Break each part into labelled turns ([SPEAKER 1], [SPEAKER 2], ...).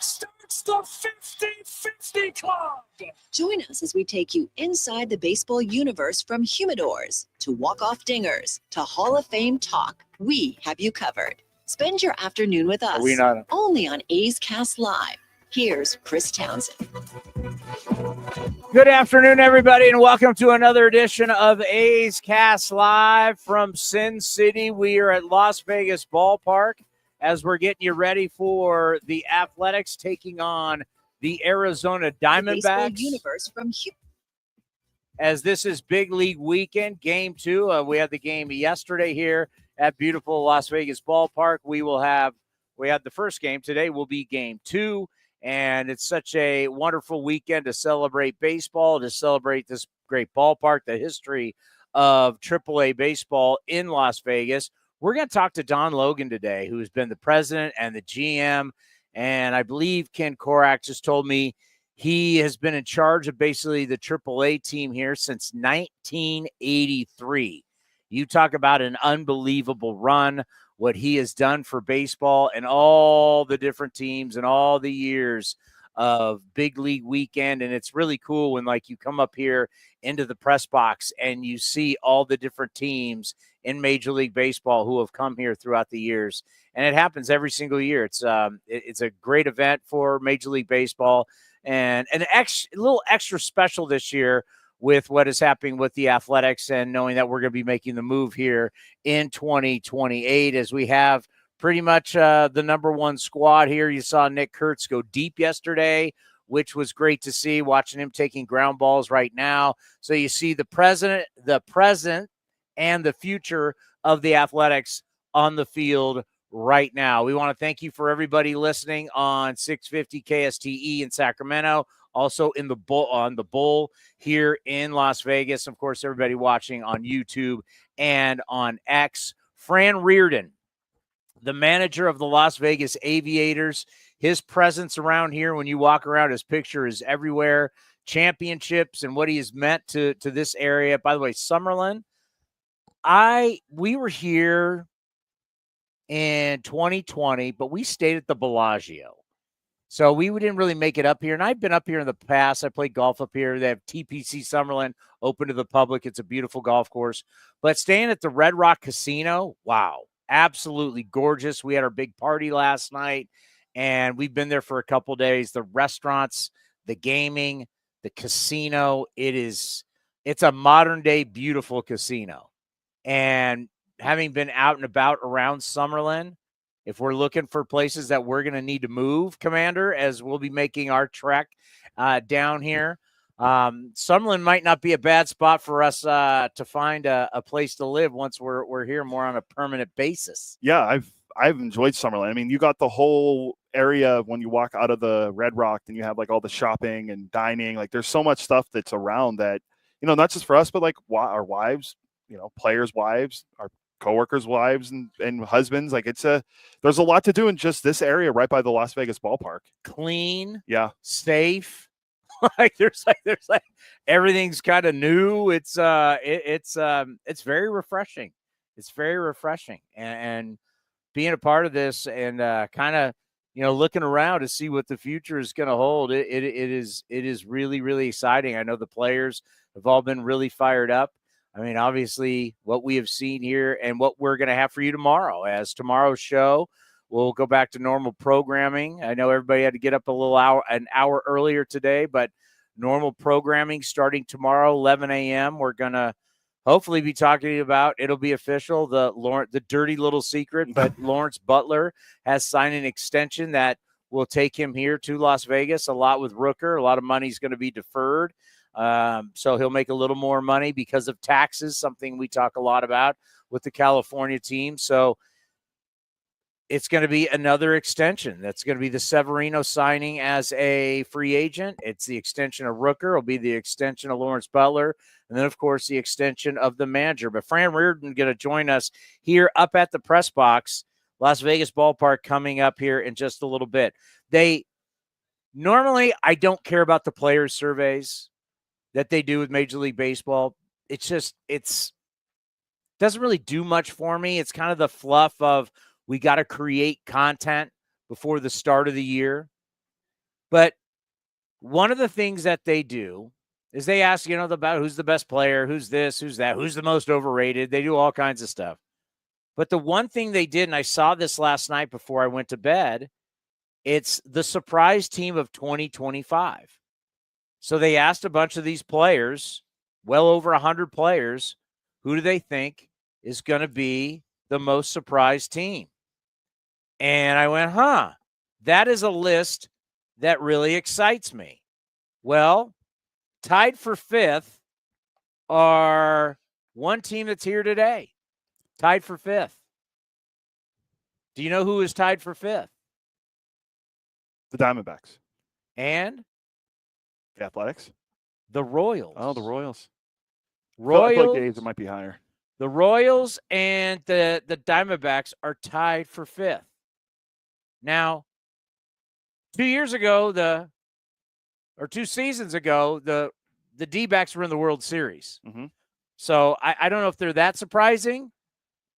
[SPEAKER 1] starts the 50-50 Club.
[SPEAKER 2] Join us as we take you inside the baseball universe, from humidors to walk-off dingers to Hall of Fame talk. We have you covered. Spend your afternoon with us, only on A's Cast Live. Here's Chris Townsend.
[SPEAKER 3] Good afternoon, everybody, and welcome to another edition of A's Cast Live from Sin City. We are at Las Vegas Ballpark as we're getting you ready for the Athletics taking on the Arizona Diamondbacks.
[SPEAKER 2] Universe from
[SPEAKER 3] as this is Big League Weekend, Game 2. We had the game yesterday here at beautiful Las Vegas Ballpark. We had the first game. Today will be Game 2. And it's such a wonderful weekend to celebrate baseball, to celebrate this great ballpark, the history of AAA baseball in Las Vegas. We're going to talk to Don Logan today, who's been the president and the GM. And I believe Ken Korak just told me he has been in charge of basically the AAA team here since 1983. You talk about an unbelievable run, what he has done for baseball and all the different teams and all the years of Big League Weekend. And it's really cool when, like, you come up here into the press box and you see all the different teams in Major League Baseball who have come here throughout the years. And it happens every single year. It's a great event for Major League Baseball, and a little extra special this year with what is happening with the Athletics, and knowing that we're going to be making the move here in 2028 as we have pretty much the number one squad here. You saw Nick Kurtz go deep yesterday, which was great to see, watching him taking ground balls right now. So you see the present, and the future of the Athletics on the field right now. We want to thank you for everybody listening on 650 KSTE in Sacramento, also in the Bowl here in Las Vegas. Of course, everybody watching on YouTube and on X. Fran Riordan, the manager of the Las Vegas Aviators, his presence around here, when you walk around, his picture is everywhere. Championships and what he has meant to this area. By the way, Summerlin, we were here in 2020, but we stayed at the Bellagio. So we didn't really make it up here. And I've been up here in the past. I played golf up here. They have TPC Summerlin open to the public. It's a beautiful golf course. But staying at the Red Rock Casino, wow, absolutely gorgeous. We had our big party last night, and we've been there for a couple days. The restaurants, the gaming, the casino, it's a modern-day beautiful casino. And having been out and about around Summerlin, if we're looking for places that we're going to need to move, Commander, as we'll be making our trek down here, Summerlin might not be a bad spot for us to find a place to live once we're here more on a permanent basis.
[SPEAKER 4] Yeah, I've enjoyed Summerlin. I mean, you got the whole area when you walk out of the Red Rock, and you have like all the shopping and dining. Like, there's so much stuff that's around that, not just for us, but like our wives, players' wives, our coworkers' wives and husbands. Like, there's a lot to do in just this area right by the Las Vegas Ballpark.
[SPEAKER 3] Clean,
[SPEAKER 4] yeah,
[SPEAKER 3] safe. there's everything's kind of new. It's very refreshing. It's very refreshing, and being a part of this and kind of looking around to see what the future is going to hold. It is really, really exciting. I know the players have all been really fired up. I mean, obviously, what we have seen here and what we're going to have for you tomorrow. As tomorrow's show, we'll go back to normal programming. I know everybody had to get up an hour earlier today, but normal programming starting tomorrow, 11 a.m. We're going to hopefully be talking about, it'll be official, the dirty little secret, but Lawrence Butler has signed an extension that will take him here to Las Vegas, a lot with Rooker. A lot of money is going to be deferred. So he'll make a little more money because of taxes, something we talk a lot about with the California team. So it's going to be another extension. That's going to be the Severino signing as a free agent. It's the extension of Rooker. It'll be the extension of Lawrence Butler. And then, of course, the extension of the manager. But Fran Riordan going to join us here up at the press box, Las Vegas Ballpark, coming up here in just a little bit. Normally, I don't care about the players' surveys that they do with Major League Baseball. It doesn't really do much for me. It's kind of the fluff of, we got to create content before the start of the year. But one of the things that they do is they ask, about who's the best player, who's this, who's that, who's the most overrated. They do all kinds of stuff. But the one thing they did, and I saw this last night before I went to bed, it's the surprise team of 2025. So they asked a bunch of these players, well over 100 players, who do they think is going to be the most surprised team? And I went, that is a list that really excites me. Well, tied for 5th are one team that's here today. Tied for 5th. Do you know who is tied for 5th?
[SPEAKER 4] The Diamondbacks.
[SPEAKER 3] And?
[SPEAKER 4] The Athletics.
[SPEAKER 3] The Royals.
[SPEAKER 4] Oh, the Royals.
[SPEAKER 3] Royals.
[SPEAKER 4] I feel like the A's, it might be higher.
[SPEAKER 3] The Royals and the Diamondbacks are tied for 5th. Now, 2 years ago, 2 seasons ago, the Dbacks were in the World Series.
[SPEAKER 4] Mm-hmm.
[SPEAKER 3] So I don't know if they're that surprising,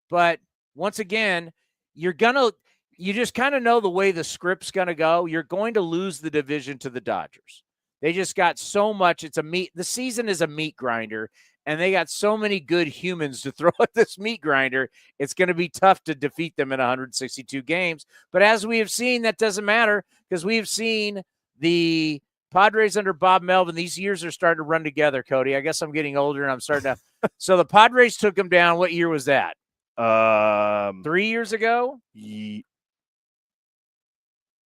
[SPEAKER 3] but once again, you just kind of know the way the script's going to go. You're going to lose the division to the Dodgers. They just got so much. The season is a meat grinder, and they got so many good humans to throw at this meat grinder. It's going to be tough to defeat them in 162 games. But as we have seen, that doesn't matter because we have seen the Padres under Bob Melvin. These years are starting to run together, Cody. I guess I'm getting older, and I'm starting to. So the Padres took them down. What year was that? 3 years ago?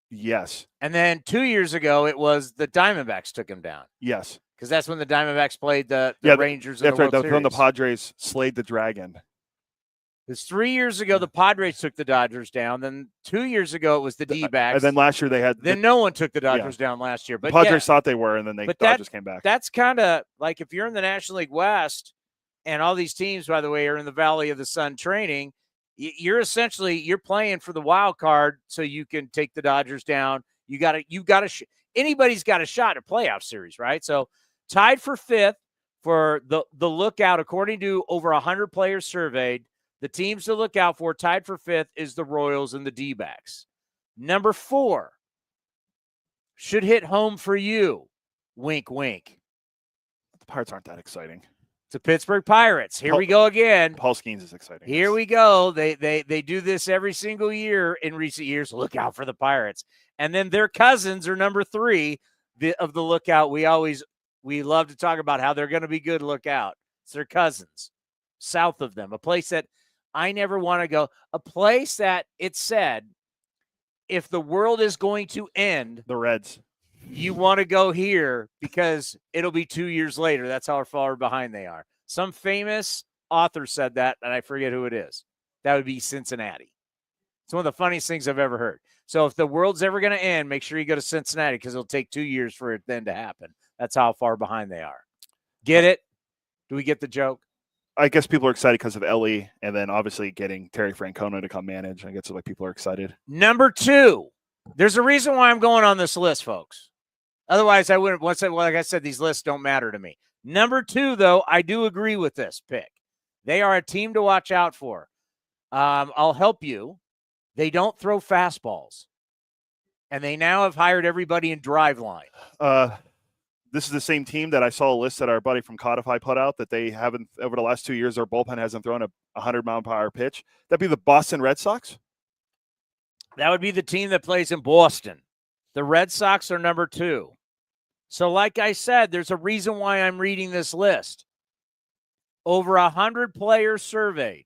[SPEAKER 4] Yes.
[SPEAKER 3] And then 2 years ago, it was the Diamondbacks took him down.
[SPEAKER 4] Yes.
[SPEAKER 3] Because that's when the Diamondbacks played the Rangers in
[SPEAKER 4] that's
[SPEAKER 3] the World
[SPEAKER 4] right.
[SPEAKER 3] Series.
[SPEAKER 4] When the Padres slayed the Dragon.
[SPEAKER 3] It's 3 years ago, the Padres took the Dodgers down. Then 2 years ago, it was the D-backs.
[SPEAKER 4] And then last year they had.
[SPEAKER 3] Then no one took the Dodgers down last year. But
[SPEAKER 4] the Padres thought they were, and then the Dodgers came back.
[SPEAKER 3] That's kind of like if you're in the National League West, and all these teams, by the way, are in the Valley of the Sun training, you're playing for the wild card so you can take the Dodgers down. Anybody's got a shot at playoff series, right? So tied for 5th for the lookout, according to over 100 players surveyed, the teams to look out for tied for 5th is the Royals and the D-backs. Number 4 should hit home for you. Wink, wink.
[SPEAKER 4] The Pirates aren't that exciting.
[SPEAKER 3] It's the Pittsburgh Pirates. Here we go again.
[SPEAKER 4] Paul Skeens is exciting.
[SPEAKER 3] Here we go. They do this every single year in recent years. Look out for the Pirates. And then their cousins are number 3 of the lookout. We love to talk about how they're going to be good. Look out. It's their cousins south of them. A place that I never want to go. A place that it said, if the world is going to end,
[SPEAKER 4] the Reds.
[SPEAKER 3] You want to go here because it'll be 2 years later. That's how far behind they are. Some famous author said that, and I forget who it is. That would be Cincinnati. It's one of the funniest things I've ever heard. So if the world's ever going to end, make sure you go to Cincinnati because it'll take 2 years for it then to happen. That's how far behind they are. Get it? Do we get the joke?
[SPEAKER 4] I guess people are excited because of Ellie, and then obviously getting Terry Francona to come manage. I guess like people are excited.
[SPEAKER 3] Number 2. There's a reason why I'm going on this list, folks. Otherwise, I wouldn't. Like I said, these lists don't matter to me. Number 2, though, I do agree with this pick. They are a team to watch out for. I'll help you. They don't throw fastballs. And they now have hired everybody in drive line.
[SPEAKER 4] This is the same team that I saw a list that our buddy from Codify put out that they haven't, over the last 2 years, their bullpen hasn't thrown a 100-mile-per-hour pitch. That'd be the Boston Red Sox?
[SPEAKER 3] That would be the team that plays in Boston. The Red Sox are number 2. So like I said, there's a reason why I'm reading this list. Over 100 players surveyed.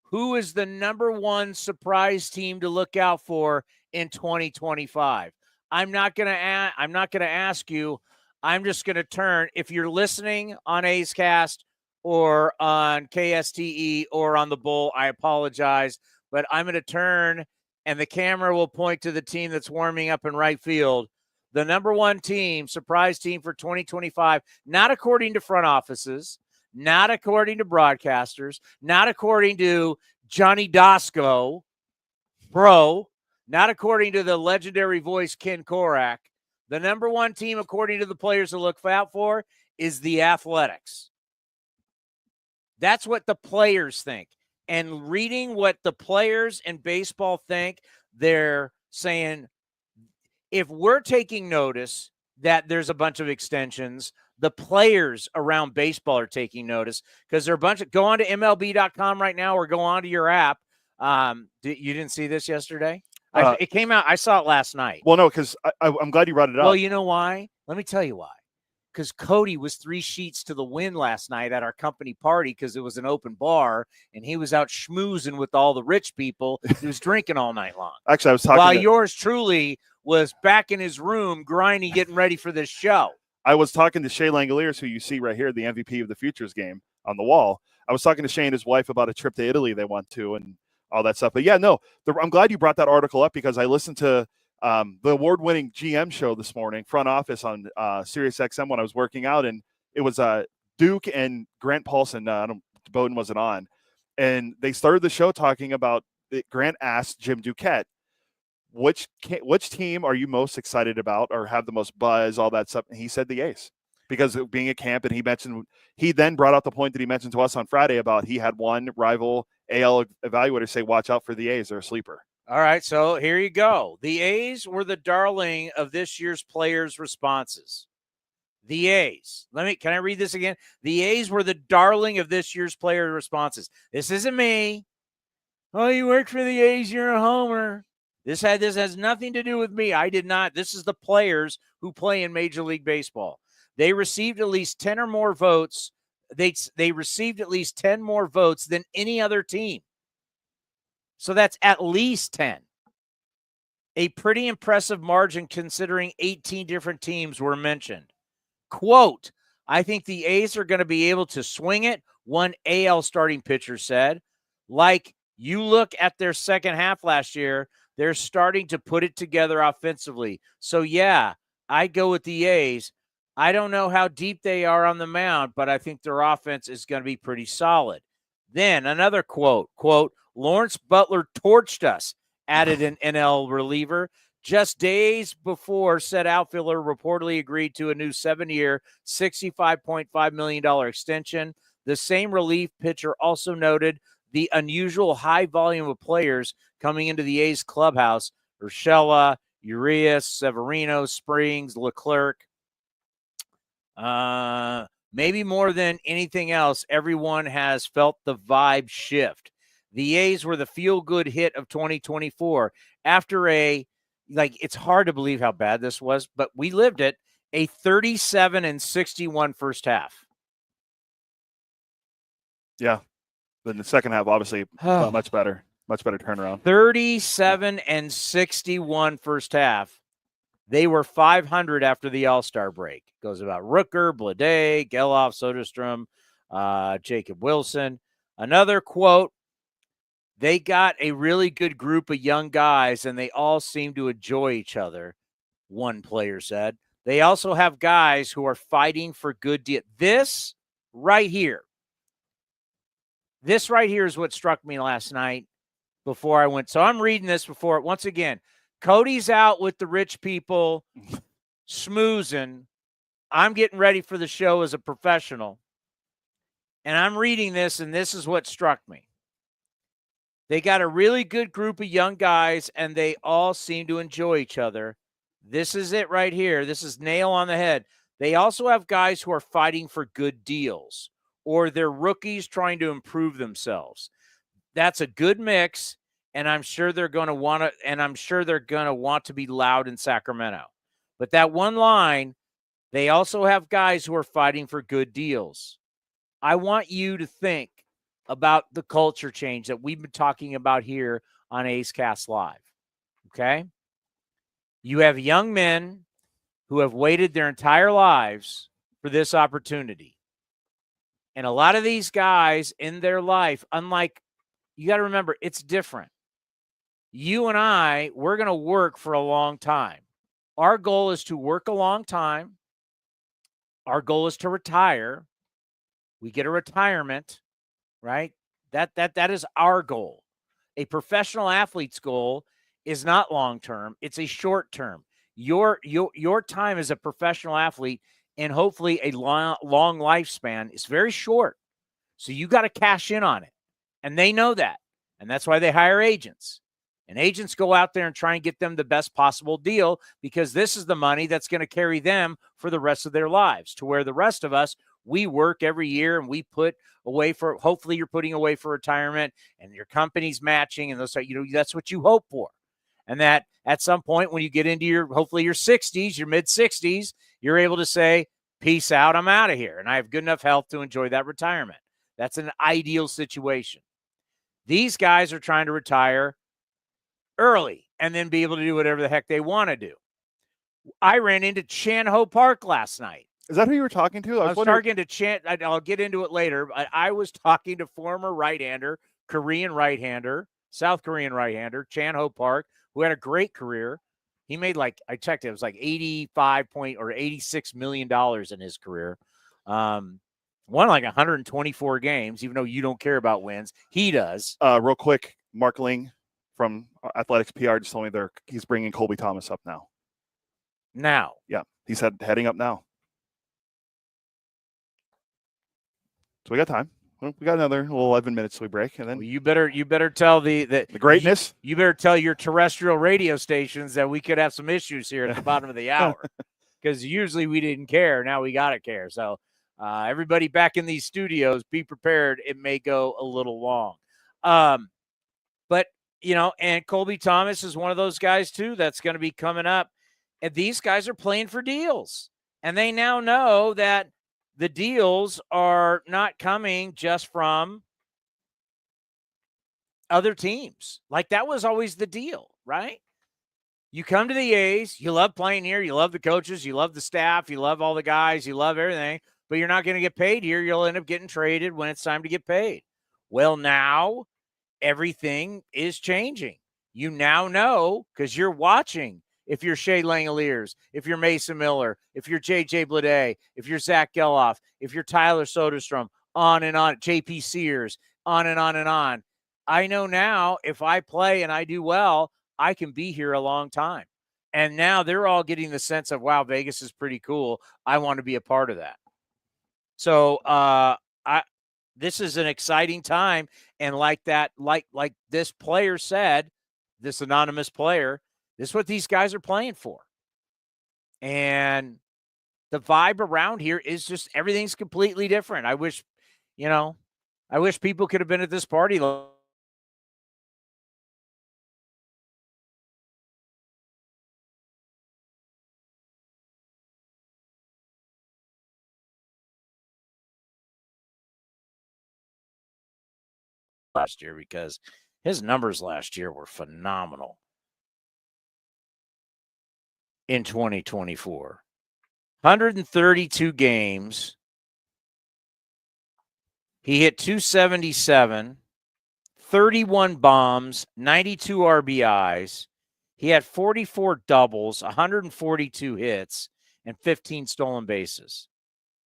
[SPEAKER 3] Who is the number 1 surprise team to look out for in 2025? I'm not going to ask you. I'm just going to turn. If you're listening on A's Cast or on KSTE or on the Bull, I apologize, but I'm going to turn and the camera will point to the team that's warming up in right field. The number 1 team, surprise team for 2025, not according to front offices, not according to broadcasters, not according to Johnny Dasco, not according to the legendary voice Ken Korak. The number 1 team, according to the players to look out for, is the Athletics. That's what the players think. And reading what the players in baseball think, their saying, if we're taking notice that there's a bunch of extensions, the players around baseball are taking notice because there are a bunch of, go on to MLB.com right now or go on to your app. You didn't see this yesterday? It came out. I saw it last night.
[SPEAKER 4] Well, no, because I'm glad you brought it up.
[SPEAKER 3] Well, you know why? Let me tell you why. Because Cody was 3 sheets to the wind last night at our company party because it was an open bar, and he was out schmoozing with all the rich people. He was drinking all night long.
[SPEAKER 4] Actually, I was talking
[SPEAKER 3] while yours truly was back in his room grinding, getting ready for this show.
[SPEAKER 4] I was talking to Shea Langoliers, who you see right here, the MVP of the Futures game on the wall. I was talking to Shea and his wife about a trip to Italy they went to and all that stuff. But yeah, no, I'm glad you brought that article up because I listened to the award-winning GM show this morning, Front Office on Sirius XM when I was working out, and it was Duke and Grant Paulson. Bowden wasn't on, and they started the show talking about Grant asked Jim Duquette, which team are you most excited about or have the most buzz, all that stuff, and he said the A's because of being at camp, and he then brought out the point that he mentioned to us on Friday about he had one rival AL evaluator say, watch out for the A's, they're a sleeper.
[SPEAKER 3] All right, so here you go. The A's were the darling of this year's players' responses. The A's. Can I read this again? The A's were the darling of this year's player responses. This isn't me. Oh, you work for the A's, you're a homer. This has nothing to do with me. I did not. This is the players who play in Major League Baseball. They received at least 10 or more votes. They received at least 10 more votes than any other team. So that's at least 10. A pretty impressive margin considering 18 different teams were mentioned. Quote, I think the A's are going to be able to swing it, one AL starting pitcher said. Like you look at their second half last year, they're starting to put it together offensively. So, yeah, I go with the A's. I don't know how deep they are on the mound, but I think their offense is going to be pretty solid. Then another quote, Lawrence Butler torched us, added an NL reliever. Just days before, said outfielder reportedly agreed to a new 7-year, $65.5 million extension. The same relief pitcher also noted the unusual high volume of players coming into the A's clubhouse. Urshela, Urias, Severino, Springs, Leclerc. Maybe more than anything else, everyone has felt the vibe shift. The A's were the feel-good hit of 2024 after it's hard to believe how bad this was, but we lived it, a 37-61 first half.
[SPEAKER 4] Yeah. Then the second half, obviously, much better turnaround.
[SPEAKER 3] 37-61 first half. They were 500 after the All-Star break. Goes about Rooker, Blade, Geloff, Soderstrom, Jacob Wilson. Another quote, they got a really good group of young guys, and they all seem to enjoy each other, one player said. They also have guys who are fighting for good deals. This right here is what struck me last night before I went. So I'm reading this before. Once again, Cody's out with the rich people, schmoozing. I'm getting ready for the show as a professional. And I'm reading this, and this is what struck me. They got a really good group of young guys, and they all seem to enjoy each other. This is it right here. This is nail on the head. They also have guys who are fighting for good deals, or they're rookies trying to improve themselves. That's a good mix, and I'm sure they're going to want to be loud in Sacramento. But that one line, they also have guys who are fighting for good deals. I want you to think about the culture change that we've been talking about here on A's Cast Live, okay? You have young men who have waited their entire lives for this opportunity. And a lot of these guys in their life, unlike, you got to remember, it's different. You and I, we're going to work for a long time. Our goal is to work a long time. Our goal is to retire. We get a retirement, right? That is our goal. A professional athlete's goal is not long-term. It's a short-term. Your time as a professional athlete and hopefully a long lifespan is very short. So you got to cash in on it. And they know that. And that's why they hire agents. And agents go out there and try and get them the best possible deal because this is the money that's going to carry them for the rest of their lives, to where the rest of us, we work every year and we put away for, hopefully you're putting away for retirement and your company's matching, and those are, that's what you hope for. And that at some point when you get into hopefully your 60s, your mid 60s, you're able to say, peace out, I'm out of here. And I have good enough health to enjoy that retirement. That's an ideal situation. These guys are trying to retire early and then be able to do whatever the heck they want to do. I ran into Chan Ho Park last night.
[SPEAKER 4] Is that who you were talking to?
[SPEAKER 3] I was talking to Chan. I'll get into it later. I was talking to former right-hander, Korean right-hander, South Korean right-hander, Chan Ho Park, who had a great career. He made I checked it was like $86 million in his career. Won like 124 games, even though you don't care about wins. He does.
[SPEAKER 4] Real quick, Mark Ling from Athletics PR just told me he's bringing Colby Thomas up now.
[SPEAKER 3] Now?
[SPEAKER 4] Yeah, he said heading up now. So we got time. Well, we got another 11 minutes till we break, and then
[SPEAKER 3] you better tell the
[SPEAKER 4] greatness.
[SPEAKER 3] You better tell your terrestrial radio stations that we could have some issues here at the bottom of the hour, because usually we didn't care. Now we gotta care. So everybody back in these studios, be prepared. It may go a little long, but and Colby Thomas is one of those guys too that's going to be coming up, and these guys are playing for deals, and they now know that the deals are not coming just from other teams. Like that was always the deal, right? You come to the A's, you love playing here, you love the coaches, you love the staff, you love all the guys, you love everything, but you're not going to get paid here. You'll end up getting traded when it's time to get paid. Well, now everything is changing. You now know because you're watching. If you're Shea Langoliers, if you're Mason Miller, if you're J.J. Bleday, if you're Zach Geloff, if you're Tyler Soderstrom, on and on, J.P. Sears, on and on and on. I know now if I play and I do well, I can be here a long time. And now they're all getting the sense of, wow, Vegas is pretty cool. I want to be a part of that. So this is an exciting time. And like this player said, this anonymous player, this is what these guys are playing for. And the vibe around here is just everything's completely different. I wish people could have been at this party last year, because his numbers last year were phenomenal. In 2024, 132 games. He hit 277, 31 bombs, 92 RBIs. He had 44 doubles, 142 hits, and 15 stolen bases.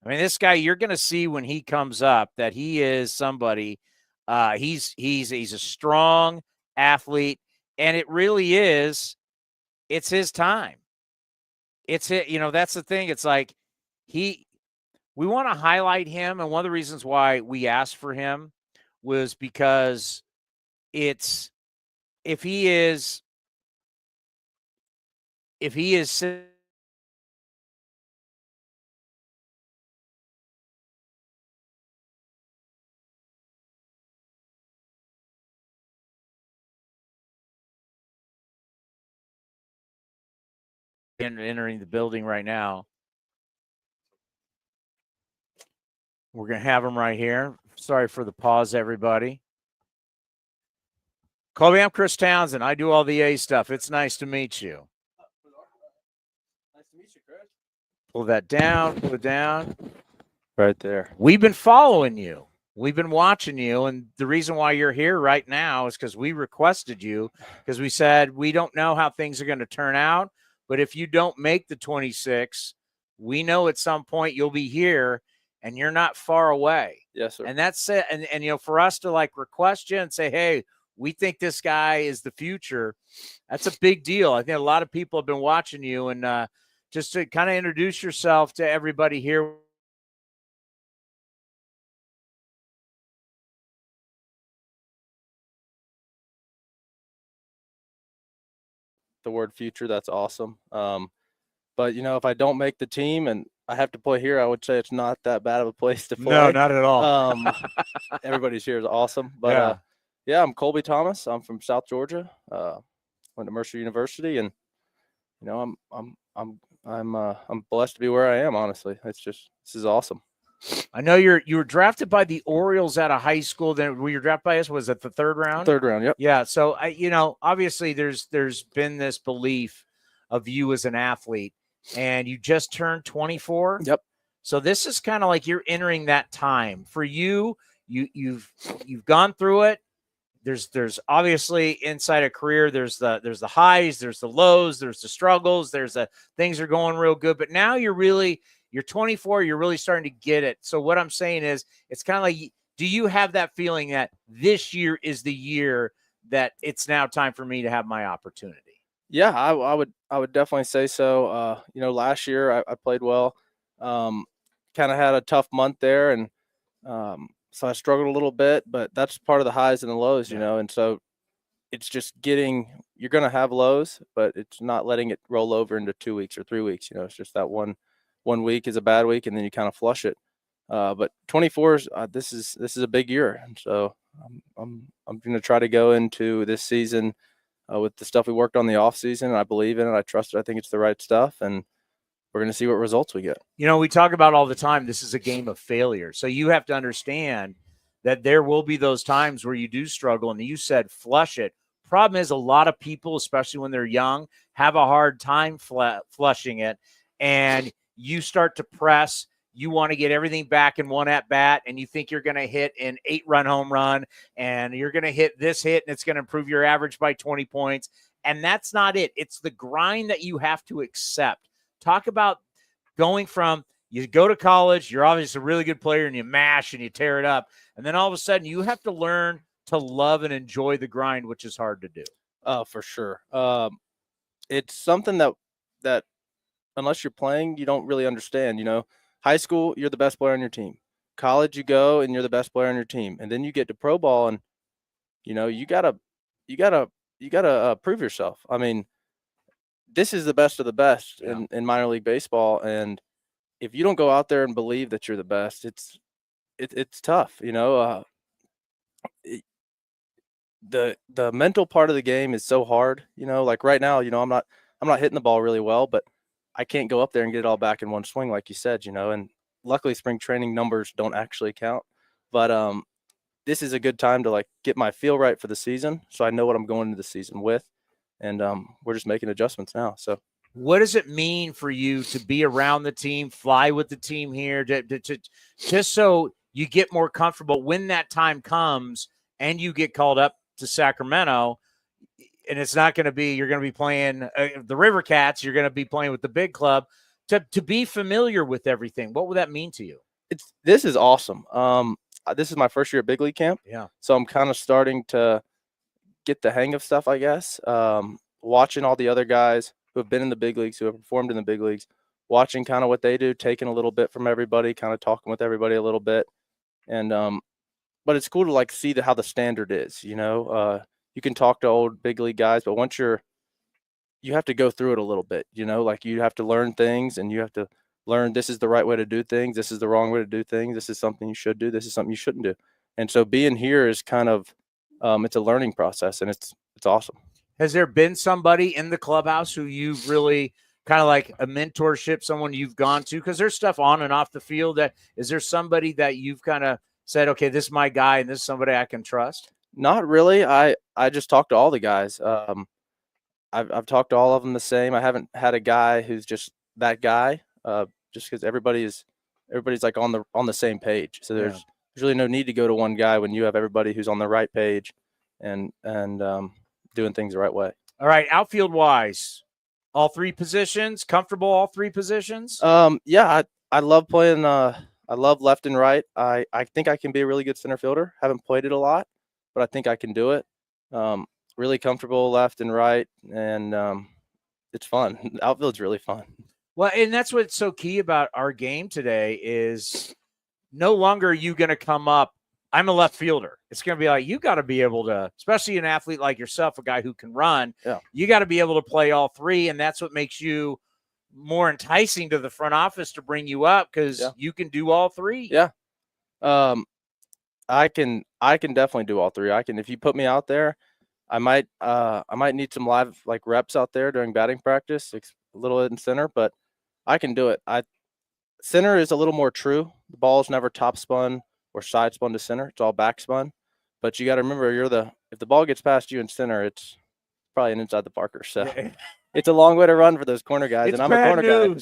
[SPEAKER 3] I mean, this guy, you're going to see when he comes up that he is somebody. He's a strong athlete, and it really is. It's his time. It's it. That's the thing. It's like we want to highlight him, and one of the reasons why we asked for him was because if he is entering the building right now. We're going to have him right here. Sorry for the pause, everybody. Colby, I'm Chris Townsend. I do all the A stuff. It's nice to meet you.
[SPEAKER 5] Nice to meet you, Chris.
[SPEAKER 3] Pull that down. Pull it down.
[SPEAKER 5] Right there.
[SPEAKER 3] We've been following you. We've been watching you. And the reason why you're here right now is because we requested you, because we said we don't know how things are going to turn out. But if you don't make the 26, we know at some point you'll be here, and you're not far away.
[SPEAKER 5] Yes, sir.
[SPEAKER 3] And that's it. And for us to request you and say, hey, we think this guy is the future, that's a big deal. I think a lot of people have been watching you, and just to kind of introduce yourself to everybody here.
[SPEAKER 5] the word future, that's awesome. But, if I don't make the team and I have to play here, I would say it's not that bad of a place to play.
[SPEAKER 3] No, not at all.
[SPEAKER 5] Everybody's here is awesome. But, I'm Colby Thomas. I'm from South Georgia. Went to Mercer University, and, I'm blessed to be where I am, honestly. This is awesome.
[SPEAKER 3] I know you were drafted by the Orioles out of high school. Then were you drafted by us? Was it the third round?
[SPEAKER 5] Third round, yep.
[SPEAKER 3] Yeah. So obviously there's been this belief of you as an athlete, and you just turned 24.
[SPEAKER 5] Yep.
[SPEAKER 3] So this is kind of like you're entering that time for you. You've gone through it. There's obviously inside a career, there's the highs, there's the lows, there's the struggles, there's the things are going real good. But now you're 24, you're really starting to get it. So what I'm saying is, it's kind of like, do you have that feeling that this year is the year that it's now time for me to have my opportunity?
[SPEAKER 5] Yeah, I would definitely say so. Last year I played well, kind of had a tough month there, and so I struggled a little bit, but that's part of the highs and the lows, and so it's just you're going to have lows, but it's not letting it roll over into 2 weeks or 3 weeks. It's just that one week is a bad week, and then you kind of flush it. But 24 is this is a big year, and so I'm going to try to go into this season with the stuff we worked on the off season. I believe in it. I trust it. I think it's the right stuff, and we're going to see what results we get.
[SPEAKER 3] We talk about all the time, this is a game of failure. So you have to understand that there will be those times where you do struggle, and you said flush it. Problem is, a lot of people, especially when they're young, have a hard time flushing it, and you start to press. You want to get everything back in one at bat, and you think you're going to hit an 8-run home run, and you're going to hit this hit, and it's going to improve your average by 20 points. And that's not it. It's the grind that you have to accept. Talk about going from, you go to college, you're obviously a really good player, and you mash and you tear it up. And then all of a sudden you have to learn to love and enjoy the grind, which is hard to do.
[SPEAKER 5] For sure. It's something that unless you're playing, you don't really understand. High school, you're the best player on your team. College, you go and you're the best player on your team. And then you get to pro ball, and you gotta prove yourself. I mean, this is the best of the best in minor league baseball, and if you don't go out there and believe that you're the best, it's tough. The mental part of the game is so hard. Like right now, I'm not hitting the ball really well, but I can't go up there and get it all back in one swing, like you said. And luckily, spring training numbers don't actually count, but this is a good time to get my feel right for the season, so I know what I'm going into the season with. And we're just making adjustments now. So
[SPEAKER 3] what does it mean for you to be around the team, fly with the team here, to just so you get more comfortable when that time comes and you get called up to Sacramento? And it's not going to be, you're going to be playing the River Cats, you're going to be playing with the big club, to be familiar with everything. What would that mean to you?
[SPEAKER 5] This is awesome. This is my first year at big league camp.
[SPEAKER 3] Yeah.
[SPEAKER 5] So I'm kind of starting to get the hang of stuff, I guess. Watching all the other guys who have been in the big leagues, who have performed in the big leagues, watching kind of what they do, taking a little bit from everybody, kind of talking with everybody a little bit. And but it's cool to see how the standard is. You can talk to old big league guys, but once you have to go through it a little bit. You have to learn things, and you have to learn this is the right way to do things, this is the wrong way to do things, this is something you should do, this is something you shouldn't do. And so being here is kind of it's a learning process, and it's awesome.
[SPEAKER 3] Has there been somebody in the clubhouse who you've really kind of like a mentorship, someone you've gone to? Because there's stuff on and off the field. Is there somebody that you've kind of said, okay, this is my guy, and this is somebody I can trust?
[SPEAKER 5] Not really. I just talk to all the guys. I've talked to all of them the same. I haven't had a guy who's just that guy, just because everybody's on the same page. So there's really no need to go to one guy when you have everybody who's on the right page and doing things the right way.
[SPEAKER 3] All right, outfield wise, all three positions, comfortable all three positions?
[SPEAKER 5] Yeah, I love playing. I love left and right. I think I can be a really good center fielder. Haven't played it a lot, but I think I can do it. Really comfortable left and right, and it's fun. Outfield's really fun.
[SPEAKER 3] Well, and that's what's so key about our game today is no longer are you going to come up I'm a left fielder. It's going to be like, you got to be able to, especially an athlete like yourself, a guy who can run, you got to be able to play all three. And that's what makes you more enticing to the front office to bring you up, because you can do all three.
[SPEAKER 5] Yeah. I can definitely do all three. If you put me out there, I might need some live like reps out there during batting practice, a little in center, but I can do it. Center is a little more true. The ball is never top spun or side spun to center. It's all back spun. But you got to remember, if the ball gets past you in center, it's probably an inside the Parker. So it's a long way to run for those corner guys.
[SPEAKER 3] It's
[SPEAKER 5] and I'm a corner guy.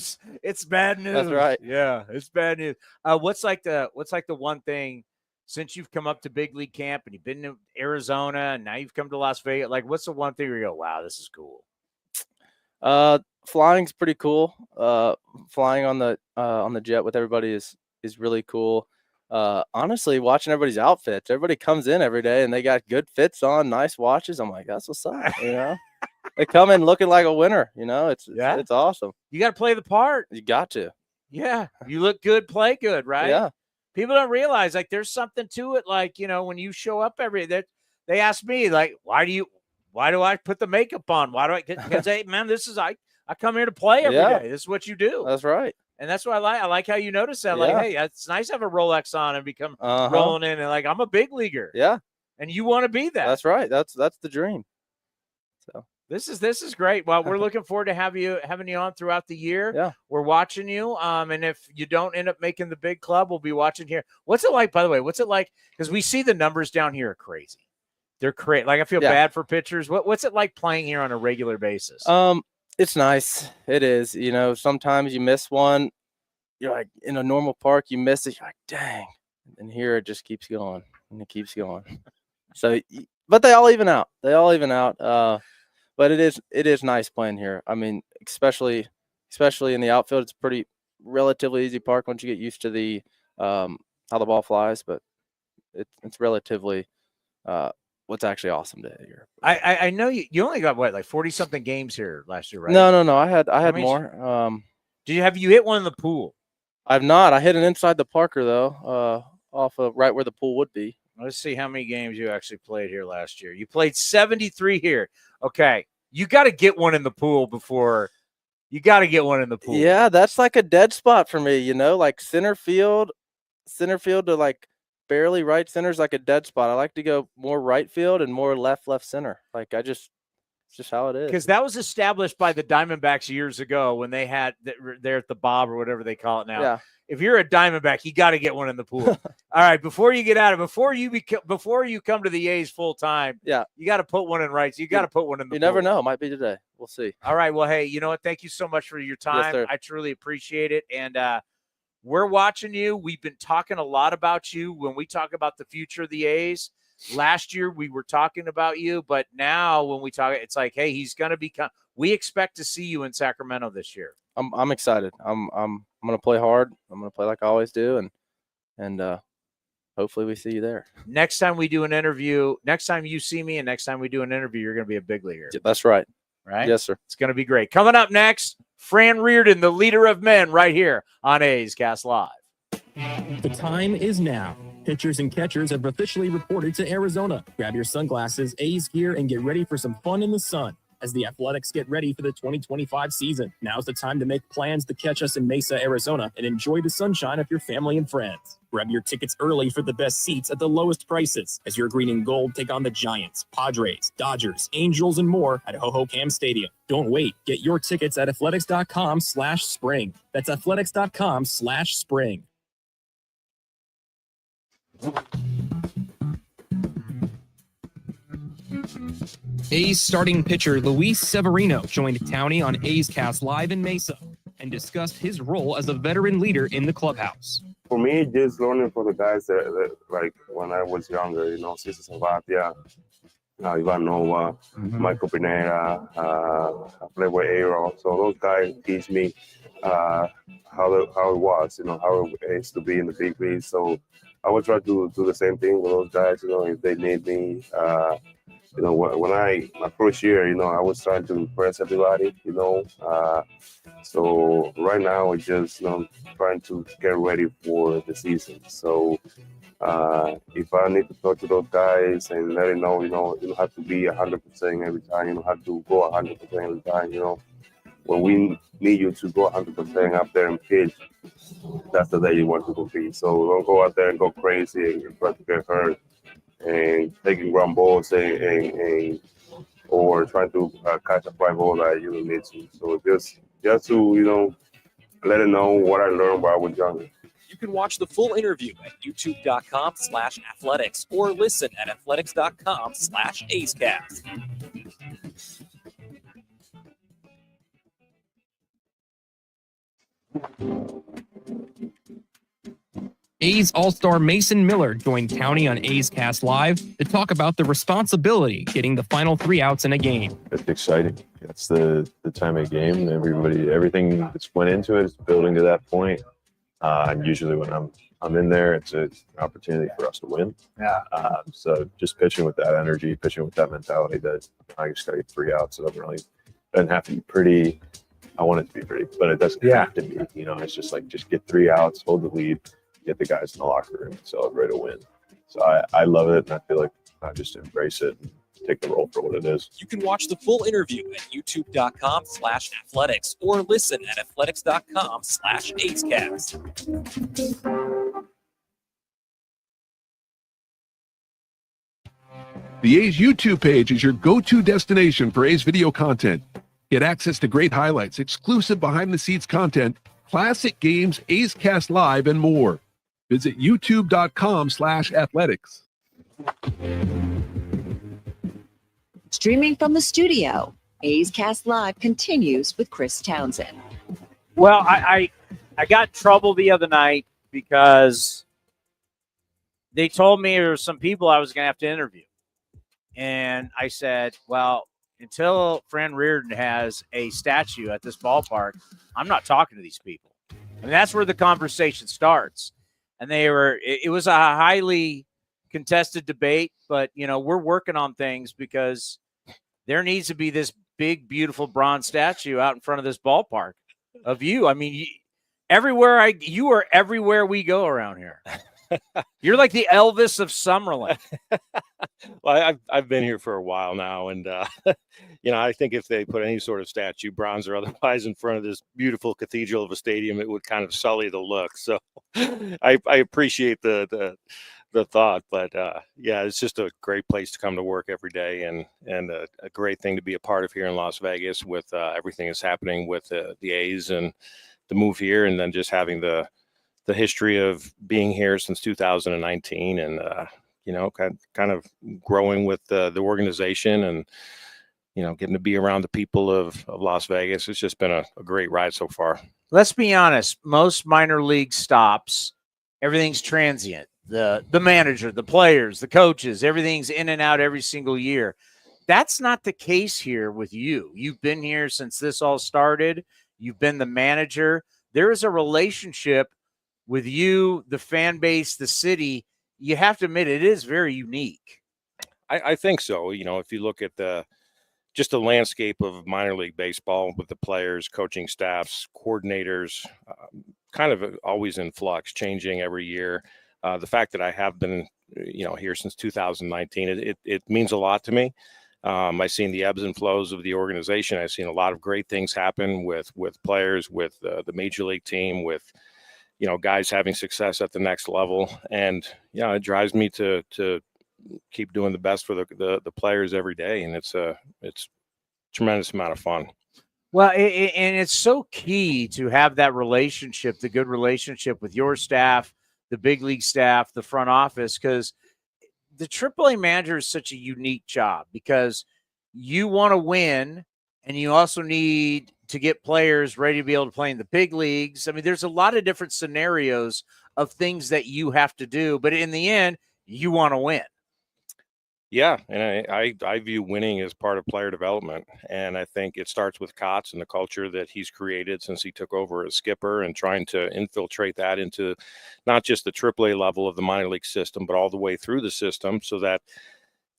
[SPEAKER 3] It's bad news.
[SPEAKER 5] That's right.
[SPEAKER 3] Yeah, it's bad news. What's like the one thing since you've come up to big league camp and you've been to Arizona and now you've come to Las Vegas? Like, what's the one thing where you go, wow, this is cool?
[SPEAKER 5] Flying's pretty cool. Flying on the jet with everybody is really cool. Honestly, watching everybody's outfits. Everybody comes in every day and they got good fits on, nice watches. I'm like, that's what's up, you know. They come in looking like a winner, you know. It's awesome.
[SPEAKER 3] You got to play the part.
[SPEAKER 5] You got to.
[SPEAKER 3] Yeah, you look good, play good, right?
[SPEAKER 5] Yeah.
[SPEAKER 3] People don't realize like there's something to it. Like, you know, when you show up they ask me like, why do I put the makeup on? Why do I? Because hey, man, I come here to play every day. This is what you do.
[SPEAKER 5] That's right.
[SPEAKER 3] And that's what I like. I like how you notice that. Like, hey, it's nice to have a Rolex on and become rolling in and like, I'm a big leaguer.
[SPEAKER 5] Yeah.
[SPEAKER 3] And you want to be that.
[SPEAKER 5] That's right. That's the dream. So
[SPEAKER 3] this is great. Well, we're looking forward to having you on throughout the year.
[SPEAKER 5] Yeah.
[SPEAKER 3] We're watching you. And if you don't end up making the big club, we'll be watching here. What's it like, by the way? What's it like? Because we see the numbers down here are crazy. They're crazy. Like, I feel bad for pitchers. What's it like playing here on a regular basis?
[SPEAKER 5] It's nice. It is. You know, sometimes you miss one. You're like, in a normal park, you miss it. You're like, dang. And here it just keeps going and it keeps going. So, but they all even out. But it is nice playing here. I mean, especially in the outfield, it's a pretty relatively easy park once you get used to the how the ball flies. But it's relatively what's actually awesome to here.
[SPEAKER 3] I know you only got like 40-something games here last year, right?
[SPEAKER 5] No. I had more.
[SPEAKER 3] Have you hit one in the pool?
[SPEAKER 5] I've not. I hit an inside the Parker though, off of right where the pool would be.
[SPEAKER 3] Let's see how many games you actually played here last year. You played 73 here. Okay, you got to get one in the pool before. You got to get one in the pool.
[SPEAKER 5] Yeah, that's like a dead spot for me. You know, like center field to like barely right center is like a dead spot. I like to go more right field and more left center. Like it's just how it is.
[SPEAKER 3] Because that was established by the Diamondbacks years ago when they had they're at the Bob or whatever they call it now.
[SPEAKER 5] Yeah.
[SPEAKER 3] If you're a Diamondback, you got to get one in the pool. All right, before you get out of before you come to the A's full time, you got to put one in right. You got to put one in the pool.
[SPEAKER 5] You never know. It might be today. We'll see.
[SPEAKER 3] All right. Well, hey, you know what? Thank you so much for your time.
[SPEAKER 5] Yes,
[SPEAKER 3] I truly appreciate it. And we're watching you. We've been talking a lot about you when we talk about the future of the A's. Last year we were talking about you, but now when we talk, it's like, hey, he's going to become. We expect to see you in Sacramento this year.
[SPEAKER 5] I'm excited. I'm going to play hard. I'm going to play like I always do, and hopefully we see you there.
[SPEAKER 3] Next time we do an interview, next time you see me, and next time we do an interview, you're going to be a big leaguer.
[SPEAKER 5] That's right.
[SPEAKER 3] Right?
[SPEAKER 5] Yes, sir.
[SPEAKER 3] It's going to be great. Coming up next, Fran Riordan, the leader of men, right here on A's Cast Live.
[SPEAKER 6] The time is now. Pitchers and catchers have officially reported to Arizona. Grab your sunglasses, A's gear, and get ready for some fun in the sun as the Athletics get ready for the 2025 season. Now's the time to make plans to catch us in Mesa, Arizona, and enjoy the sunshine of your family and friends. Grab your tickets early for the best seats at the lowest prices as your green and gold take on the Giants, Padres, Dodgers, Angels, and more at Ho-Ho-Cam Stadium. Don't wait. Get your tickets at athletics.com/spring. That's athletics.com/spring. A's starting pitcher Luis Severino joined Towny on A's Cast Live in Mesa and discussed his role as a veteran leader in the clubhouse.
[SPEAKER 7] For me, just learning from the guys that like when I was younger, you know, Cesar Sabathia, Ivan Nova, Michael Pineda, I played with Aero. So those guys teach me how it was, you know, how it is to be in the big leagues. So I would try to do the same thing with those guys, you know, if they need me, you know, my first year, you know, I was trying to impress everybody, you know. So right now it's just, you know, trying to get ready for the season. So if I need to talk to those guys and let them know, you know, you don't have to be 100% every time. You don't have to go 100% every time. You know, when we need you to go 100% up there and pitch, that's the day you want to compete. So don't go out there and go crazy and try to get hurt and taking ground balls and or trying to catch a fly ball that you don't need to. So just to, you know, let them know what I learned while I was younger.
[SPEAKER 8] You can watch the full interview at youtube.com/athletics or listen at athletics.com/AceCast.
[SPEAKER 6] A's All-Star Mason Miller joined Towny on A's Cast Live to talk about the responsibility getting the final 3 outs in a game.
[SPEAKER 9] It's exciting. It's the time of game. Everything that's went into it is building to that point. And usually when I'm in there, it's an opportunity for us to win.
[SPEAKER 3] Yeah.
[SPEAKER 9] So just pitching with that energy, pitching with that mentality that I just got to get 3 outs. It doesn't have to be pretty. I want it to be pretty, but it doesn't have to be. You know, it's just like just get 3 outs, hold the lead, get the guys in the locker room and celebrate a win. So I love it, and I feel like I just embrace it and take the role for what it is.
[SPEAKER 8] You can watch the full interview at youtube.com/athletics or listen at athletics.com/AceCast.
[SPEAKER 10] The A's YouTube page is your go-to destination for A's video content. Get access to great highlights, exclusive behind-the-scenes content, classic games, A's Cast Live, and more. Visit youtube.com/athletics.
[SPEAKER 2] Streaming from the studio, A's Cast Live continues with Chris Townsend.
[SPEAKER 3] Well, I got in trouble the other night because they told me there were some people I was going to have to interview. And I said, well, until Fran Riordan has a statue at this ballpark, I'm not talking to these people. I mean, that's where the conversation starts. And it was a highly contested debate, but, you know, we're working on things because there needs to be this big, beautiful bronze statue out in front of this ballpark of you. I mean, you are everywhere we go around here. You're like the Elvis of Summerlin.
[SPEAKER 11] Well, I've been here for a while now, and you know, I think if they put any sort of statue, bronze or otherwise, in front of this beautiful cathedral of a stadium, it would kind of sully the look. So, I appreciate the thought, but yeah, it's just a great place to come to work every day, and a great thing to be a part of here in Las Vegas with everything that's happening with the A's and the move here, and then just having the history of being here since 2019 and, you know, kind of growing with the organization and, you know, getting to be around the people of Las Vegas. It's just been a great ride so far.
[SPEAKER 3] Let's be honest. Most minor league stops, everything's transient. The manager, the players, the coaches, everything's in and out every single year. That's not the case here with you. You've been here since this all started. You've been the manager. There is a relationship with you, the fan base, the city. You have to admit it is very unique.
[SPEAKER 11] I think so. You know, if you look at just the landscape of minor league baseball with the players, coaching staffs, coordinators, kind of always in flux, changing every year. The fact that I have been, you know, here since 2019, it means a lot to me. I've seen the ebbs and flows of the organization. I've seen a lot of great things happen with players, with the major league team, with, you know, guys having success at the next level. And, you know, it drives me to keep doing the best for the players every day. And it's tremendous amount of fun.
[SPEAKER 3] Well, and it's so key to have that relationship, the good relationship with your staff, the big league staff, the front office, because the AAA manager is such a unique job because you want to win and you also need to get players ready to be able to play in the big leagues. I mean, there's a lot of different scenarios of things that you have to do, but in the end, you want to win.
[SPEAKER 11] Yeah, and I view winning as part of player development, and I think it starts with Kotz and the culture that he's created since he took over as skipper, and trying to infiltrate that into not just the AAA level of the minor league system, but all the way through the system, so that,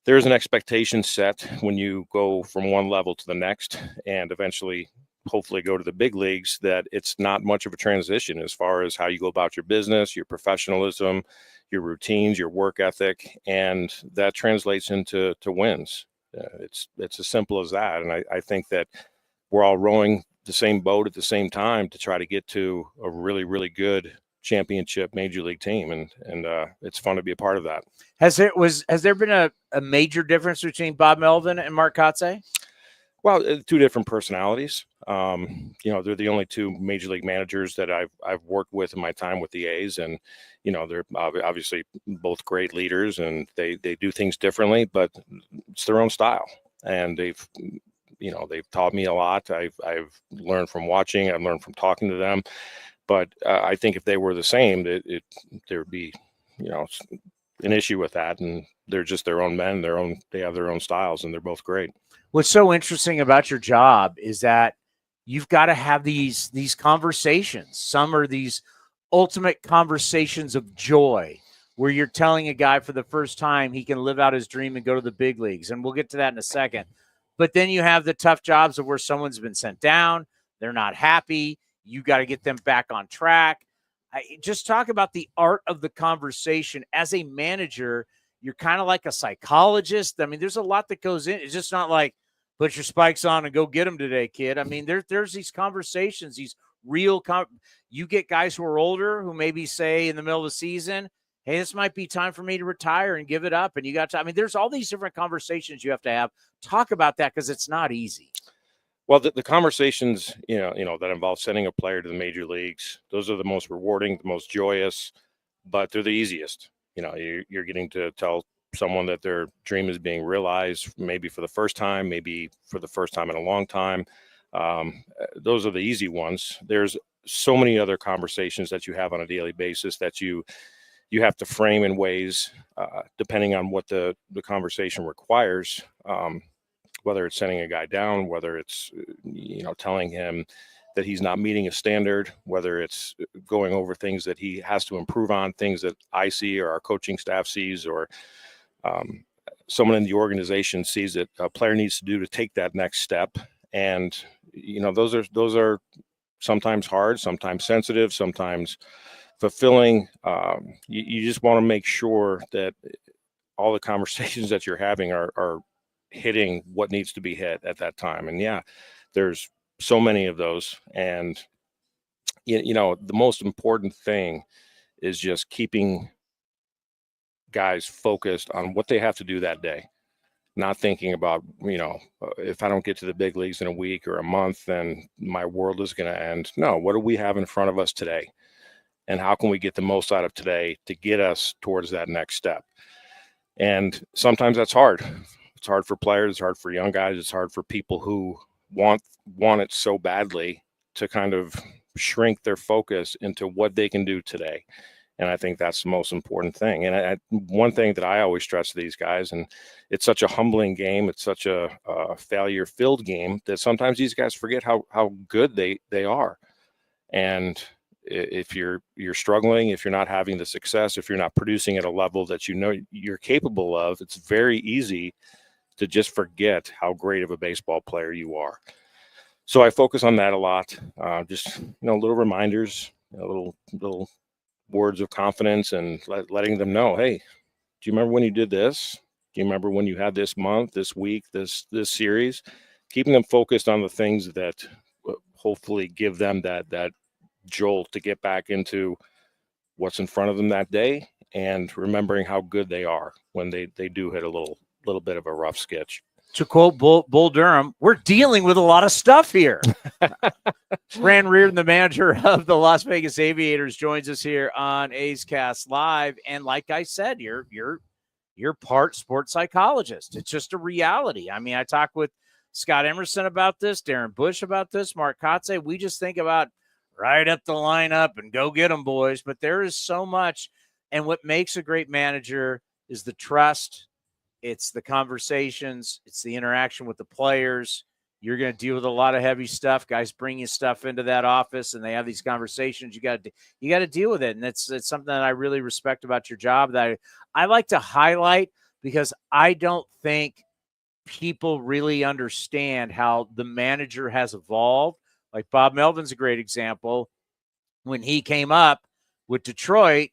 [SPEAKER 11] there's an expectation set when you go from one level to the next and eventually hopefully go to the big leagues, that it's not much of a transition as far as how you go about your business, your professionalism, your routines, your work ethic, and that translates into wins. It's as simple as that. And I think that we're all rowing the same boat at the same time to try to get to a really, really good championship major league team. And it's fun to be a part of that.
[SPEAKER 3] Has there been a major difference between Bob Melvin and Mark Kotze?
[SPEAKER 11] Well, two different personalities. They're the only two major league managers that I've worked with in my time with the A's, and they're obviously both great leaders, and they do things differently, but it's their own style, and they've taught me a lot. I've learned from watching. I've learned from talking to them, but I think if they were the same, there'd be an issue with that, and they're just their own men. They have their own styles, and they're both great.
[SPEAKER 3] What's so interesting about your job is that you've got to have these conversations. Some are these ultimate conversations of joy where you're telling a guy for the first time he can live out his dream and go to the big leagues. And we'll get to that in a second. But then you have the tough jobs of where someone's been sent down. They're not happy. You got to get them back on track. Just talk about the art of the conversation. As a manager, you're kind of like a psychologist. I mean, there's a lot that goes in. It's just not like, put your spikes on and go get them today, kid. I mean, there's these conversations, these real you get guys who are older who maybe say in the middle of the season, hey, this might be time for me to retire and give it up. And you got to, I mean, there's all these different conversations you have to have. Talk about that, because it's not easy.
[SPEAKER 11] Well, the conversations, that involve sending a player to the major leagues, those are the most rewarding, the most joyous, but they're the easiest. You're getting to tell someone that their dream is being realized, maybe for the first time, maybe for the first time in a long time. Those are the easy ones. There's so many other conversations that you have on a daily basis that you have to frame in ways, depending on what the conversation requires, whether it's sending a guy down, whether it's, telling him that he's not meeting a standard, whether it's going over things that he has to improve on, things that I see or our coaching staff sees, or someone in the organization sees that a player needs to do to take that next step. And, those are sometimes hard, sometimes sensitive, sometimes fulfilling. You just want to make sure that all the conversations that you're having are hitting what needs to be hit at that time. And yeah, there's so many of those. And, the most important thing is just keeping guys focused on what they have to do that day, not thinking about, if I don't get to the big leagues in a week or a month, then my world is going to end. No, what do we have in front of us today? And how can we get the most out of today to get us towards that next step? And sometimes that's hard. It's hard for players. It's hard for young guys. It's hard for people who want it so badly to kind of shrink their focus into what they can do today. And I think that's the most important thing. And one thing that I always stress to these guys, and it's such a humbling game, it's such a failure-filled game, that sometimes these guys forget how good they are. And if you're struggling, if you're not having the success, if you're not producing at a level that you're capable of, it's very easy to just forget how great of a baseball player you are. So I focus on that a lot. Just little reminders, little words of confidence, and letting them know, hey, do you remember when you did this? Do you remember when you had this month, this week, this series? Keeping them focused on the things that hopefully give them that jolt to get back into what's in front of them that day, and remembering how good they are when they do hit a little bit of a rough sketch.
[SPEAKER 3] To quote Bull Durham, we're dealing with a lot of stuff here. Fran Riordan, the manager of the Las Vegas Aviators, joins us here on A's Cast Live. And like I said, you're part sports psychologist. It's just a reality. I mean, I talked with Scott Emerson about this, Darren Bush about this, Mark Kotze. We just think about right up the lineup and go get them, boys. But there is so much. And what makes a great manager is the trust. It's the conversations. It's the interaction with the players. You're going to deal with a lot of heavy stuff. Guys bring you stuff into that office, and they have these conversations. You got to deal with it, and it's something that I really respect about your job. That I like to highlight, because I don't think people really understand how the manager has evolved. Like Bob Melvin's a great example. When he came up with Detroit,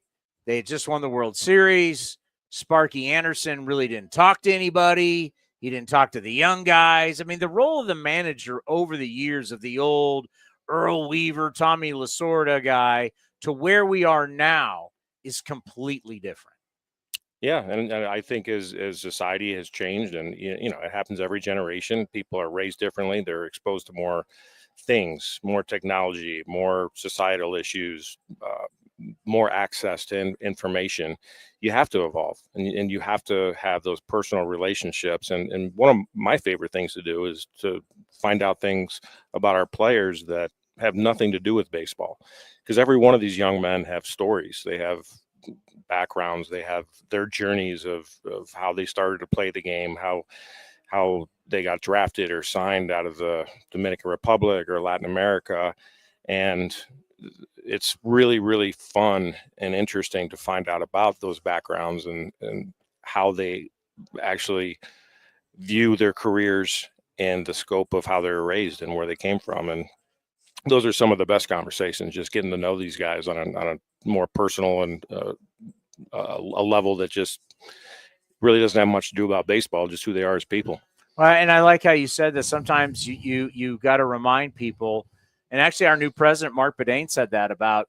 [SPEAKER 3] they had just won the World Series. Sparky Anderson really didn't talk to anybody. He didn't talk to the young guys. I mean, the role of the manager over the years of the old Earl Weaver, Tommy Lasorda guy to where we are now is completely different.
[SPEAKER 11] Yeah, and I think as society has changed, and it happens every generation. People are raised differently. They're exposed to more things, more technology, more societal issues, more access to information. You have to evolve, and you have to have those personal relationships. And one of my favorite things to do is to find out things about our players that have nothing to do with baseball, because every one of these young men have stories. They have backgrounds, they have their journeys of how they started to play the game, how they got drafted or signed out of the Dominican Republic or Latin America. And it's really, really fun and interesting to find out about those backgrounds and how they actually view their careers and the scope of how they were raised and where they came from. And those are some of the best conversations, just getting to know these guys on a more personal and a level that just really doesn't have much to do about baseball, just who they are as people.
[SPEAKER 3] Well, and I like how you said that sometimes you got to remind people, and actually our new president, Mark Bedane, said that about,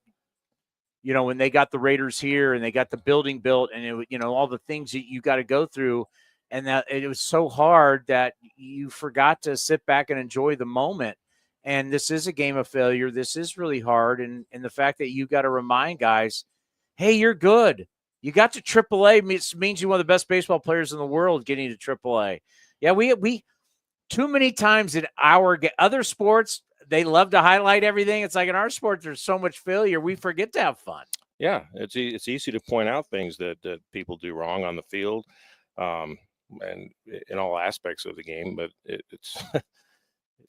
[SPEAKER 3] when they got the Raiders here and they got the building built and, all the things that you got to go through, and that it was so hard that you forgot to sit back and enjoy the moment. And this is a game of failure. This is really hard. And the fact that you got to remind guys, hey, you're good. You got to AAA means you're one of the best baseball players in the world getting to AAA. Yeah, we too many times in our other sports, they love to highlight everything. It's like in our sport, there's so much failure, we forget to have fun.
[SPEAKER 11] Yeah, it's easy to point out things that people do wrong on the field, and in all aspects of the game. But it's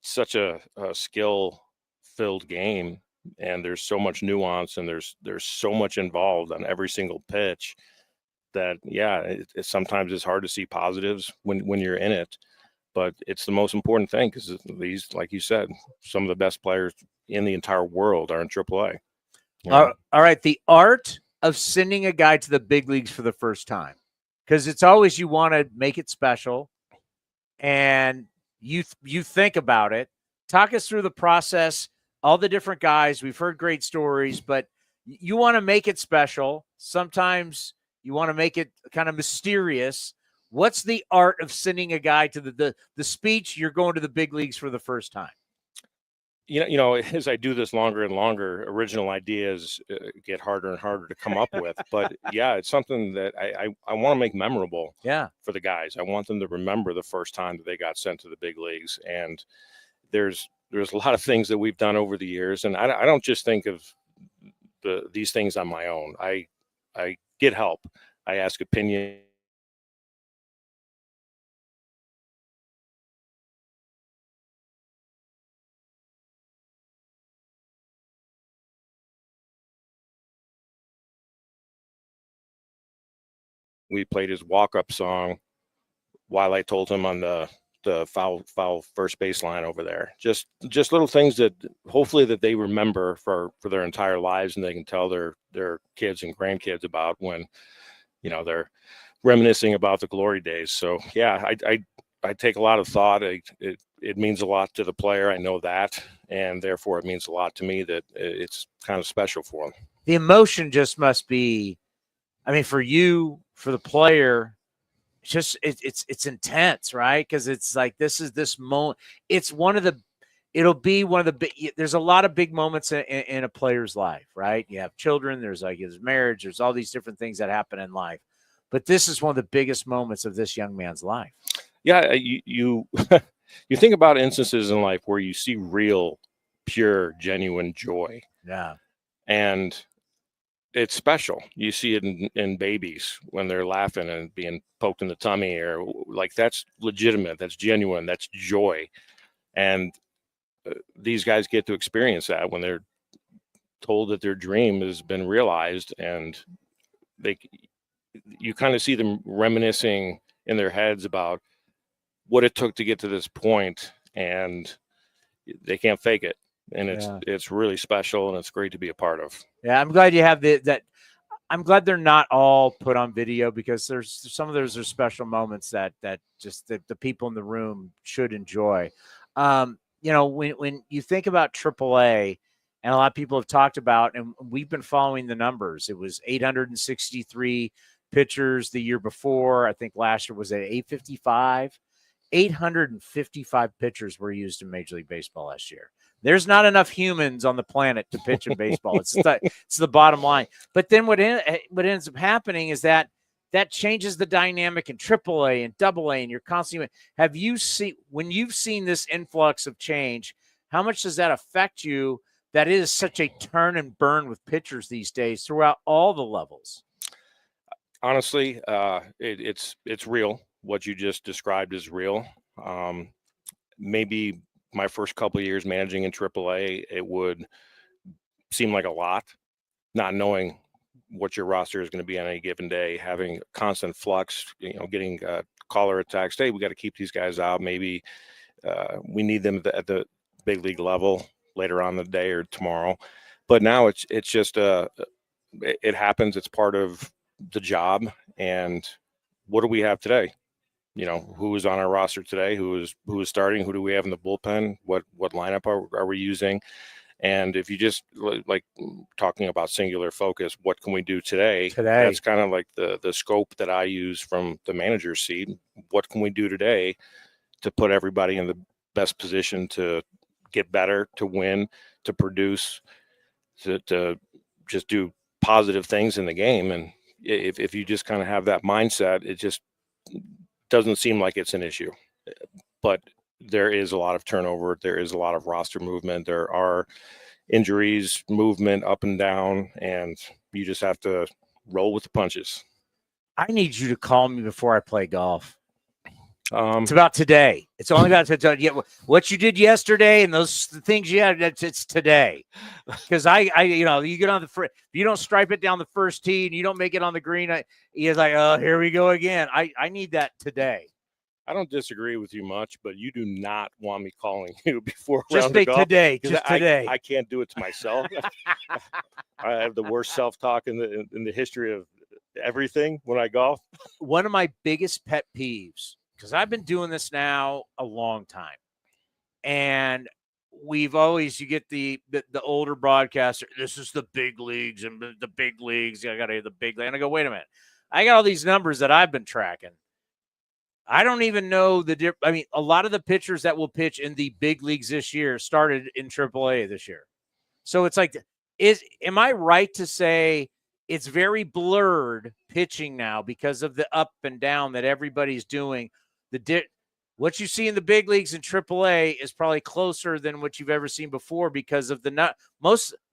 [SPEAKER 11] it's such a skill-filled game, and there's so much nuance, and there's so much involved on every single pitch that sometimes it's hard to see positives when you're in it. But it's the most important thing, because these, like you said, some of the best players in the entire world are in AAA.
[SPEAKER 3] All right, the art of sending a guy to the big leagues for the first time, because it's always you want to make it special, and you think about it. Talk us through the process, all the different guys. We've heard great stories, but you want to make it special. Sometimes you want to make it kind of mysterious. What's the art of sending a guy to the speech, you're going to the big leagues for the first time?
[SPEAKER 11] As I do this longer and longer, original ideas get harder and harder to come up with. But yeah, it's something that I want to make memorable.
[SPEAKER 3] Yeah,
[SPEAKER 11] for the guys. I want them to remember the first time that they got sent to the big leagues. And there's a lot of things that we've done over the years, and I don't just think of these things on my own. I get help. I ask opinion. We played his walk-up song while I told him on the foul first baseline over there. Just little things that hopefully that they remember for their entire lives, and they can tell their kids and grandkids about when they're reminiscing about the glory days. So yeah, I take a lot of thought. It means a lot to the player. I know that, and therefore it means a lot to me that it's kind of special for them.
[SPEAKER 3] The emotion just must be, for you, for the player, it's intense, right? Because it's like this moment. It'll be one of the big. There's a lot of big moments in a player's life, right? You have children. There's marriage. There's all these different things that happen in life, but this is one of the biggest moments of this young man's life.
[SPEAKER 11] Yeah, you you think about instances in life where you see real, pure, genuine joy.
[SPEAKER 3] Yeah,
[SPEAKER 11] and it's special. You see it in babies when they're laughing and being poked in the tummy, or like that's legitimate, that's genuine, that's joy. And these guys get to experience that when they're told that their dream has been realized, and you kind of see them reminiscing in their heads about what it took to get to this point, and they can't fake it. And it's really special, and it's great to be a part of.
[SPEAKER 3] Yeah, I'm glad you have that. I'm glad they're not all put on video, because there's some of those are special moments that just the people in the room should enjoy. When you think about AAA, and a lot of people have talked about, and we've been following the numbers. It was 863 pitchers the year before. I think last year was at 855. 855 pitchers were used in Major League Baseball last year. There's not enough humans on the planet to pitch in baseball. It's the bottom line. But then what ends up happening is that changes the dynamic in AAA and AA, and you're constantly. When you've seen this influx of change, how much does that affect you? That is such a turn and burn with pitchers these days throughout all the levels.
[SPEAKER 11] Honestly, it's real. What you just described is real. Maybe my first couple of years managing in AAA, it would seem like a lot, not knowing what your roster is going to be on any given day, having constant flux, getting caller attacks. Hey, we got to keep these guys out. Maybe we need them at the big league level later on the day or tomorrow. But now it's just it happens. It's part of the job. And what do we have today? Who is on our roster today? Who is starting? Who do we have in the bullpen? What lineup are we using? And if you just like talking about singular focus, what can we do today? That's kind of like the scope that I use from the manager's seat. What can we do today to put everybody in the best position to get better, to win, to produce, to just do positive things in the game? And if you just kind of have that mindset, it just doesn't seem like it's an issue. But there is a lot of turnover. There is a lot of roster movement. There are injuries, movement up and down, and you just have to roll with the punches.
[SPEAKER 3] I need you to call me before I play golf. It's about today. It's only about what you did yesterday and those things you had. It's today, because you get on the you don't stripe it down the first tee and you don't make it on the green. He's like, oh, here we go again. I need that today.
[SPEAKER 11] I don't disagree with you much, but you do not want me calling you before
[SPEAKER 3] just
[SPEAKER 11] round of golf.
[SPEAKER 3] Today. Just today.
[SPEAKER 11] I can't do it to myself. I have the worst self-talk in the history of everything when I golf.
[SPEAKER 3] One of my biggest pet peeves, because I've been doing this now a long time, and we've always, you get the older broadcaster, this is the big leagues and the big leagues. I got to the big league. And I go, wait a minute. I got all these numbers that I've been tracking. I don't even know the difference. I mean, a lot of the pitchers that will pitch in the big leagues this year started in AAA this year. So it's like, am I right to say it's very blurred pitching now because of the up and down that everybody's doing? What you see in the big leagues in AAA is probably closer than what you've ever seen before because of a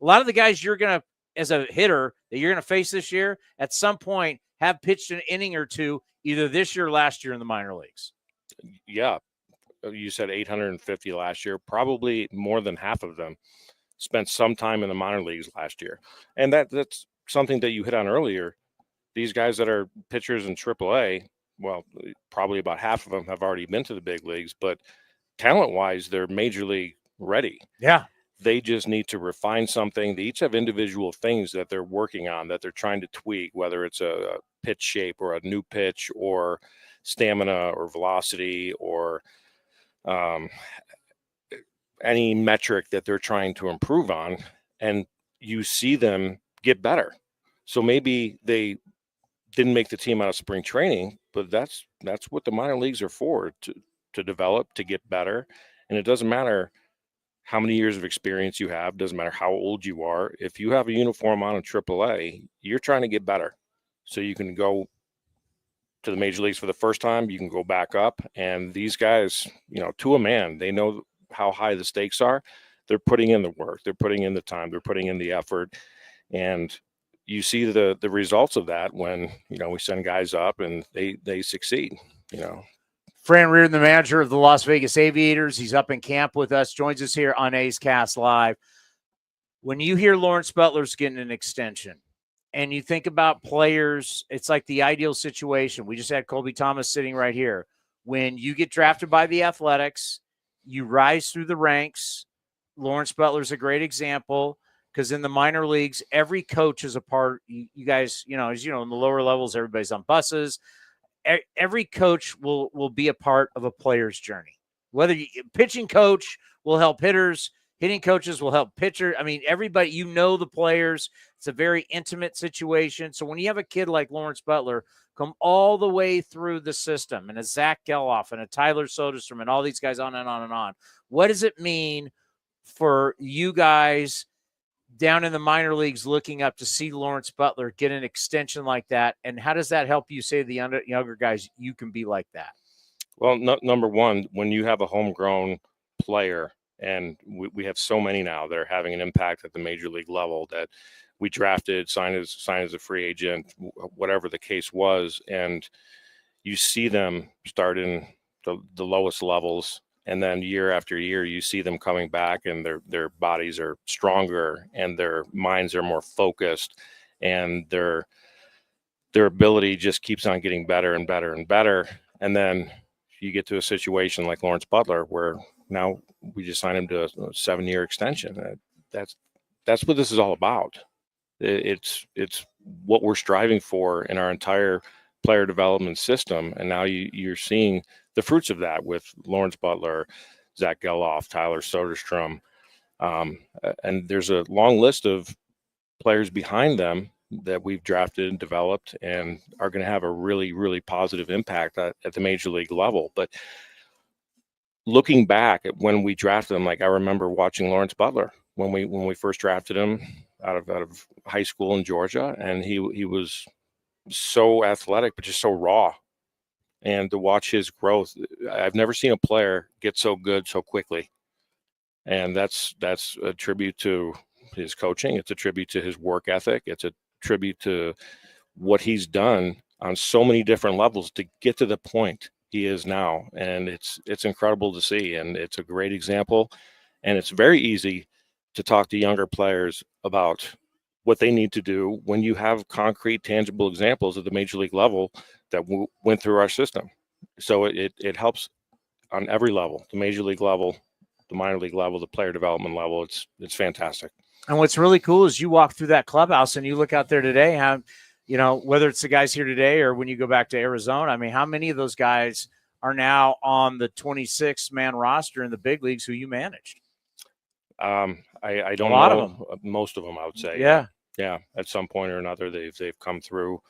[SPEAKER 3] lot of the guys you're going to, as a hitter, that you're going to face this year, at some point have pitched an inning or two, either this year or last year in the minor leagues.
[SPEAKER 11] Yeah. You said 850 last year. Probably more than half of them spent some time in the minor leagues last year. And that's something that you hit on earlier. These guys that are pitchers in AAA, well, probably about half of them have already been to the big leagues, but talent-wise, they're major league ready.
[SPEAKER 3] Yeah.
[SPEAKER 11] They just need to refine something. They each have individual things that they're working on, that they're trying to tweak, whether it's a pitch shape or a new pitch or stamina or velocity or any metric that they're trying to improve on. And you see them get better. So maybe they didn't make the team out of spring training, but that's what the minor leagues are for, to develop, to get better. And it doesn't matter how many years of experience you have, doesn't matter how old you are. If you have a uniform on in AAA, you're trying to get better. So you can go to the major leagues for the first time, you can go back up. And these guys, to a man, they know how high the stakes are. They're putting in the work, they're putting in the time, they're putting in the effort. And you see the results of that when, we send guys up and they succeed,
[SPEAKER 3] Fran Riordan, the manager of the Las Vegas Aviators. He's up in camp with us, joins us here on A's Cast Live. When you hear Lawrence Butler's getting an extension, and you think about players, it's like the ideal situation. We just had Colby Thomas sitting right here. When you get drafted by the Athletics, you rise through the ranks. Lawrence Butler's a great example, because in the minor leagues, every coach is a part. You guys, as you know, in the lower levels, everybody's on buses. Every coach will be a part of a player's journey. Whether pitching coach will help hitters, hitting coaches will help pitcher. I mean, everybody, the players. It's a very intimate situation. So when you have a kid like Lawrence Butler come all the way through the system, and a Zach Geloff and a Tyler Soderstrom and all these guys on and on and on, what does it mean for you guys down in the minor leagues looking up to see Lawrence Butler get an extension like that? And how does that help you say to the younger guys, you can be like that?
[SPEAKER 11] Well, number one, when you have a homegrown player, and we have so many now that are having an impact at the major league level that we drafted, signed as a free agent, whatever the case was, and you see them start in the lowest levels, and then year after year you see them coming back, and their bodies are stronger and their minds are more focused, and their ability just keeps on getting better and better and better. And then you get to a situation like Lawrence Butler, where now we just signed him to a 7-year extension. That's what this is all about. It's what we're striving for in our entire player development system. And now you're seeing the fruits of that with Lawrence Butler, Zach Geloff, Tyler Soderstrom. And there's a long list of players behind them that we've drafted and developed and are going to have a really, really positive impact at the major league level. But looking back at when we drafted him, like I remember watching Lawrence Butler when we first drafted him out of high school in Georgia, and he was so athletic but just so raw. And to watch his growth, I've never seen a player get so good so quickly. And that's a tribute to his coaching. It's a tribute to his work ethic. It's a tribute to what he's done on so many different levels to get to the point he is now. And it's incredible to see, and it's a great example. And it's very easy to talk to younger players about what they need to do when you have concrete, tangible examples at the major league level that went through our system. So it helps on every level, the major league level, the minor league level, the player development level. It's fantastic.
[SPEAKER 3] And what's really cool is you walk through that clubhouse and you look out there today, whether it's the guys here today or when you go back to Arizona, I mean, how many of those guys are now on the 26-man roster in the big leagues who you managed?
[SPEAKER 11] I don't know. Most of them, I would say.
[SPEAKER 3] Yeah.
[SPEAKER 11] Yeah. At some point or another, they've come through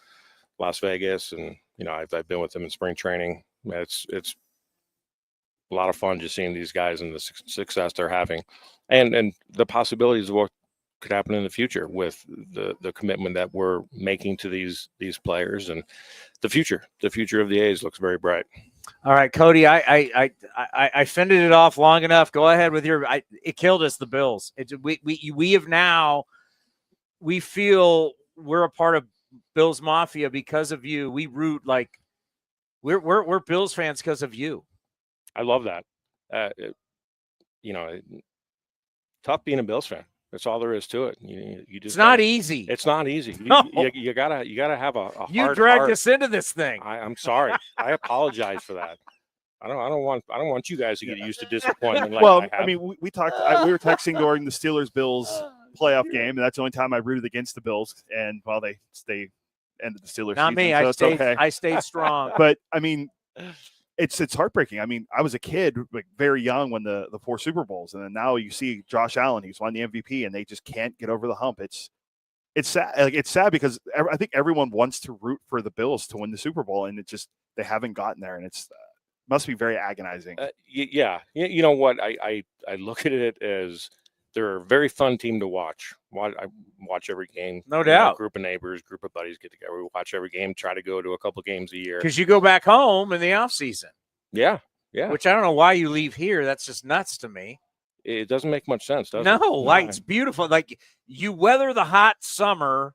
[SPEAKER 11] Las Vegas, and I've been with them in spring training. It's a lot of fun just seeing these guys and the success they're having, and the possibilities of what could happen in the future with the commitment that we're making to these players, and the future of the A's looks very bright.
[SPEAKER 3] All right, Cody, I fended it off long enough. Go ahead with it killed us, the Bills. We have now, we feel we're a part of Bills Mafia because of you. We root like we're Bills fans because of you.
[SPEAKER 11] I love that. Tough being a Bills fan. That's all there is to it. You just
[SPEAKER 3] it's not easy.
[SPEAKER 11] It's not easy.
[SPEAKER 3] No.
[SPEAKER 11] You gotta have a
[SPEAKER 3] you
[SPEAKER 11] hard
[SPEAKER 3] dragged
[SPEAKER 11] heart.
[SPEAKER 3] us into this thing.
[SPEAKER 11] I'm sorry. I apologize for that. I don't want you guys to get used to disappointment. Like
[SPEAKER 4] I mean, we talked. We were texting during the Steelers-Bills playoff game, and that's the only time I rooted against the Bills. And they ended the Steelers.
[SPEAKER 3] Not
[SPEAKER 4] season,
[SPEAKER 3] me.
[SPEAKER 4] So
[SPEAKER 3] I stayed strong.
[SPEAKER 4] But I mean, it's heartbreaking. I mean, I was a kid, like very young, when the 4 Super Bowls, and then now you see Josh Allen, he's won the MVP, and they just can't get over the hump. It's sad. Like, it's sad because I think everyone wants to root for the Bills to win the Super Bowl, and they haven't gotten there, and it's must be very agonizing.
[SPEAKER 11] Yeah, you know what? I look at it as they're a very fun team to watch. I watch every game.
[SPEAKER 3] No doubt.
[SPEAKER 11] Group of neighbors, group of buddies get together. We watch every game. Try to go to a couple games a year.
[SPEAKER 3] Because you go back home in the off season.
[SPEAKER 11] Yeah.
[SPEAKER 3] Which I don't know why you leave here. That's just nuts to me.
[SPEAKER 11] It doesn't make much sense, does it?
[SPEAKER 3] No, like it's beautiful. Like you weather the hot summer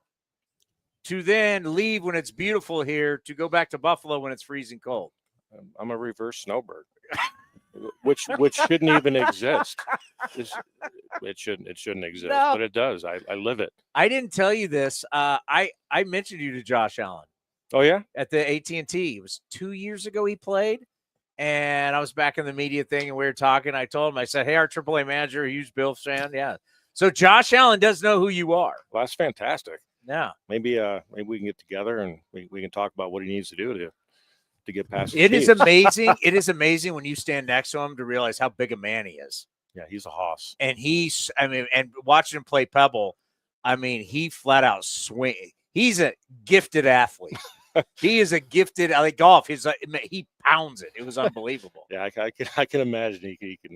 [SPEAKER 3] to then leave when it's beautiful here to go back to Buffalo when it's freezing cold.
[SPEAKER 11] I'm a reverse snowbird. which shouldn't even exist. It shouldn't exist,
[SPEAKER 3] No.
[SPEAKER 11] but it does. I live it.
[SPEAKER 3] I didn't tell you this. I mentioned you to Josh Allen.
[SPEAKER 11] Oh yeah,
[SPEAKER 3] at the AT&T. It was 2 years ago he played, and I was back in the media thing, and we were talking. I told him, I said, "Hey, our AAA manager, a huge Bills fan." Yeah. So Josh Allen does know who you are.
[SPEAKER 11] Well, that's fantastic.
[SPEAKER 3] Yeah.
[SPEAKER 11] Maybe we can get together and we can talk about what he needs to do to get past.
[SPEAKER 3] It is amazing. It is amazing when you stand next to him to realize how big a man he is.
[SPEAKER 11] Yeah, he's a hoss.
[SPEAKER 3] And and watching him play Pebble, he flat out swing. He's a gifted athlete. He is a gifted, like golf. He pounds it. It was unbelievable.
[SPEAKER 11] Yeah, I can imagine he can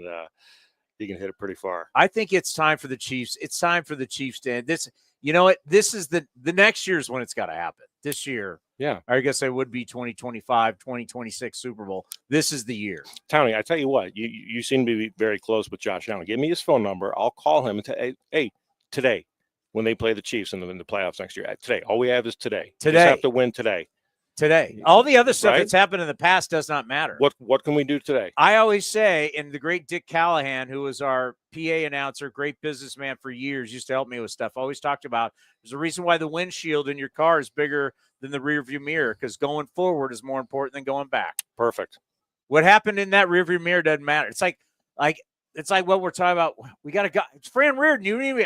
[SPEAKER 11] hit it pretty far.
[SPEAKER 3] I think it's time for the Chiefs. It's time for the Chiefs to end this. You know what? This is the next year's when it's got to happen. This year.
[SPEAKER 11] Yeah.
[SPEAKER 3] I guess it would be 2025, 2026 Super Bowl. This is the year.
[SPEAKER 11] Towny, I tell you what, you seem to be very close with Josh Allen. Give me his phone number. I'll call him and say, hey, today, when they play the Chiefs in the playoffs next year, today, all we have is today.
[SPEAKER 3] Today.
[SPEAKER 11] We just have to win today.
[SPEAKER 3] Today. All the other stuff
[SPEAKER 11] Right?
[SPEAKER 3] that's happened in the past does not matter.
[SPEAKER 11] What can we do today?
[SPEAKER 3] I always say, and the great Dick Callahan, who was our PA announcer, great businessman for years, used to help me with stuff, always talked about there's a reason why the windshield in your car is bigger than the rearview mirror, because going forward is more important than going back.
[SPEAKER 11] Perfect.
[SPEAKER 3] What happened in that rearview mirror doesn't matter. It's like what we're talking about. We got to go. It's Fran Riordan. You need me.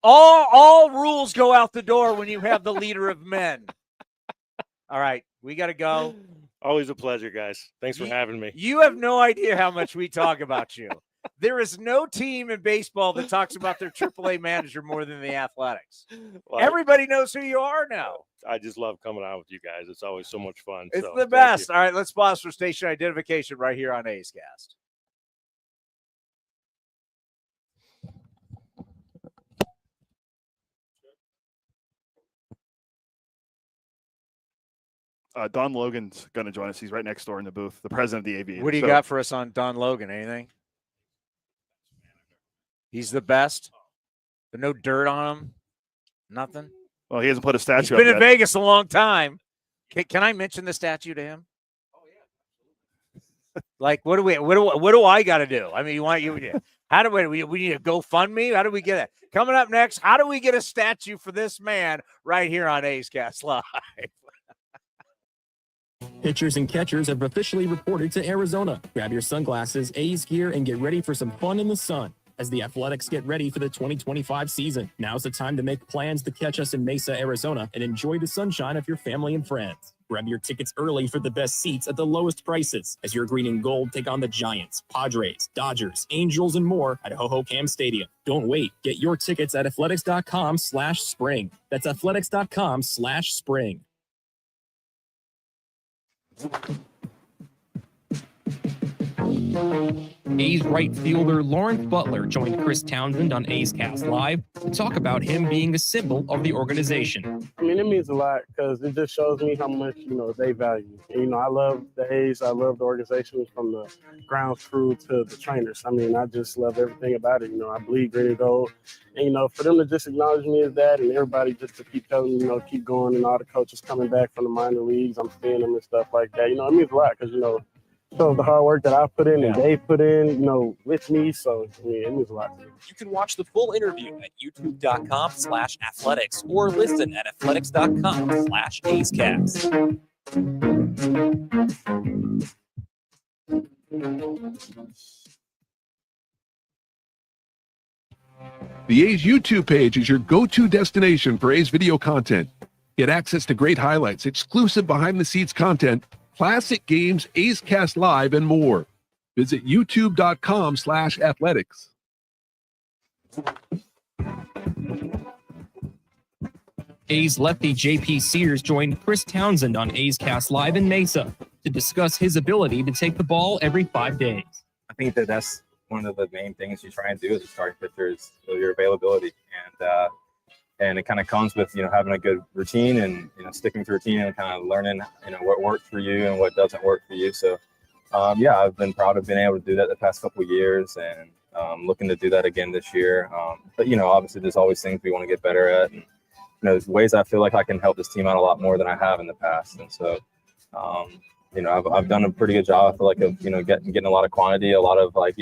[SPEAKER 3] All rules go out the door when you have the leader of men. All right, we got to go.
[SPEAKER 11] Always a pleasure, guys. Thanks for having me.
[SPEAKER 3] You have no idea how much we talk about you. There is no team in baseball that talks about their AAA manager more than the Athletics.
[SPEAKER 11] Well,
[SPEAKER 3] Everybody knows who you are now.
[SPEAKER 11] I just love coming out with you guys. It's always so much fun.
[SPEAKER 3] It's
[SPEAKER 11] So,
[SPEAKER 3] the
[SPEAKER 11] thank
[SPEAKER 3] best.
[SPEAKER 11] you.
[SPEAKER 3] All right, let's pause for station identification right here on A's Cast.
[SPEAKER 4] Don Logan's going to join us. He's right next door in the booth, the president of the Aviators.
[SPEAKER 3] What do you got for us on Don Logan? Anything? He's the best. There's no dirt on him. Nothing.
[SPEAKER 4] Well, he hasn't put a statue
[SPEAKER 3] He's
[SPEAKER 4] up
[SPEAKER 3] been
[SPEAKER 4] yet.
[SPEAKER 3] in Vegas a long time. Can I mention the statue to him? Oh yeah. Like, what do I got to do? I mean, how do we need a GoFundMe? How do we get it? Coming up next, how do we get a statue for this man right here on A's Cast Live?
[SPEAKER 6] Pitchers and catchers have officially reported to Arizona. Grab your sunglasses, A's gear, and get ready for some fun in the sun as the Athletics get ready for the 2025 season. Now's the time to make plans to catch us in Mesa, Arizona, and enjoy the sunshine of your family and friends. Grab your tickets early for the best seats at the lowest prices as your green and gold take on the Giants, Padres, Dodgers, Angels, and more at Ho-Ho-Cam Stadium. Don't wait. Get your tickets at athletics.com/spring. That's athletics.com/spring. A's right fielder Lawrence Butler joined Chris Townsend on A's Cast Live to talk about him being a symbol of the organization.
[SPEAKER 12] I mean, it means a lot because it just shows me how much, they value. And, I love the A's. I love the organization from the ground crew to the trainers. I mean, I just love everything about it. I bleed green and gold. And, for them to just acknowledge me as that and everybody just to keep telling me, keep going, and all the coaches coming back from the minor leagues, I'm seeing them and stuff like that. It means a lot because, shows the hard work that I put in and they put in, with me. So, it means a lot to me.
[SPEAKER 8] You can watch the full interview at youtube.com/athletics or listen at athletics.com/A'sCast.
[SPEAKER 10] The A's YouTube page is your go-to destination for A's video content. Get access to great highlights, exclusive behind-the-scenes content, classic games, A's Cast Live, and more. Visit youtube.com/athletics.
[SPEAKER 6] A's lefty J.P. Sears joined Chris Townsend on A's Cast Live in Mesa to discuss his ability to take the ball every 5 days.
[SPEAKER 13] I think that's one of the main things you try and do as a starting pitcher is your availability. And it kind of comes with, having a good routine and, sticking to routine and kind of learning, what works for you and what doesn't work for you. So, I've been proud of being able to do that the past couple of years and looking to do that again this year. But, obviously there's always things we want to get better at. And, there's ways I feel like I can help this team out a lot more than I have in the past. And so, I've done a pretty good job, I feel like, of, getting a lot of quantity, a lot of a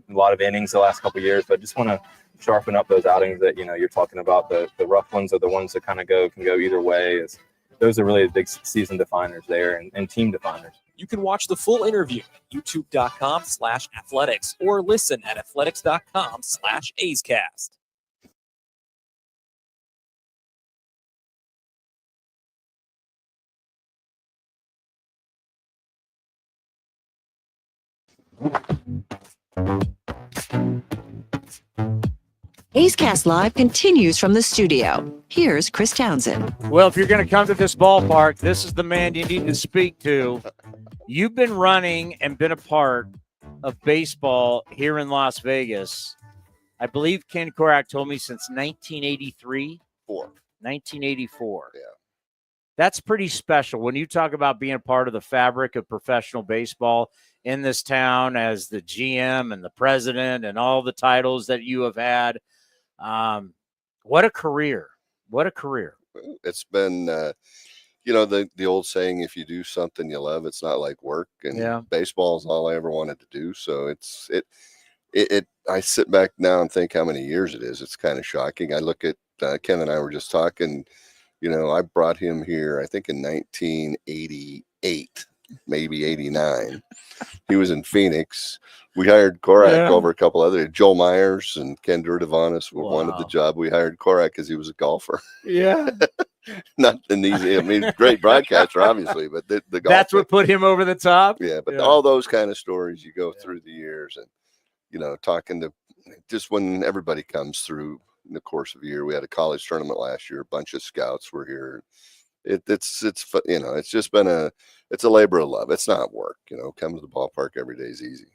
[SPEAKER 13] lot of innings the last couple of years, but just want to sharpen up those outings that, you're talking about. The rough ones are the ones that kind of can go either way. Those are really the big season definers there and team definers.
[SPEAKER 8] You can watch the full interview at youtube.com/athletics or listen at athletics.com/A'sCast.
[SPEAKER 2] A's Cast Live continues from the studio. Here's Chris Townsend.
[SPEAKER 3] Well, if you're going to come to this ballpark, this is the man you need to speak to. You've been running and been a part of baseball here in Las Vegas. I believe Ken Korak told me since 1983. 1984.
[SPEAKER 14] Yeah.
[SPEAKER 3] That's pretty special. When you talk about being a part of the fabric of professional baseball in this town as the GM and the president and all the titles that you have had, what a career. What a career.
[SPEAKER 14] It's been, the old saying, if you do something you love, it's not like work. And baseball is all I ever wanted to do. So I sit back now and think how many years it is. It's kind of shocking. I look at Ken and I were just talking, I brought him here, I think in 1988, maybe 89. He was in Phoenix. We hired Korak over a couple other, Joe Myers and Ken Durdevanis wanted the job. We hired Korak because he was a golfer.
[SPEAKER 3] Yeah.
[SPEAKER 14] Not an easy, great broadcaster, obviously, but the golf.
[SPEAKER 3] That's what put him over the top.
[SPEAKER 14] Yeah, but all those kind of stories you go through the years and, talking to just when everybody comes through in the course of a year. We had a college tournament last year. A bunch of scouts were here. It's just been it's a labor of love. It's not work, come to the ballpark every day is easy.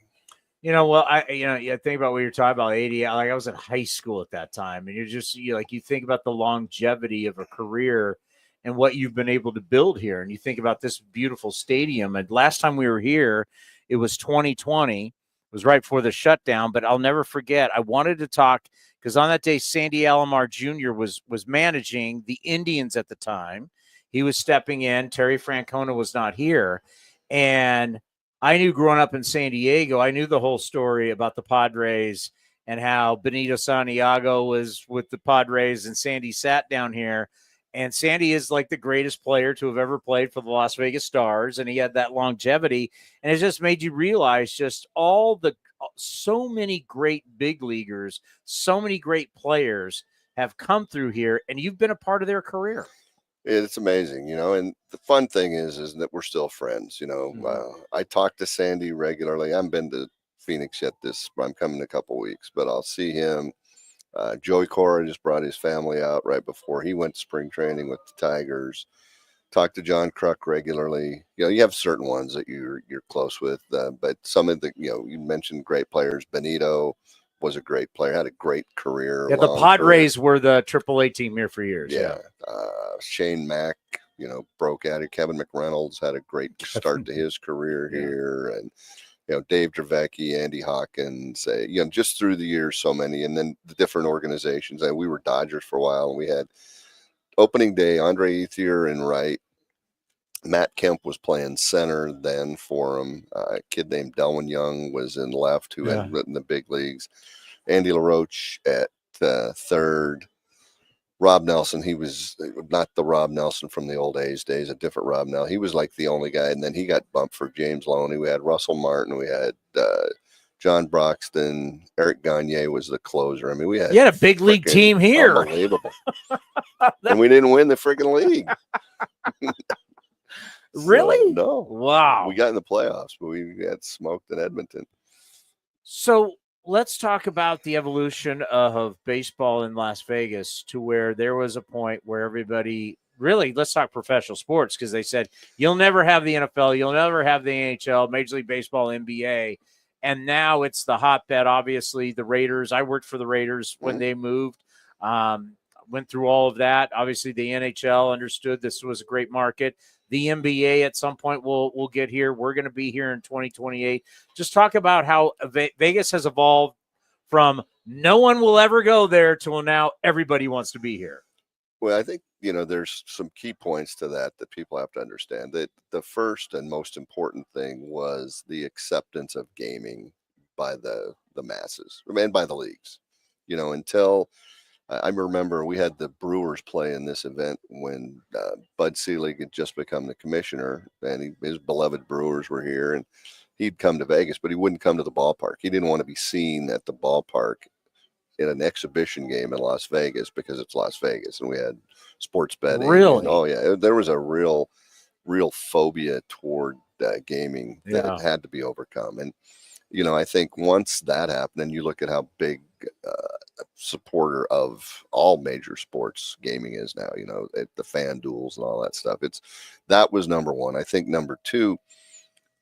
[SPEAKER 3] Well, I think about what you're talking about, 80. Like I was in high school at that time, and you think about the longevity of a career and what you've been able to build here. And you think about this beautiful stadium. And last time we were here, it was 2020. It was right before the shutdown, but I'll never forget. I wanted to talk because on that day, Sandy Alomar Jr. was managing the Indians at the time. He was stepping in. Terry Francona was not here. And I knew growing up in San Diego, I knew the whole story about the Padres and how Benito Santiago was with the Padres and Sandy sat down here. And Sandy is like the greatest player to have ever played for the Las Vegas Stars. And he had that longevity. And it just made you realize just so many great big leaguers, so many great players have come through here, and you've been a part of their career.
[SPEAKER 14] It's amazing, and the fun thing is that we're still friends. I talk to Sandy regularly. I haven't been to Phoenix yet. I'm coming in a couple weeks, but I'll see him. Joey Cora just brought his family out right before he went to spring training with the Tigers. Talk to John Kruk regularly. You have certain ones that you're close with, but some of the you mentioned great players. Benito was a great player, had a great career.
[SPEAKER 3] Yeah, the Padres were the AAA team here for years.
[SPEAKER 14] Yeah. Shane Mack, broke out it. Kevin McReynolds had a great start to his career here. And, Dave Dravecki, Andy Hawkins, just through the years, so many. And then the different organizations. We were Dodgers for a while, and we had opening day, Andre Ethier in right. Matt Kemp was playing center then for him. A kid named Delwyn Young was in left who had written the big leagues. Andy LaRoche at third. Rob Nelson, he was not the Rob Nelson from the old A's days, a different Rob Nelson. He was like the only guy, and then he got bumped for James Loney. We had Russell Martin. We had John Broxton. Eric Gagne was the closer. We had
[SPEAKER 3] a big league team here.
[SPEAKER 14] Unbelievable. And we didn't win the freaking league.
[SPEAKER 3] Really?
[SPEAKER 14] No.
[SPEAKER 3] Wow.
[SPEAKER 14] We got in the playoffs, but we got smoked in Edmonton.
[SPEAKER 3] So let's talk about the evolution of baseball in Las Vegas to where there was a point where everybody really, let's talk professional sports, because they said, you'll never have the NFL, you'll never have the NHL, Major League Baseball, NBA. And now it's the hotbed, obviously, the Raiders. I worked for the Raiders when they moved. Went through all of that. Obviously, the NHL understood this was a great market. The NBA at some point will get here. We're going to be here in 2028. Just talk about how Vegas has evolved from no one will ever go there till now everybody wants to be here.
[SPEAKER 14] Well, I think, there's some key points to that people have to understand. That the first and most important thing was the acceptance of gaming by the masses and by the leagues. Until I remember we had the Brewers play in this event when Bud Selig had just become the commissioner, and his beloved Brewers were here, and he'd come to Vegas, but he wouldn't come to the ballpark. He didn't want to be seen at the ballpark in an exhibition game in Las Vegas because it's Las Vegas and we had sports betting.
[SPEAKER 3] Really?
[SPEAKER 14] Oh yeah, there was a real phobia toward gaming that had to be overcome. And I think once that happened, and you look at how big a supporter of all major sports gaming is now, at the fan duels and all that stuff. That was number one. I think number two,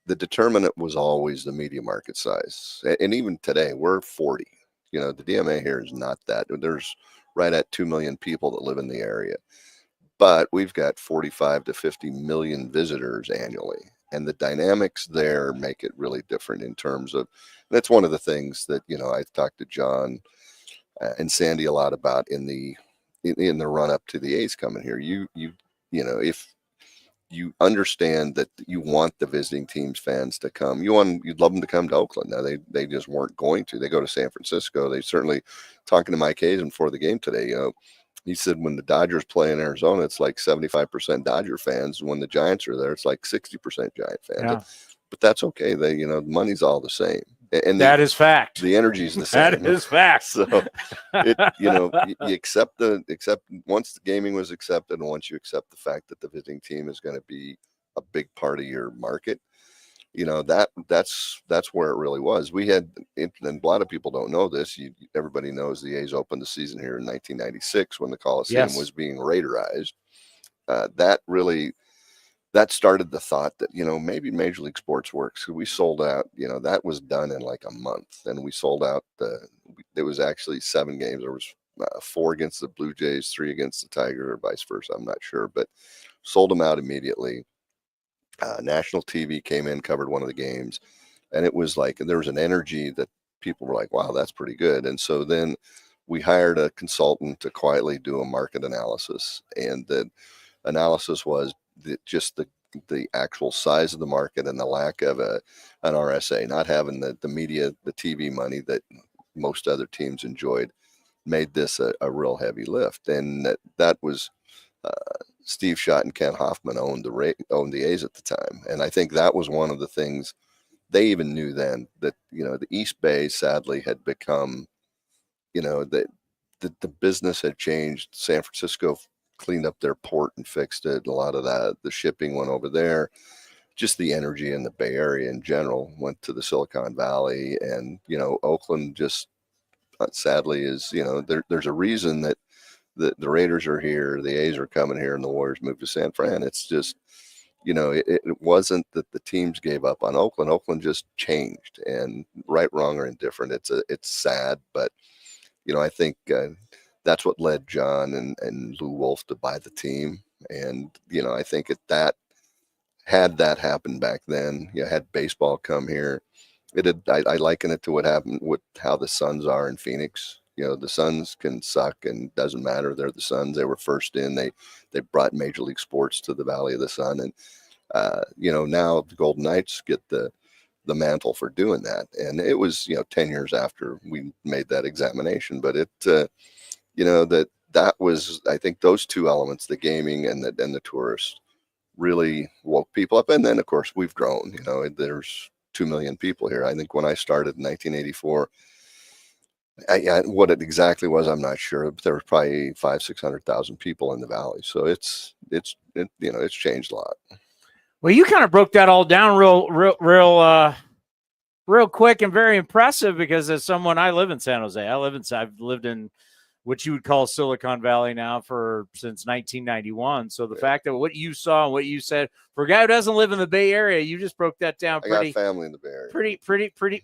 [SPEAKER 14] the determinant was always the media market size. And even today, we're 40. The DMA here is not that. There's right at 2 million people that live in the area. But we've got 45 to 50 million visitors annually. And the dynamics there make it really different in terms of, that's one of the things that, I've talked to John and Sandy a lot about in the run up to the A's coming here. If you understand that you want the visiting team's fans to come, you'd love them to come to Oakland. Now they just weren't going to. They go to San Francisco. They certainly, talking to Mike Hazen before the game today, he said when the Dodgers play in Arizona, it's like 75% Dodger fans. And when the Giants are there, it's like 60% Giant fans.
[SPEAKER 3] Yeah.
[SPEAKER 14] But that's okay. The money's all the same. And
[SPEAKER 3] that is fact.
[SPEAKER 14] The energy is the same.
[SPEAKER 3] That is fact.
[SPEAKER 14] So, you accept once the gaming was accepted, and once you accept the fact that the visiting team is going to be a big part of your market, that's where it really was. We had, and a lot of people don't know this. Everybody knows the A's opened the season here in 1996 when the Coliseum was being Raiderized. That started the thought that, maybe Major League Sports works. We sold out, that was done in like a month. And we sold out there was actually 7 games. There was 4 against the Blue Jays, 3 against the Tigers, or vice versa. I'm not sure, but sold them out immediately. National TV came in, covered one of the games. And it was like, there was an energy that people were like, wow, that's pretty good. And so then we hired a consultant to quietly do a market analysis. And the analysis was just the actual size of the market and the lack of an RSA, not having the media, the TV money that most other teams enjoyed, made this a real heavy lift. And that was Steve Schott and Ken Hoffman owned the A's at the time. And I think that was one of the things they even knew then, that, the East Bay sadly had become, that the business had changed. San Francisco cleaned up their port and fixed it. A lot of the shipping went over there. Just the energy in the Bay Area in general went to the Silicon Valley. And, Oakland just sadly is, there's a reason that the Raiders are here, the A's are coming here, and the Warriors moved to San Fran. It's just, it wasn't that the teams gave up on Oakland. Oakland just changed, and right, wrong, or indifferent. It's sad, but, I think that's what led John and Lou Wolf to buy the team. And, I think had that happened back then, had baseball come here, I liken it to what happened with how the Suns are in Phoenix. The Suns can suck and doesn't matter. They're the Suns. They were first in. They brought Major League Sports to the Valley of the Sun. And, now the Golden Knights get the mantle for doing that. And it was, 10 years after we made that examination. But that was, I think those two elements, the gaming and the tourists, really woke people up. And then, of course, we've grown. There's 2 million people here. I think when I started in 1984, what it exactly was, I'm not sure, but there was probably 500,000-600,000 people in the Valley. So it's changed a lot.
[SPEAKER 3] Well, you kind of broke that all down real quick and very impressive, because as someone, I live in San Jose. I've lived in what you would call Silicon Valley now since 1991. So the fact that what you saw and what you said, for a guy who doesn't live in the Bay Area, you just broke that down
[SPEAKER 14] I got family in the Bay Area.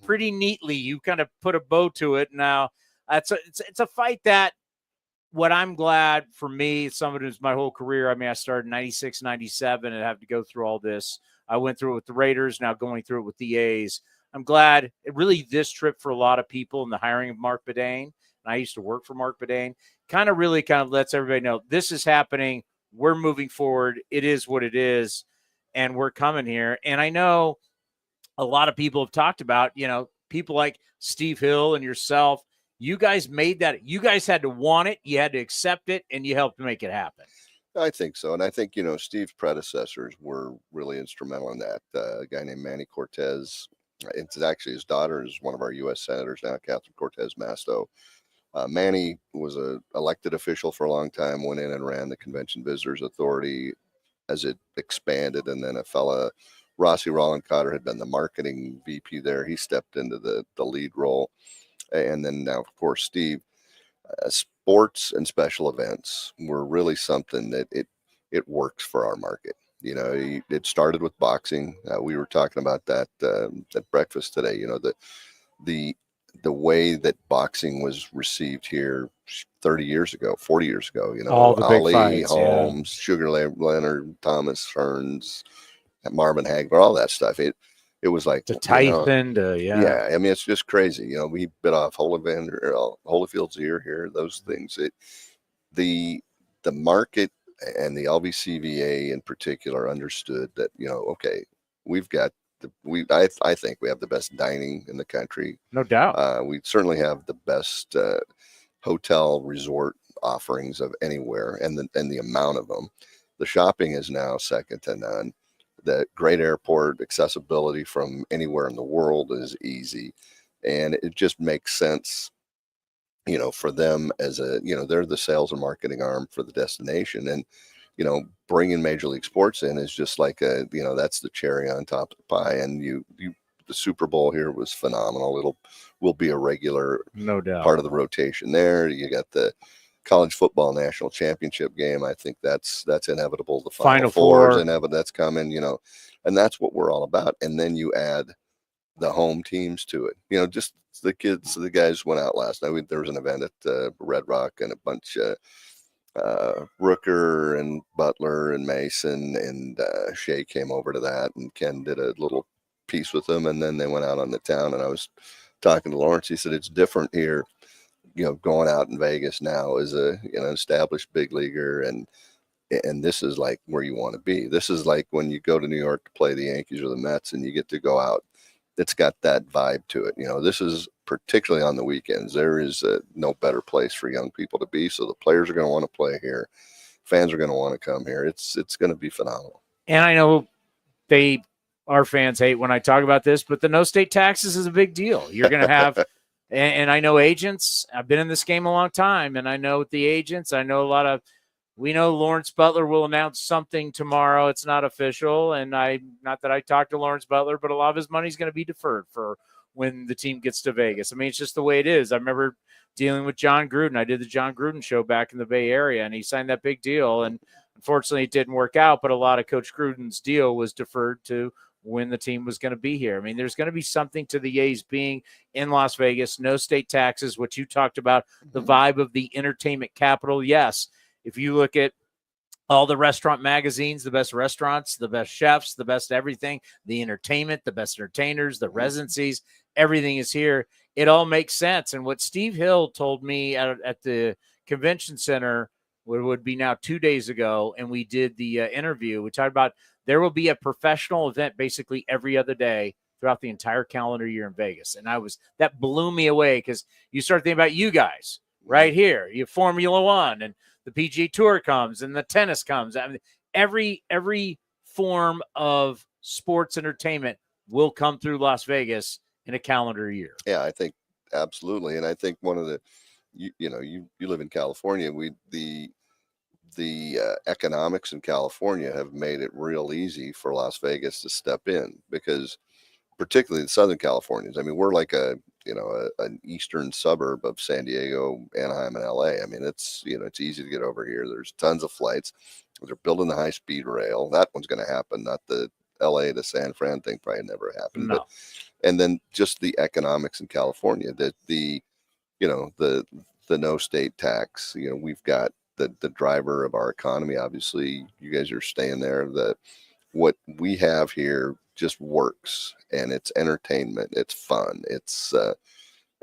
[SPEAKER 3] Pretty neatly. You kind of put a bow to it. Now it's a fight that, what I'm glad for me, someone who's my whole career. I mean, I started in 96, 97 and have to go through all this. I went through it with the Raiders, now going through it with the A's. I'm glad this trip for a lot of people, and the hiring of Mark Bedane, and I used to work for Mark Bedane, kind of lets everybody know this is happening. We're moving forward. It is what it is, and we're coming here. And I know a lot of people have talked about, people like Steve Hill and yourself. You guys made that. You guys had to want it. You had to accept it, and you helped make it happen.
[SPEAKER 14] I think so. And I think, Steve's predecessors were really instrumental in that. A guy named Manny Cortez, it's actually his daughter is one of our U.S. senators now, Catherine Cortez Masto. Manny was an elected official for a long time, went in and ran the Convention Visitors Authority as it expanded. And then a fella, Rossi Rollencotter, had been the marketing VP there. He stepped into the lead role. And then now, of course, Steve. Sports and special events were really something that it works for our market. It started with boxing. We were talking about that at breakfast today. The way that boxing was received here 30 years ago, 40 years ago.
[SPEAKER 3] All the big
[SPEAKER 14] Ali,
[SPEAKER 3] fights,
[SPEAKER 14] Holmes, Sugar Leonard, Thomas Hearns, Marvin Hagler, all that stuff. It was like
[SPEAKER 3] to Tyson,
[SPEAKER 14] yeah. I mean, it's just crazy. We bit off Holyfield's ear here. Those things. The market and the LVCVA in particular understood that. Okay, we've got I think we have the best dining in the country,
[SPEAKER 3] no doubt.
[SPEAKER 14] We certainly have the best hotel resort offerings of anywhere, and the amount of them. The shopping is now second to none. The great airport accessibility from anywhere in the world is easy. And it just makes sense, for them as they're the sales and marketing arm for the destination. And, bringing Major League Sports in is just like that's the cherry on top of the pie. And the Super Bowl here was phenomenal. Will be a regular
[SPEAKER 3] no doubt
[SPEAKER 14] part of the rotation there. You got the college football national championship game. I think that's inevitable. The Final Four is inevitable. That's coming, and that's what we're all about. And then you add the home teams to it. Just the kids, the guys went out last night. There was an event at Red Rock, and a bunch of Rooker and Butler and Mason and Shea came over to that, and Ken did a little piece with them, and then they went out on the town. And I was talking to Lawrence. He said it's different here. Going out in Vegas now as a established big leaguer, and this is like where you want to be. This is like when you go to New York to play the Yankees or the Mets, and you get to go out. It's got that vibe to it. This is particularly on the weekends. There is no better place for young people to be. So the players are going to want to play here. Fans are going to want to come here. It's going to be phenomenal.
[SPEAKER 3] And I know our fans hate when I talk about this, but the no state taxes is a big deal. You're going to have. And I know agents. I've been in this game a long time, and I know the agents. I know we know Lawrence Butler will announce something tomorrow. It's not official, and not that I talked to Lawrence Butler, but a lot of his money is going to be deferred for when the team gets to Vegas. I mean, it's just the way it is. I remember dealing with John Gruden. I did the John Gruden show back in the Bay Area, and he signed that big deal, and unfortunately it didn't work out, but a lot of Coach Gruden's deal was deferred to when the team was going to be here. I mean, there's going to be something to the A's being in Las Vegas, no state taxes, what you talked about, the vibe of the entertainment capital. Yes, if you look at all the restaurant magazines, the best restaurants, the best chefs, the best everything, the entertainment, the best entertainers, the residencies, everything is here. It all makes sense. And what Steve Hill told me at the convention center would be now 2 days ago, and we did the interview. We talked about there will be a professional event basically every other day throughout the entire calendar year in Vegas. And that blew me away, because you start thinking about you guys right here. You have Formula One, and the PGA Tour comes, and the tennis comes. I mean, every form of sports entertainment will come through Las Vegas in a calendar year.
[SPEAKER 14] Yeah, I think absolutely. And I think one of the, you live in California. The economics in California have made it real easy for Las Vegas to step in, because particularly the Southern Californians. I mean, we're like an eastern suburb of San Diego, Anaheim, and LA. I mean, it's easy to get over here. There's tons of flights. They're building the high-speed rail. That one's going to happen. Not the LA to San Fran thing probably never happened.
[SPEAKER 3] No.
[SPEAKER 14] But, and then just the economics in California, that the no state tax, we've got the driver of our economy. Obviously, you guys are staying there. What we have here just works, and it's entertainment. It's fun. It's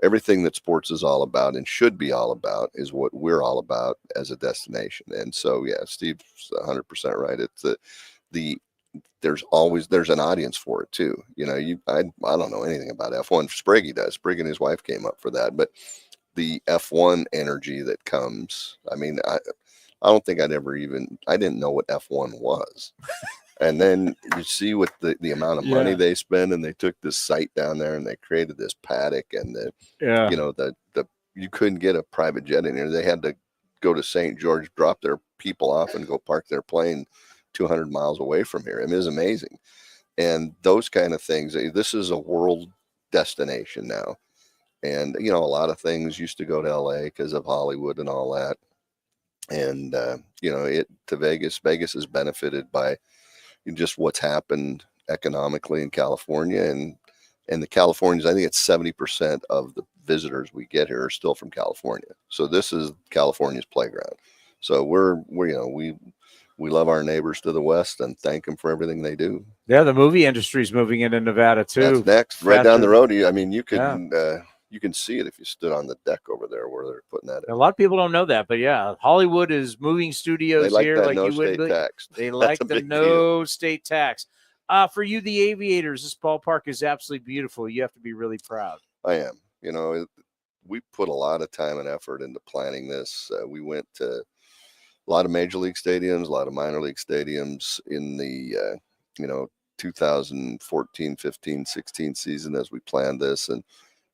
[SPEAKER 14] everything that sports is all about and should be all about is what we're all about as a destination. And so, yeah, Steve's 100% right. It's there's an audience for it too. You know, I don't know anything about F1. Spriggy does. Spriggy and his wife came up for that, but the F1 energy that comes, I mean, I don't think I didn't know what F1 was. And then you see what the amount of money they spend, and they took this site down there and they created this paddock, and you know, you couldn't get a private jet in here. They had to go to St. George, drop their people off, and go park their plane 200 miles away from here. I mean, it was amazing. And those kind of things, this is a world destination now. And, you know, a lot of things used to go to LA because of Hollywood and all that. And, you know, to Vegas has benefited by just what's happened economically in California. And the Californians, I think it's 70% of the visitors we get here are still from California. So this is California's playground. So we love our neighbors to the west and thank them for everything they do.
[SPEAKER 3] Yeah, the movie industry is moving into Nevada too.
[SPEAKER 14] That's next, right down the road. I mean, you can see it if you stood on the deck over there where they're putting that in.
[SPEAKER 3] A lot of people don't know that, but yeah, Hollywood is moving studios here like
[SPEAKER 14] no
[SPEAKER 3] you would.
[SPEAKER 14] Tax.
[SPEAKER 3] They like the no state tax. For you, the Aviators, this ballpark is absolutely beautiful. You have to be really proud.
[SPEAKER 14] I am. You know, we put a lot of time and effort into planning this. We went to a lot of major league stadiums, a lot of minor league stadiums in the 2014, 15, 16 season as we planned this, and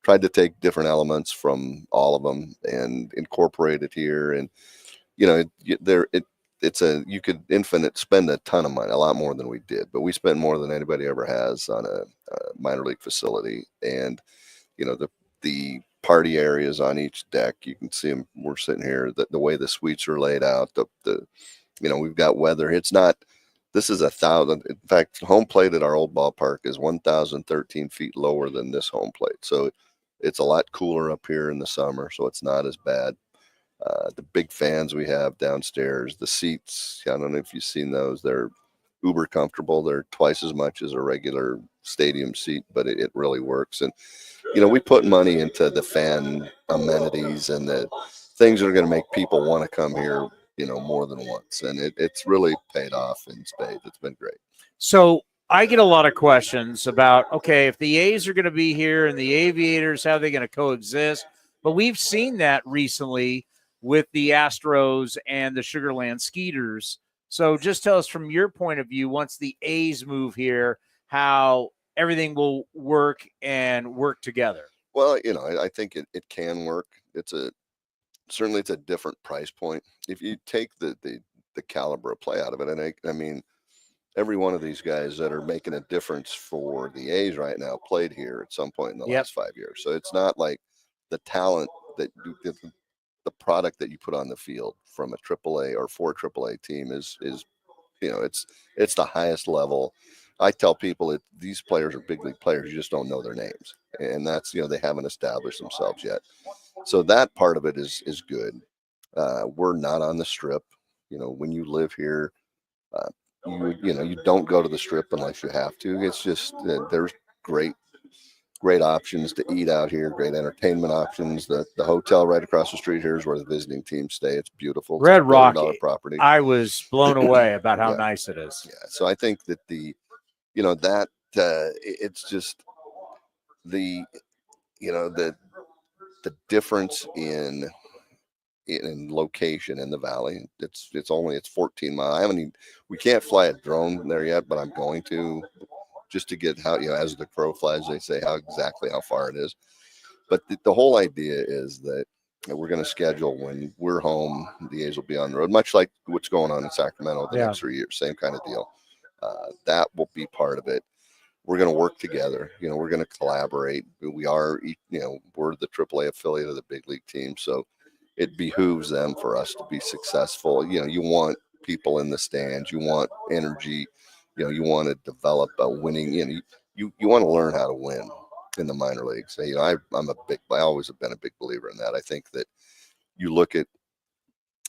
[SPEAKER 14] tried to take different elements from all of them and incorporate it here. And, you know, you could spend a ton of money, a lot more than we did, but we spent more than anybody ever has on a minor league facility. And, you know, the party areas on each deck, you can see them. We're sitting here, the way the suites are laid out, we've got weather. This is 1,000. In fact, home plate at our old ballpark is 1,013 feet lower than this home plate. So it's a lot cooler up here in the summer, so it's not as bad. The big fans we have downstairs, the seats, I don't know if you've seen those. They're uber comfortable. They're twice as much as a regular stadium seat, but it really works. And, you know, we put money into the fan amenities and the things that are going to make people want to come here, you know, more than once. And it's really paid off in spades. It's been great.
[SPEAKER 3] So I get a lot of questions about, okay, if the A's are going to be here and the Aviators, how are they going to coexist? But we've seen that recently with the Astros and the Sugarland Skeeters. So just tell us from your point of view, once the A's move here, how everything will work together.
[SPEAKER 14] Well, you know, I think it can work. Certainly it's a different price point. If you take the caliber of play out of it, and I mean, every one of these guys that are making a difference for the A's right now played here at some point in the last 5 years. So it's not like the talent that the product that you put on the field from a AAA or for a AAA team is, you know, it's the highest level. I tell people these players are big league players. You just don't know their names. And that's, you know, they haven't established themselves yet. So that part of it is good. We're not on the Strip. You know, when you live here, you don't go to the Strip unless you have to. It's just there's great options to eat out here, great entertainment options. The hotel right across the street here is where the visiting teams stay. It's beautiful. It's
[SPEAKER 3] Red Rock
[SPEAKER 14] property.
[SPEAKER 3] I was blown away about how nice it is.
[SPEAKER 14] Yeah. So I think that it's just the difference in location in the valley. It's 14 miles. We can't fly a drone there yet, but I'm going to, just to get how, you know, as the crow flies, they say how far it is. But the whole idea is that we're going to schedule when we're home, the A's will be on the road, much like what's going on in Sacramento the next 3 years, same kind of deal. That will be part of it. We're going to work together. You know, we're going to collaborate. We are, you know, we're the AAA affiliate of the big league team. So it behooves them for us to be successful. You know, you want people in the stands, you want energy, you know, you want to develop a winning, you know, you want to learn how to win in the minor leagues. So, you know, I always have been a big believer in that. I think that you look at,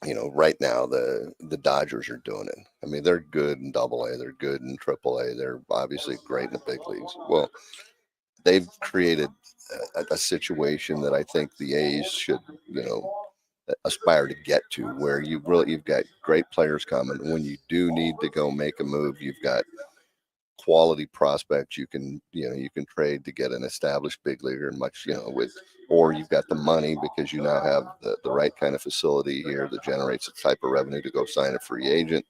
[SPEAKER 14] you know, right now the Dodgers are doing it. I mean, they're good in AA, they're good in AAA, they're obviously great in the big leagues. Well, they've created a situation that I think the A's should, aspire to get to, where you've got great players coming. When you do need to go make a move, you've got quality prospects you can trade to get an established big leaguer, and or you've got the money because you now have the right kind of facility here that generates a type of revenue to go sign a free agent.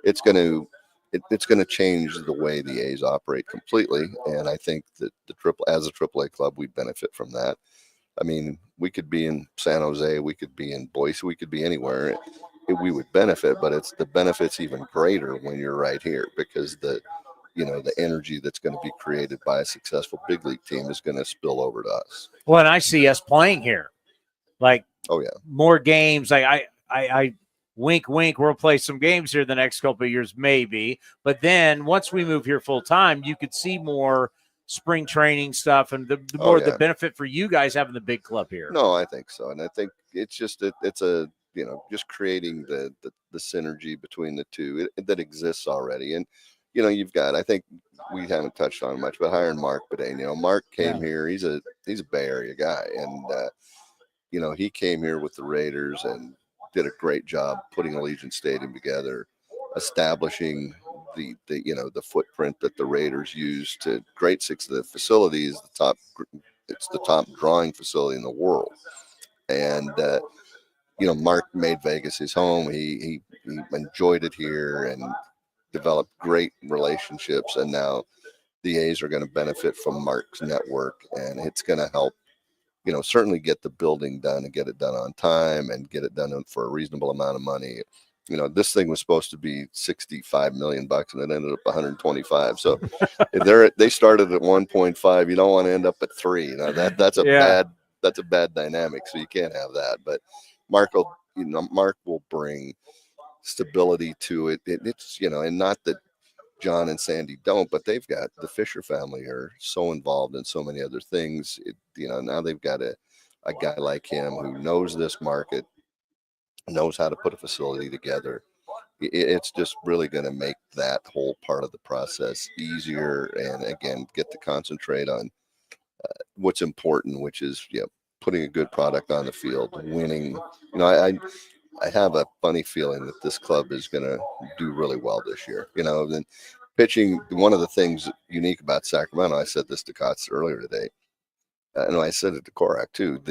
[SPEAKER 14] It's going to change the way the A's operate completely, and I think that as a AAA club, we benefit from that. I mean, we could be in San Jose, we could be in Boise, we could be anywhere. We would benefit, but the benefit's even greater when you're right here, because the energy that's going to be created by a successful big league team is going to spill over to us.
[SPEAKER 3] Well, and I see us playing here, like,
[SPEAKER 14] oh yeah,
[SPEAKER 3] more games. Like I wink, wink. We'll play some games here the next couple of years, maybe. But then once we move here full time, you could see more spring training stuff, and the more the benefit for you guys having the big club here.
[SPEAKER 14] No, I think so, and I think it's just it's a just creating the synergy between the two that exists already. And you've got, I think we haven't touched on much, but hiring Mark Bedane. Mark came here. He's a Bay Area guy, and he came here with the Raiders and did a great job putting Allegiant Stadium together, establishing the footprint that the Raiders use to grade 6 of the facilities. It's the top drawing facility in the world, and Mark made Vegas his home. He enjoyed it here and developed great relationships, and now the A's are going to benefit from Mark's network, and it's going to help certainly get the building done and get it done on time and get it done for a reasonable amount of money. This thing was supposed to be $65 million and it ended up 125. So they started at 1.5. You don't want to end up at 3. That's a bad dynamic. So you can't have that. But Mark will bring stability to it. It's and not that John and Sandy don't, but they've got the Fisher family are so involved in so many other things. Now they've got a guy like him who knows this market, knows how to put a facility together. It's just really going to make that whole part of the process easier, and again, get to concentrate on what's important, which is putting a good product on the field, winning. I have a funny feeling that this club is going to do really well this year. Then pitching, one of the things unique about Sacramento, I said this to Kotz earlier today, and I said it to Korak too,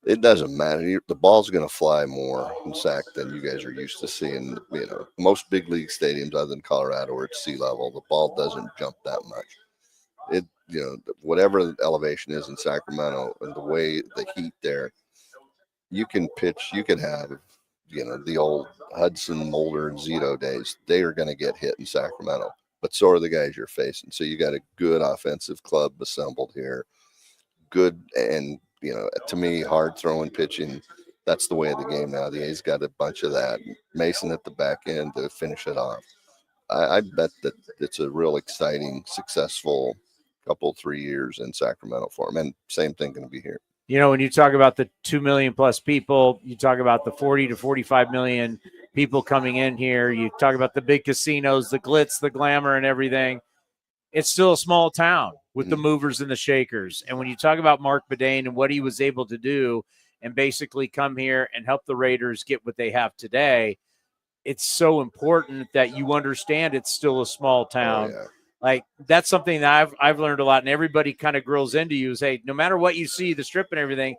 [SPEAKER 14] it doesn't matter. The ball's going to fly more in Sac than you guys are used to seeing. Most big league stadiums other than Colorado are at sea level. The ball doesn't jump that much. Whatever the elevation is in Sacramento and the way the heat there, you can pitch, you can have the old Hudson, Mulder, and Zito days. They are going to get hit in Sacramento, but so are the guys you're facing. So you got a good offensive club assembled here. Good, and to me, hard throwing pitching. That's the way of the game now. The A's got a bunch of that. Mason at the back end to finish it off. I bet that it's a real exciting, successful couple 3 years in Sacramento for them, and same thing going to be here.
[SPEAKER 3] When you talk about the 2 million plus people, you talk about the 40 to 45 million people coming in here, you talk about the big casinos, the glitz, the glamour, and everything. It's still a small town with the movers and the shakers. And when you talk about Mark Bedane and what he was able to do and basically come here and help the Raiders get what they have today, it's so important that you understand it's still a small town.
[SPEAKER 14] Oh, yeah.
[SPEAKER 3] Like, that's something that I've learned a lot, and everybody kind of grills into you is, hey, no matter what you see, the strip and everything,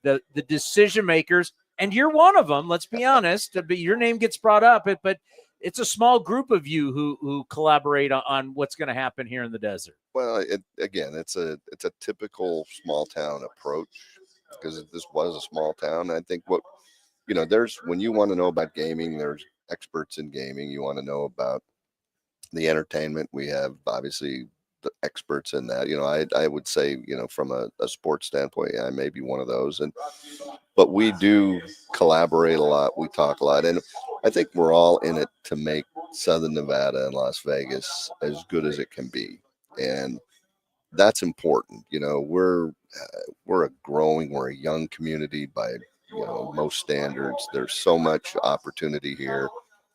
[SPEAKER 3] the decision makers, and you're one of them, let's be honest, but your name gets brought up, but it's a small group of you who collaborate on what's going to happen here in the desert.
[SPEAKER 14] Well, it's a typical small town approach, because this was a small town. I think there's, when you want to know about gaming, there's experts in gaming. You want to know about the entertainment, we have obviously the experts in that. I would say, from a sports standpoint, I may be one of those, but we do collaborate a lot. We talk a lot, and I think we're all in it to make Southern Nevada and Las Vegas as good as it can be, and that's important. We're a young community by most standards. There's so much opportunity here.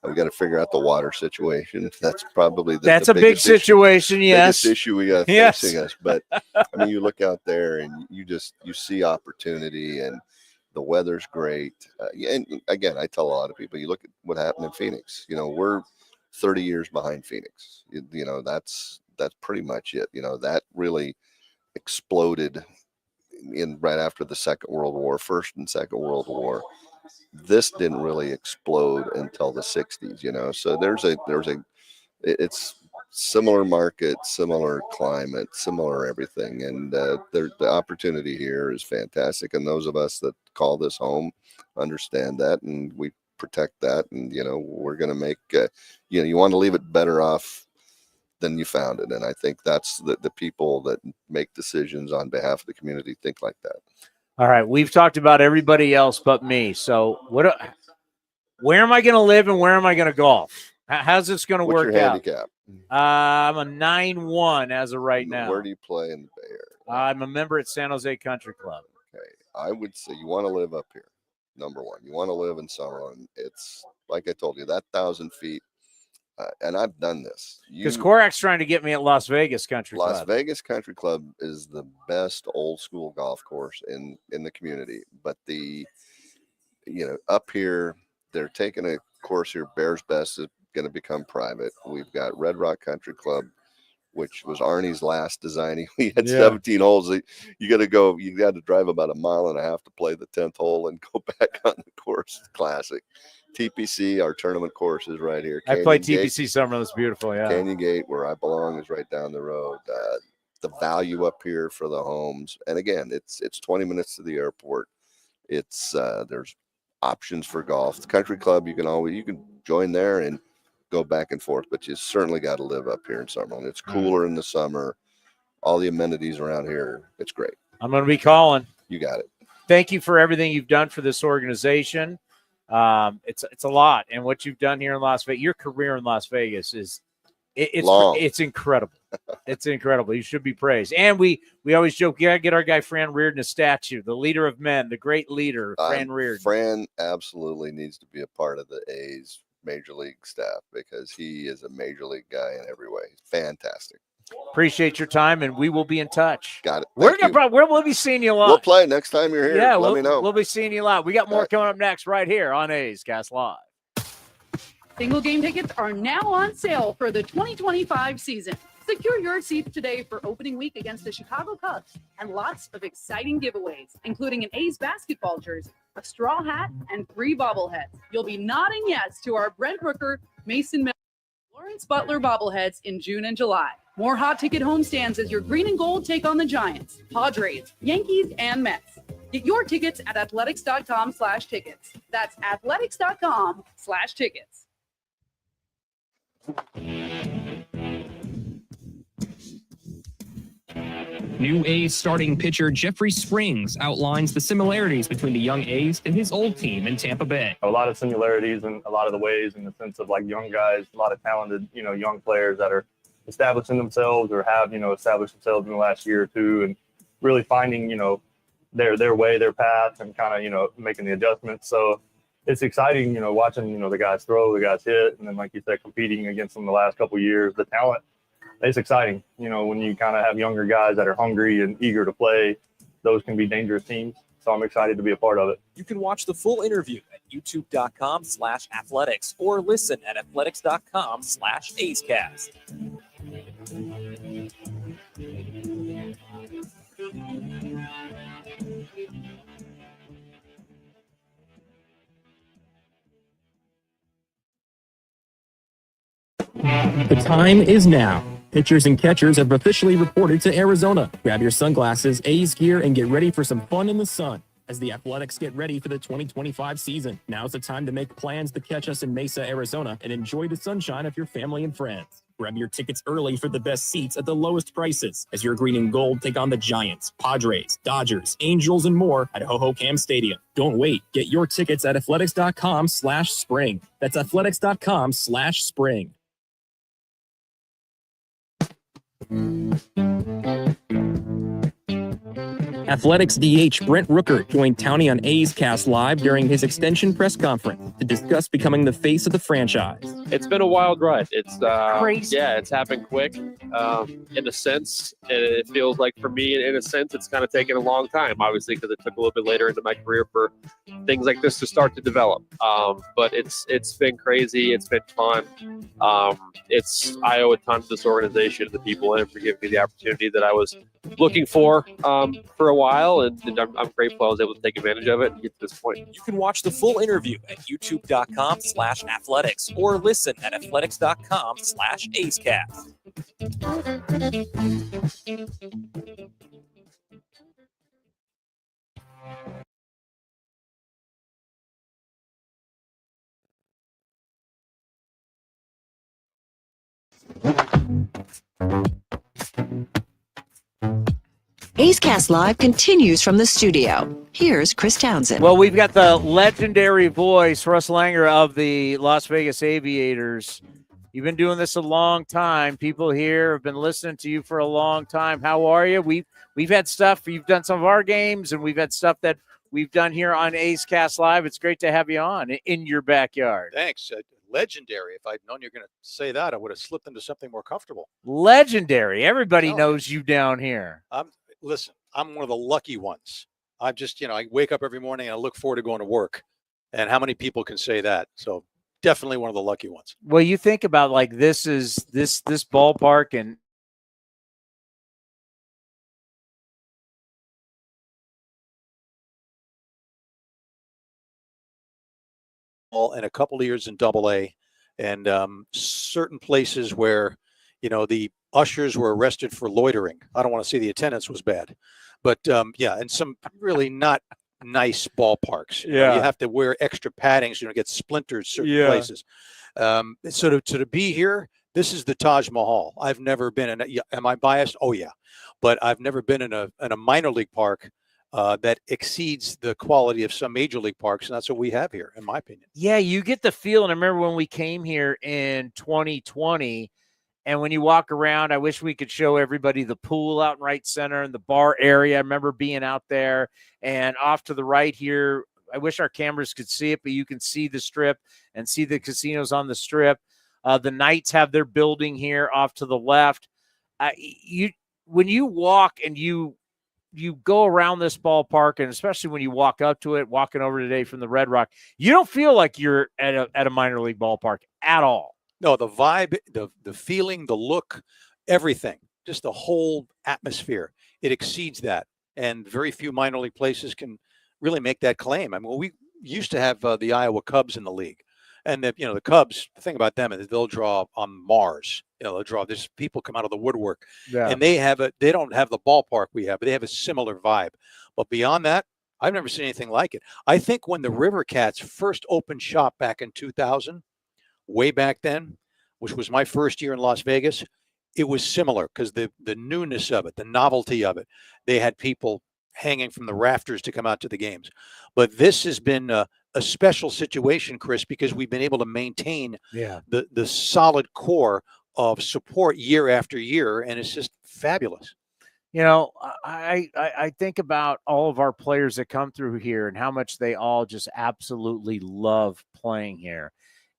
[SPEAKER 14] We got to figure out the water situation. That's probably
[SPEAKER 3] that's
[SPEAKER 14] the
[SPEAKER 3] a big situation.
[SPEAKER 14] Biggest issue we got facing
[SPEAKER 3] Yes.
[SPEAKER 14] us. But I mean, you look out there and you see opportunity, and the weather's great. And again, I tell a lot of people, you look at what happened in Phoenix. You know, we're 30 years behind Phoenix. You know, that's pretty much it. You know, that really exploded in right after the Second World War, First and Second World War. This didn't really explode until the 60s, you know. So it's similar market, similar climate, similar everything, and the opportunity here is fantastic. And those of us that call this home understand that, and we protect that. And you know, we're going to make you want to leave it better off than you found it. And I think that's the people that make decisions on behalf of the community think like that.
[SPEAKER 3] All right, we've talked about everybody else but me. So where am I going to live and where am I going to golf? How's this going to work
[SPEAKER 14] What's your
[SPEAKER 3] out?
[SPEAKER 14] handicap?
[SPEAKER 3] I'm a 9-1 as of right now.
[SPEAKER 14] Where do you play in the Bay Area?
[SPEAKER 3] I'm a member at San Jose Country Club.
[SPEAKER 14] Okay, I would say you want to live up here. Number one, you want to live in Summerlin. It's like I told you, that 1,000 feet. And I've done this.
[SPEAKER 3] Because Korak's trying to get me at Las Vegas Country Club.
[SPEAKER 14] Las Vegas Country Club is the best old school golf course in the community. But up here, they're taking a course here. Bears Best is going to become private. We've got Red Rock Country Club, which was Arnie's last designing. We had 17 holes. You got to drive about a mile and a half to play the 10th hole and go back on the course. Classic. TPC, our tournament course is right here.
[SPEAKER 3] I played TPC summer. That's beautiful. Yeah.
[SPEAKER 14] Canyon Gate, where I belong, is right down the road. The value up here for the homes, and again, it's 20 minutes to the airport. It's there's options for golf. The country club, you can join there and go back and forth, but you certainly got to live up here in Summerlin. It's cooler in the summer. All the amenities around here, it's great.
[SPEAKER 3] I'm going to be calling.
[SPEAKER 14] You got it.
[SPEAKER 3] Thank you for everything you've done for this organization. It's a lot, and what you've done here in Las Vegas, your career in Las Vegas it's incredible. It's incredible. You should be praised. And we always joke, you gotta get our guy Fran Riordan a statue, the leader of men, the great leader, Fran Riordan.
[SPEAKER 14] Fran absolutely needs to be a part of the A's major league staff because he is a major league guy in every way. Fantastic.
[SPEAKER 3] Appreciate your time, and we will be in touch.
[SPEAKER 14] Got it.
[SPEAKER 3] We'll be seeing you live.
[SPEAKER 14] We'll play next time you're here.
[SPEAKER 3] Yeah,
[SPEAKER 14] let me know.
[SPEAKER 3] We'll be seeing you live. We got more coming up next right here on A's Cast Live.
[SPEAKER 15] Single game tickets are now on sale for the 2025 season. Secure your seats today for opening week against the Chicago Cubs and lots of exciting giveaways, including an A's basketball jersey, a straw hat, and 3 bobbleheads. You'll be nodding yes to our Brent Rooker, Mason Miller, Lawrence Butler bobbleheads in June and July. More hot ticket homestands as your green and gold take on the Giants, Padres, Yankees, and Mets. Get your tickets at athletics.com/tickets. That's athletics.com/tickets.
[SPEAKER 6] New A's starting pitcher Jeffrey Springs outlines the similarities between the young A's and his old team in Tampa Bay.
[SPEAKER 16] A lot of similarities in a lot of the ways, in the sense of like young guys, a lot of talented, young players that are establishing themselves or have, established themselves in the last year or two, and really finding, their way, their path, and kind of, making the adjustments. So it's exciting, watching, the guys throw, the guys hit, and then, like you said, competing against them the last couple of years. The talent, it's exciting, when you kind of have younger guys that are hungry and eager to play. Those can be dangerous teams. So I'm excited to be a part of it.
[SPEAKER 8] You can watch the full interview at youtube.com/athletics or listen at athletics.com/AceCast.
[SPEAKER 6] The time is now. Pitchers and catchers have officially reported to Arizona. Grab your sunglasses, A's gear, and get ready for some fun in the sun as the Athletics get ready for the 2025 season. Now's the time to make plans to catch us in Mesa, Arizona, and enjoy the sunshine of your family and friends. Grab your tickets early for the best seats at the lowest prices as your green and gold take on the Giants, Padres, Dodgers, Angels, and more at Hohokam Stadium. Don't wait. Get your tickets at athletics.com/spring. That's athletics.com/spring. Athletics DH Brent Rooker joined Towny on A's Cast Live during his extension press conference to discuss becoming the face of the franchise.
[SPEAKER 17] It's been a wild ride. It's
[SPEAKER 3] crazy.
[SPEAKER 17] Yeah, it's happened quick. In a sense, and it feels like for me, in a sense, it's kind of taken a long time. Obviously, because it took a little bit later into my career for things like this to start to develop. But it's been crazy. It's been fun. I owe a ton to this organization, the people in it, for giving me the opportunity that I was looking for a while, and I'm grateful I was able to take advantage of it and get to this point.
[SPEAKER 8] You can watch the full interview at youtube.com/athletics or listen at athletics.com/acecast.
[SPEAKER 2] A's Cast Live continues from the studio. Here's Chris Townsend.
[SPEAKER 3] Well, we've got the legendary voice, Russ Langer of the Las Vegas Aviators. You've been doing this a long time. People here have been listening to you for a long time. How are you? We've had stuff. You've done some of our games, and we've had stuff that we've done here on A's Cast Live. It's great to have you on in your backyard.
[SPEAKER 18] Thanks. Legendary. If I'd known you're going to say that, I would have slipped into something more comfortable.
[SPEAKER 3] Legendary. Everybody knows you down here.
[SPEAKER 18] Listen, I'm one of the lucky ones. I wake up every morning and I look forward to going to work. And how many people can say that? So definitely one of the lucky ones.
[SPEAKER 3] Well, you think about like this ballpark and
[SPEAKER 18] a couple of years in Double-A, and certain places where, the ushers were arrested for loitering. I don't want to say the attendance was bad, but and some really not nice ballparks. You have to wear extra paddings, get splinters certain places. So to be here, this is the Taj Mahal. I've never been in. Am I biased? Oh yeah, but I've never been in a minor league park that exceeds the quality of some major league parks, and that's what we have here, in my opinion.
[SPEAKER 3] Yeah, you get the feel. And I remember when we came here in 2020, and when you walk around, I wish we could show everybody the pool out in right center and the bar area. I remember being out there, and off to the right here, I wish our cameras could see it, but you can see the strip and see the casinos on the strip. The Knights have their building here off to the left. When you walk and you go around this ballpark, and especially when you walk up to it, walking over today from the Red Rock, you don't feel like you're at a minor league ballpark at all.
[SPEAKER 18] No, the vibe, the feeling, the look, everything, just the whole atmosphere, it exceeds that. And very few minor league places can really make that claim. I mean, we used to have the Iowa Cubs in the league. And the Cubs, the thing about them is they'll draw on Mars. They'll draw. There's people come out of the woodwork, and they don't have the ballpark we have, but they have a similar vibe. But beyond that, I've never seen anything like it. I think when the River Cats first opened shop back in 2000, way back then, which was my first year in Las Vegas, it was similar because the newness of it, the novelty of it. They had people hanging from the rafters to come out to the games. But this has been a special situation, Chris, because we've been able to maintain the solid core of support year after year, and it's just fabulous.
[SPEAKER 3] I think about all of our players that come through here and how much they all just absolutely love playing here.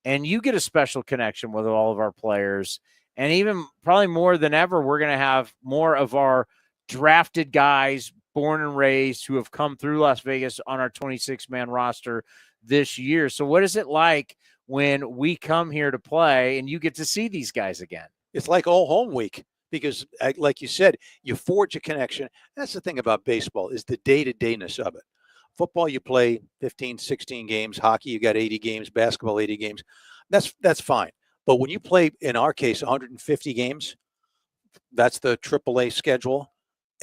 [SPEAKER 3] And you get a special connection with all of our players. And even probably more than ever, we're going to have more of our drafted guys born and raised who have come through Las Vegas on our 26-man roster this year. So what is it like when we come here to play and you get to see these guys again?
[SPEAKER 18] It's like all home week because, like you said, you forge a connection. That's the thing about baseball is the day-to-dayness of it. Football, you play 15, 16 games. Hockey, you got 80 games. Basketball, 80 games. That's fine. But when you play, in our case, 150 games, that's the AAA schedule,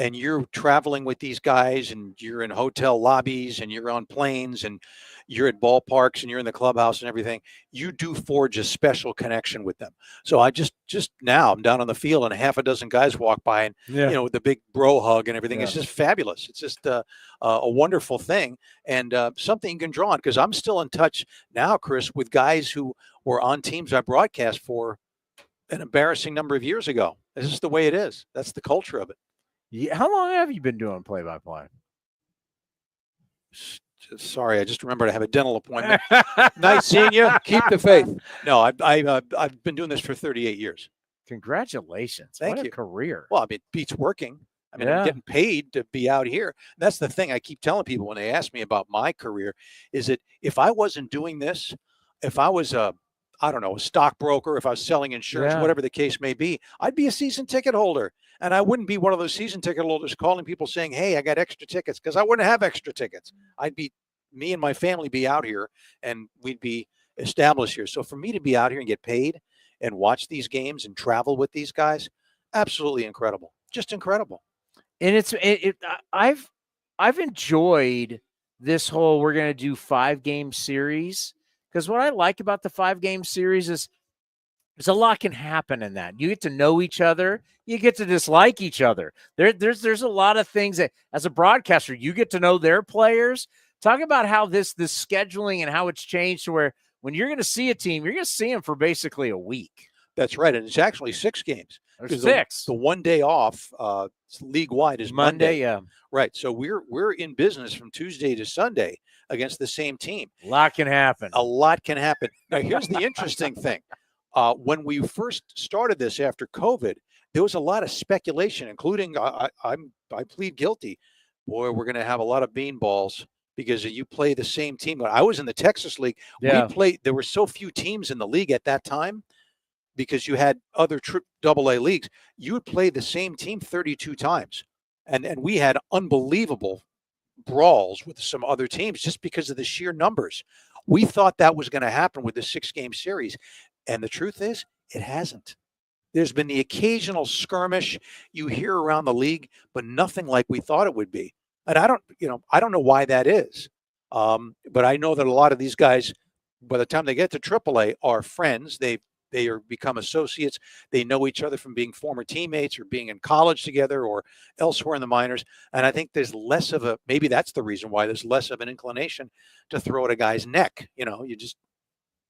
[SPEAKER 18] and you're traveling with these guys, and you're in hotel lobbies, and you're on planes, and you're at ballparks, and you're in the clubhouse and everything, you do forge a special connection with them. So I just now I'm down on the field, and a half a dozen guys walk by, and with the big bro hug and everything. It's just fabulous. It's just a wonderful thing, and something you can draw on, because I'm still in touch now, Chris, with guys who were on teams I broadcast for an embarrassing number of years ago. This is the way it is. That's the culture of it.
[SPEAKER 3] Yeah, how long have you been doing play-by-play?
[SPEAKER 18] Sorry, I just remembered I have a dental appointment. Nice seeing you. Keep the faith. No, I've been doing this for 38 years.
[SPEAKER 3] Congratulations.
[SPEAKER 18] Thank
[SPEAKER 3] what
[SPEAKER 18] you.
[SPEAKER 3] a career.
[SPEAKER 18] Well, I mean, it beats working. I mean,
[SPEAKER 3] Yeah.
[SPEAKER 18] I'm getting paid to be out here. That's the thing I keep telling people when they ask me about my career is that if I wasn't doing this, if I was a stockbroker, if I was selling insurance,
[SPEAKER 3] Yeah.
[SPEAKER 18] whatever the case may be, I'd be a season ticket holder. And I wouldn't be one of those season ticket holders calling people saying, hey, I got extra tickets, because I wouldn't have extra tickets. Me and my family be out here and we'd be established here. So for me to be out here and get paid and watch these games and travel with these guys, absolutely incredible. Just incredible.
[SPEAKER 3] And I've enjoyed this whole we're going to do 5-game series, because what I like about the 5-game series is there's a lot can happen in that. You get to know each other. You get to dislike each other. There's a lot of things that, as a broadcaster, you get to know their players. Talk about how this scheduling and how it's changed to where when you're going to see a team, you're going to see them for basically a week.
[SPEAKER 18] That's right. And it's actually 6 games.
[SPEAKER 3] There's 6.
[SPEAKER 18] The 1 day off league-wide is Monday.
[SPEAKER 3] Yeah.
[SPEAKER 18] Right. So we're in business from Tuesday to Sunday against the same team.
[SPEAKER 3] A lot can happen.
[SPEAKER 18] A lot can happen. Now, here's the interesting thing. When we first started this after COVID, there was a lot of speculation, including I plead guilty. Boy, we're going to have a lot of beanballs because you play the same team. I was in the Texas League.
[SPEAKER 3] Yeah.
[SPEAKER 18] There were so few teams in the league at that time because you had other AA leagues. You would play the same team 32 times. And we had unbelievable brawls with some other teams just because of the sheer numbers. We thought that was going to happen with the 6-game series. And the truth is, it hasn't. There's been the occasional skirmish you hear around the league, but nothing like we thought it would be. And I don't know why that is. But I know that a lot of these guys, by the time they get to AAA, are friends. They are become associates. They know each other from being former teammates or being in college together or elsewhere in the minors. And I think there's less of maybe that's the reason why there's less of an inclination to throw at a guy's neck. You just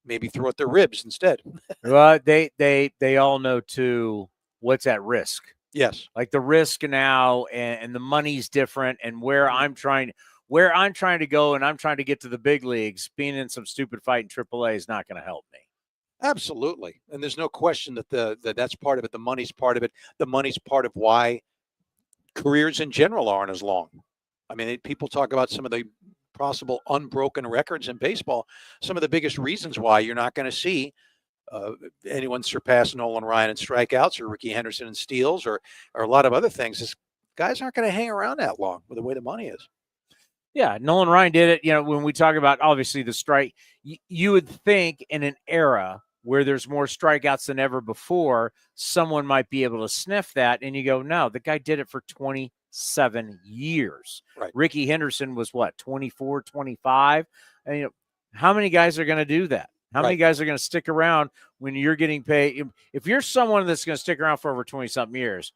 [SPEAKER 18] maybe throw at their ribs instead.
[SPEAKER 3] Well, they all know too what's at risk.
[SPEAKER 18] Yes.
[SPEAKER 3] Like the risk now and the money's different, and where I'm trying to go and I'm trying to get to the big leagues, being in some stupid fight in AAA is not going to help me.
[SPEAKER 18] Absolutely. And there's no question that that's part of it. The money's part of it. The money's part of why careers in general aren't as long. I mean, people talk about some of the possible unbroken records in baseball. Some of the biggest reasons why you're not going to see anyone surpass Nolan Ryan in strikeouts or Ricky Henderson in steals or a lot of other things is guys aren't going to hang around that long with the way the money is.
[SPEAKER 3] Yeah, Nolan Ryan did it. When we talk about obviously the strike, you would think in an era where there's more strikeouts than ever before, someone might be able to sniff that. And you go, no, the guy did it for 27 years.
[SPEAKER 18] Right.
[SPEAKER 3] Ricky Henderson was what, 24, 25? And how many guys are going to do that? How many guys are going to stick around when you're getting paid? If you're someone that's going to stick around for over 20-something years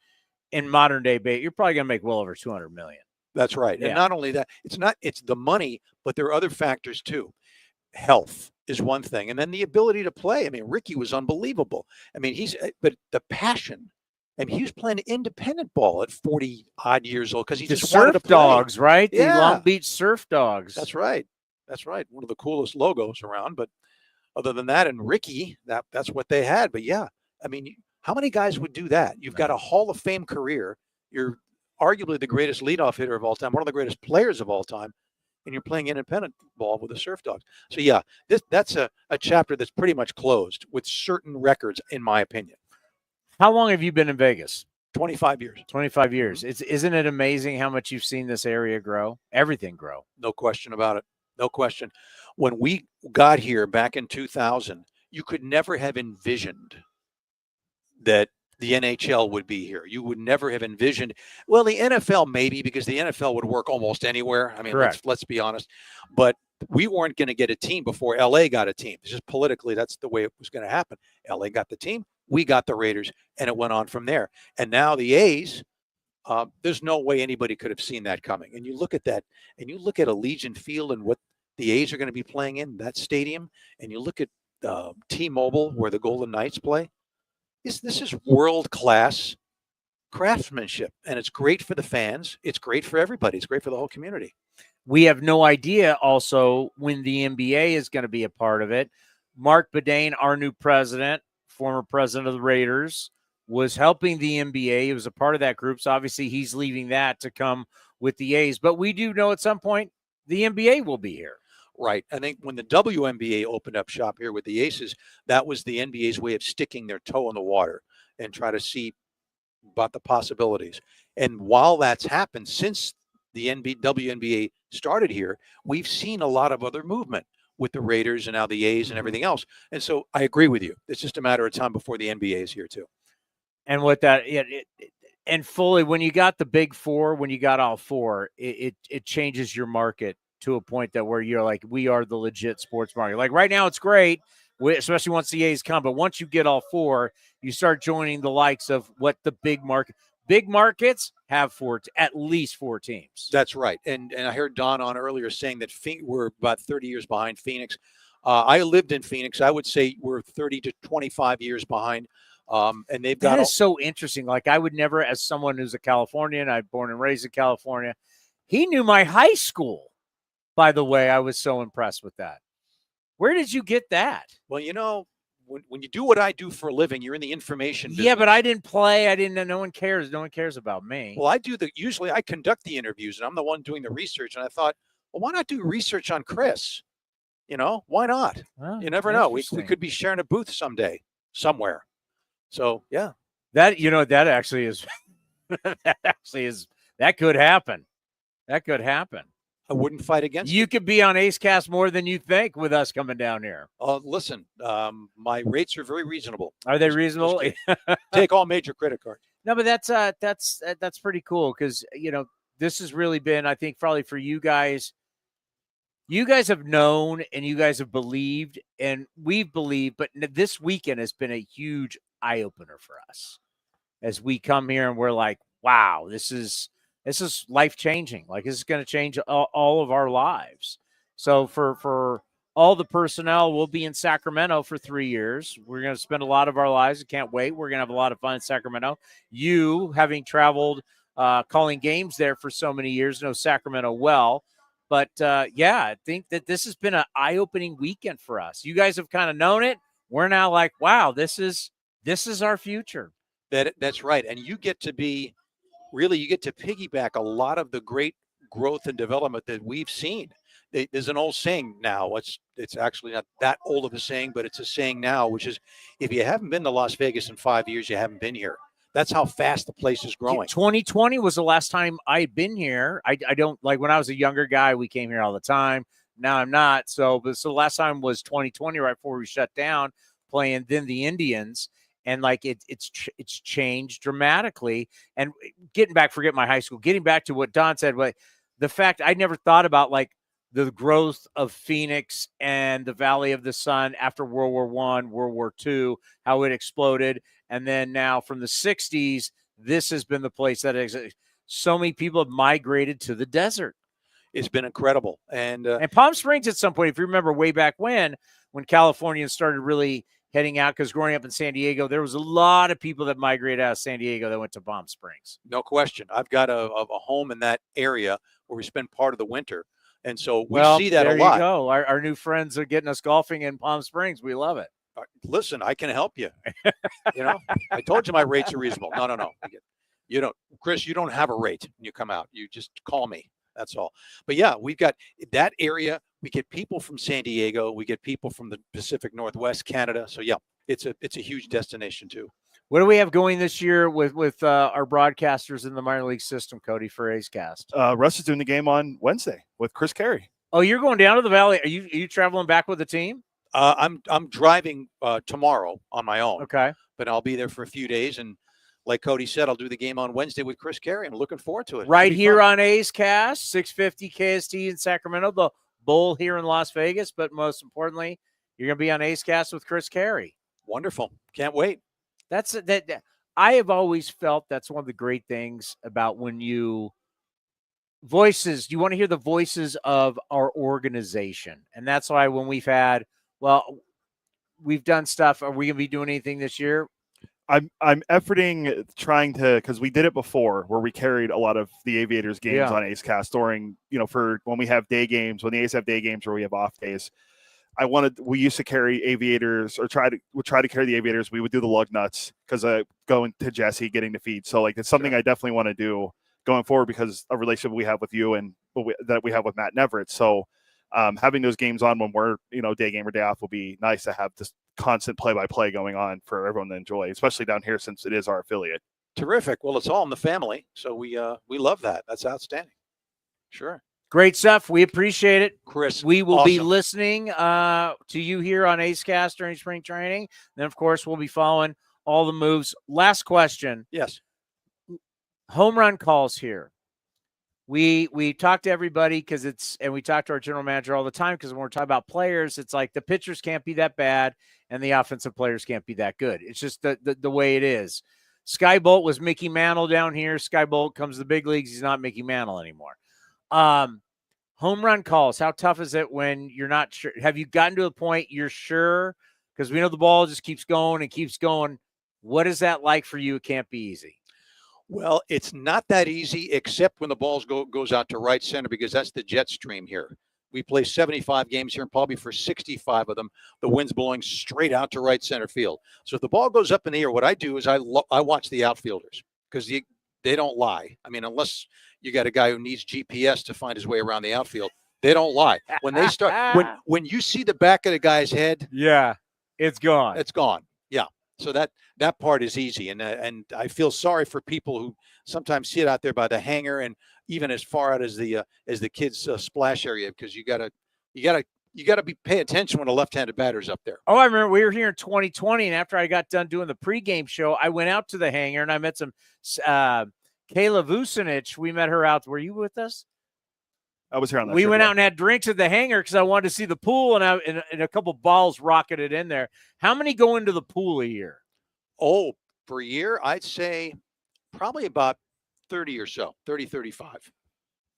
[SPEAKER 3] in modern day bait, you're probably going to make well over $200 million.
[SPEAKER 18] That's right.
[SPEAKER 3] Yeah.
[SPEAKER 18] And not only that, it's the money, but there are other factors too. Health is one thing. And then the ability to play. I mean, Ricky was unbelievable. I mean, but the passion. I mean, he was playing independent ball at 40 odd years old because he just wanted to play.
[SPEAKER 3] Dogs, right?
[SPEAKER 18] Yeah.
[SPEAKER 3] The Long Beach Surf Dogs.
[SPEAKER 18] That's right. That's right. One of the coolest logos around. But other than that, and Ricky, that's what they had. But yeah, I mean, how many guys would do that? You've got a Hall of Fame career. You're arguably the greatest leadoff hitter of all time, one of the greatest players of all time, and you're playing independent ball with the Surf Dogs. So yeah, that's a chapter that's pretty much closed with certain records, in my opinion.
[SPEAKER 3] How long have you been in Vegas?
[SPEAKER 18] 25 years.
[SPEAKER 3] 25 years. Isn't it amazing how much you've seen this area grow? Everything grow.
[SPEAKER 18] No question about it. No question. When we got here back in 2000, you could never have envisioned that the NHL would be here. You would never have envisioned, well, the NFL maybe, because the NFL would work almost anywhere. I mean, let's be honest. But we weren't going to get a team before LA got a team. It's just politically, that's the way it was going to happen. LA got the team, we got the Raiders, and it went on from there. And now the A's, there's no way anybody could have seen that coming. And you look at that, and you look at Allegiant Field and what the A's are going to be playing in that stadium, and you look at T-Mobile where the Golden Knights play. This is world-class craftsmanship, and it's great for the fans. It's great for everybody. It's great for the whole community.
[SPEAKER 3] We have no idea also when the NBA is going to be a part of it. Mark Bedane, our new president, former president of the Raiders, was helping the NBA. He was a part of that group. So obviously he's leaving that to come with the A's. But we do know at some point the NBA will be here.
[SPEAKER 18] Right. I think when the WNBA opened up shop here with the Aces, that was the NBA's way of sticking their toe in the water and try to see about the possibilities. And while that's happened since the WNBA started here, we've seen a lot of other movement with the Raiders and now the A's and everything else. And so I agree with you. It's just a matter of time before the NBA is here too.
[SPEAKER 3] And what that and fully, when you got the big four, when you got all four, it changes your market to a point that where you're like, we are the legit sports market. Like right now, it's great, especially once the A's come. But once you get all four, you start joining the likes of what the big markets have at least four teams.
[SPEAKER 18] That's right. And I heard Don on earlier saying that we're about 30 years behind Phoenix. I lived in Phoenix. I would say we're 30 to 25 years behind. And they've got
[SPEAKER 3] that is so interesting. Like I would never, as someone who's a Californian, I'm born and raised in California. He knew my high school. By the way, I was so impressed with that. Where did you get that?
[SPEAKER 18] Well, you know, when you do what I do for a living, you're in the information business.
[SPEAKER 3] Yeah, but I didn't play. I didn't know. No one cares. No one cares about me.
[SPEAKER 18] Well, usually I conduct the interviews and I'm the one doing the research. And I thought, well, why not do research on Chris? You know, why not?
[SPEAKER 3] Well,
[SPEAKER 18] you never know. We could be sharing a booth someday, somewhere. So, yeah.
[SPEAKER 3] That actually is, that could happen. That could happen.
[SPEAKER 18] I wouldn't fight against
[SPEAKER 3] you. Could be on Ace Cast more than you think with us coming down here.
[SPEAKER 18] Listen, my rates are very reasonable.
[SPEAKER 3] Are they reasonable?
[SPEAKER 18] Take all major credit cards.
[SPEAKER 3] No, but that's pretty cool because, you know, this has really been, I think, probably for you guys. You guys have known and you guys have believed and we've believed, but this weekend has been a huge eye opener for us as we come here and we're like, wow, this is life changing. Like this is going to change all of our lives. So for all the personnel, we'll be in Sacramento for 3 years. We're going to spend a lot of our lives. I can't wait. We're going to have a lot of fun in Sacramento. You, having traveled, calling games there for so many years, know Sacramento well. But yeah, I think that this has been an eye-opening weekend for us. You guys have kind of known it. We're now like, wow, this is our future.
[SPEAKER 18] That's right. And you get to piggyback a lot of the great growth and development that we've seen. There's an old saying now. It's actually not that old of a saying, but it's a saying now, which is, if you haven't been to Las Vegas in 5 years, you haven't been here. That's how fast the place is growing.
[SPEAKER 3] 2020 was the last time I'd been here. I don't like when I was a younger guy, we came here all the time. Now I'm not. So the last time was 2020, right before we shut down, playing then the Indians. And like it's changed dramatically. And forget my high school, getting back to what Don said, but the fact I never thought about like the growth of Phoenix and the Valley of the Sun after World War I, World War II, how it exploded. And then now from the 60s, this has been the place that so many people have migrated to the desert.
[SPEAKER 18] It's been incredible. And
[SPEAKER 3] Palm Springs at some point, if you remember way back when Californians started really heading out, because growing up in San Diego, there was a lot of people that migrated out of San Diego that went to Palm Springs.
[SPEAKER 18] No question. I've got a home in that area where we spend part of the winter. And so we see that a lot.
[SPEAKER 3] There you go. Our new friends are getting us golfing in Palm Springs. We love it.
[SPEAKER 18] Listen, I can help you. You know, I told you my rates are reasonable. No. You don't, Chris, you don't have a rate when you come out. You just call me. That's all. But yeah, we've got that area. We get people from San Diego. We get people from the Pacific Northwest, Canada. So yeah, it's a huge destination too.
[SPEAKER 3] What do we have going this year with our broadcasters in the minor league system, Cody, for A's Cast?
[SPEAKER 4] Russ is doing the game on Wednesday with Chris Carey.
[SPEAKER 3] Oh, you're going down to the Valley. Are you traveling back with the team?
[SPEAKER 18] I'm driving tomorrow on my own.
[SPEAKER 3] Okay.
[SPEAKER 18] But I'll be there for a few days. And like Cody said, I'll do the game on Wednesday with Chris Carey. I'm looking forward to it.
[SPEAKER 3] Right here on A's Cast, 650 KST in Sacramento, the Bowl here in Las Vegas. But most importantly, you're going to be on A's Cast with Chris Carey.
[SPEAKER 18] Wonderful. Can't wait.
[SPEAKER 3] That I have always felt that's one of the great things about when you want to hear the voices of our organization. And that's why when we've done stuff. Are we going to be doing anything this year?
[SPEAKER 4] I'm efforting trying to, because we did it before where we carried a lot of the Aviators games on Ace Cast during, for when we have day games, when the Ace have day games or we have off days. We used to carry Aviators or try to carry the Aviators. We would do the lug nuts because going to Jesse, getting the feed. So like it's something I definitely want to do going forward because of a relationship we have with you and that we have with Matt and Everett. So having those games on when we're, day game or day off will be nice to have this constant play-by-play going on for everyone to enjoy, especially down here since it is our affiliate.
[SPEAKER 18] Terrific. Well, it's all in the family. So we love that. That's outstanding. Sure.
[SPEAKER 3] Great stuff. We appreciate it.
[SPEAKER 18] Chris,
[SPEAKER 3] we will be listening to you here on Ace Cast during spring training. Then, of course, we'll be following all the moves. Last question.
[SPEAKER 18] Yes.
[SPEAKER 3] Home run calls here. We talk to everybody and we talk to our general manager all the time because when we're talking about players, it's like the pitchers can't be that bad and the offensive players can't be that good. It's just the way it is. Sky Bolt was Mickey Mantle down here. Sky Bolt comes to the big leagues. He's not Mickey Mantle anymore. Home run calls. How tough is it when you're not sure? Have you gotten to a point you're sure? Because we know the ball just keeps going and keeps going. What is that like for you? It can't be easy.
[SPEAKER 18] Well, it's not that easy except when the ball goes out to right center because that's the jet stream here. We play 75 games here and probably for 65 of them, the wind's blowing straight out to right center field. So if the ball goes up in the air, what I do is I watch the outfielders because they don't lie. I mean, unless you got a guy who needs GPS to find his way around the outfield, they don't lie. When they start, when you see the back of the guy's head,
[SPEAKER 3] yeah, it's gone.
[SPEAKER 18] It's gone. Yeah. So that part is easy, and I feel sorry for people who sometimes see it out there by the hangar and even as far out as the kids' splash area because you gotta pay attention when a left-handed batter's up there.
[SPEAKER 3] Oh, I remember we were here in 2020, and after I got done doing the pregame show, I went out to the hangar and I met some Kayla Vucinich. We met her out. Were you with us?
[SPEAKER 4] I was here on that.
[SPEAKER 3] We went out and had drinks at the hangar because I wanted to see the pool, and a couple balls rocketed in there. How many go into the pool a year?
[SPEAKER 18] Oh, per year, I'd say probably about 30 or so, 30, 35.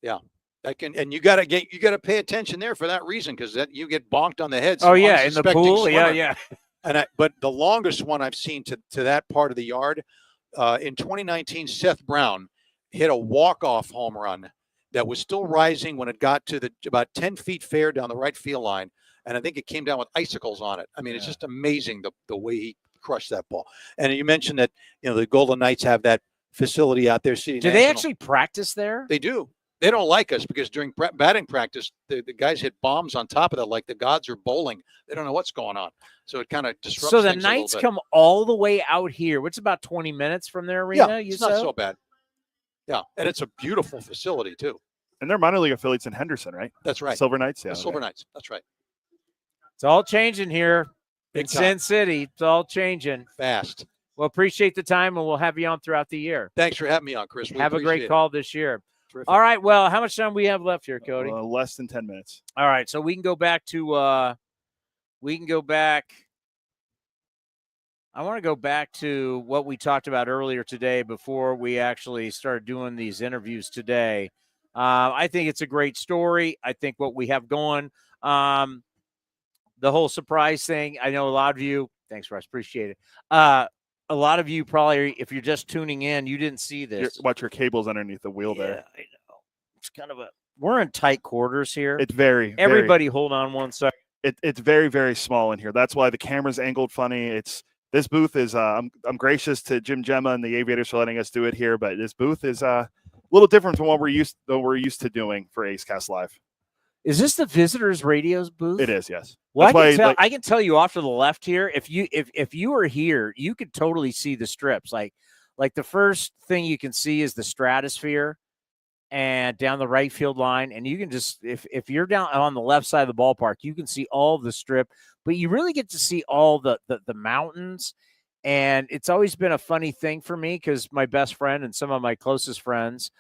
[SPEAKER 18] Yeah. And you got to pay attention there for that reason because that you get bonked on the head.
[SPEAKER 3] Oh yeah, in the pool. Swimmer. Yeah.
[SPEAKER 18] But the longest one I've seen to that part of the yard in 2019, Seth Brown hit a walk-off home run that was still rising when it got to about 10 feet fair down the right field line. And I think it came down with icicles on it. I mean, it's just amazing the way he crushed that ball. And you mentioned that, the Golden Knights have that facility out there. Do
[SPEAKER 3] they actually practice there?
[SPEAKER 18] They do. They don't like us because during batting practice, the guys hit bombs on top of that like the gods are bowling. They don't know what's going on. So it kind of disrupts
[SPEAKER 3] So the
[SPEAKER 18] things a
[SPEAKER 3] Knights
[SPEAKER 18] little bit.
[SPEAKER 3] come all the way out here. What's about 20 minutes from their arena?
[SPEAKER 18] Yeah, it's not so bad. Yeah, and it's a beautiful facility too.
[SPEAKER 4] And their minor league affiliates in Henderson, right?
[SPEAKER 18] That's right.
[SPEAKER 4] Silver Knights, yeah.
[SPEAKER 18] The Silver Knights, that's right.
[SPEAKER 3] It's all changing here in
[SPEAKER 18] Big time.
[SPEAKER 3] Sin City. It's all changing
[SPEAKER 18] Fast.
[SPEAKER 3] Well, appreciate the time, and we'll have you on throughout the year.
[SPEAKER 18] Thanks for having me on, Chris. We
[SPEAKER 3] have a great
[SPEAKER 18] appreciate
[SPEAKER 3] call this year.
[SPEAKER 18] Terrific.
[SPEAKER 3] All right. Well, how much time we have left here, Cody?
[SPEAKER 4] Less than 10 minutes.
[SPEAKER 3] All right. So we can go back to I want to go back to what we talked about earlier today before we actually started doing these interviews today. I think it's a great story. I think what we have going, the whole surprise thing, I know a lot of you, thanks, Russ, appreciate it. A lot of you probably, if you're just tuning in, you didn't see this.
[SPEAKER 4] Watch your cables underneath the wheel there.
[SPEAKER 3] I know. It's kind of we're in tight quarters here.
[SPEAKER 4] It's
[SPEAKER 3] Everybody hold on one second.
[SPEAKER 4] It's very, very small in here. That's why the camera's angled funny. This booth is, I'm gracious to Jim Gemma and the Aviators for letting us do it here, but this booth is a little different from what we're used to doing for Ace Cast Live.
[SPEAKER 3] Is this the Visitors Radio's booth?
[SPEAKER 4] It is, yes.
[SPEAKER 3] Well, I can tell you off to the left here. If you were here, you could totally see the strips. Like the first thing you can see is the stratosphere, and down the right field line, and you can just if you're down on the left side of the ballpark, you can see all of the strip, but you really get to see all the mountains. And it's always been a funny thing for me because my best friend and some of my closest friends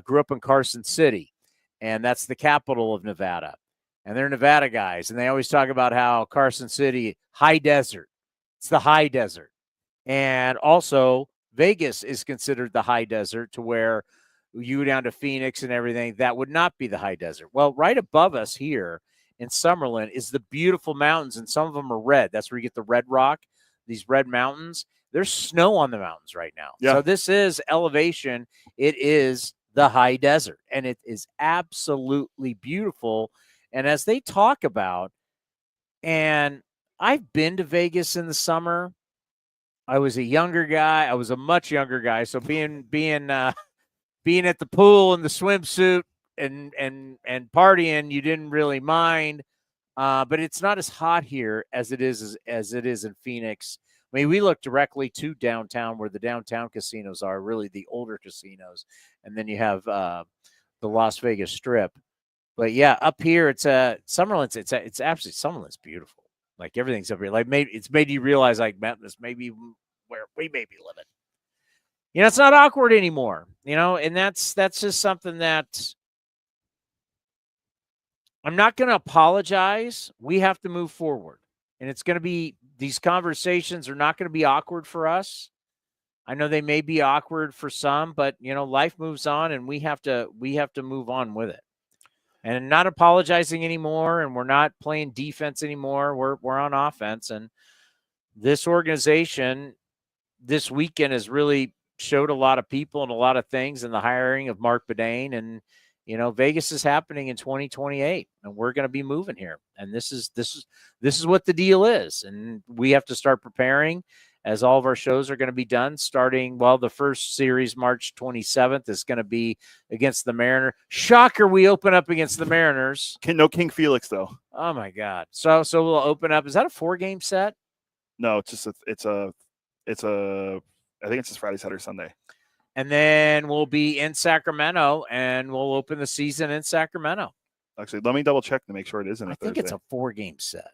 [SPEAKER 3] grew up in Carson City, and that's the capital of Nevada. And they're Nevada guys, and they always talk about how Carson City, high desert. It's the high desert. And also Vegas is considered the high desert, to where you go down to Phoenix and everything, that would not be the high desert. Well, right above us here in Summerlin is the beautiful mountains, and some of them are red. That's where you get the red rock, these red mountains. there's snow on the mountains right now.
[SPEAKER 4] Yeah.
[SPEAKER 3] So this is elevation. It is the high desert, and it is absolutely beautiful. And as they talk about, and I've been to Vegas in the summer. I was a younger guy. I was a much younger guy. So being at the pool in the swimsuit and partying, you didn't really mind. But it's not as hot here as it is in Phoenix. I mean, we look directly to downtown, where the downtown casinos are, really the older casinos, and then you have the Las Vegas Strip. But yeah, up here it's Summerlin's. It's absolutely, Summerlin's beautiful. Like everything's up here. Like it's made you realize, like, this may be where we may be living. You know, it's not awkward anymore. You know, and that's just something that I'm not going to apologize. We have to move forward, and it's going to be, these conversations are not going to be awkward for us. I know they may be awkward for some, but you know, life moves on, and we have to move on with it. And not apologizing anymore, and we're not playing defense anymore. We're on offense, and this organization this weekend has really showed a lot of people and a lot of things in the hiring of Mark Bedane. And you know, Vegas is happening in 2028, and we're going to be moving here. And this is what the deal is, and we have to start preparing. As all of our shows are going to be done starting, well, the first series, March 27th, is going to be against the Mariners. Shocker, we open up against the Mariners.
[SPEAKER 4] No King Felix, though.
[SPEAKER 3] Oh, my God. So we'll open up. Is that a 4-game set?
[SPEAKER 4] No, it's just I think it's just Friday, Saturday, Sunday.
[SPEAKER 3] And then we'll be in Sacramento, and we'll open the season in Sacramento.
[SPEAKER 4] Actually, let me double check to make sure it isn't.
[SPEAKER 3] I think it's a 4-game set.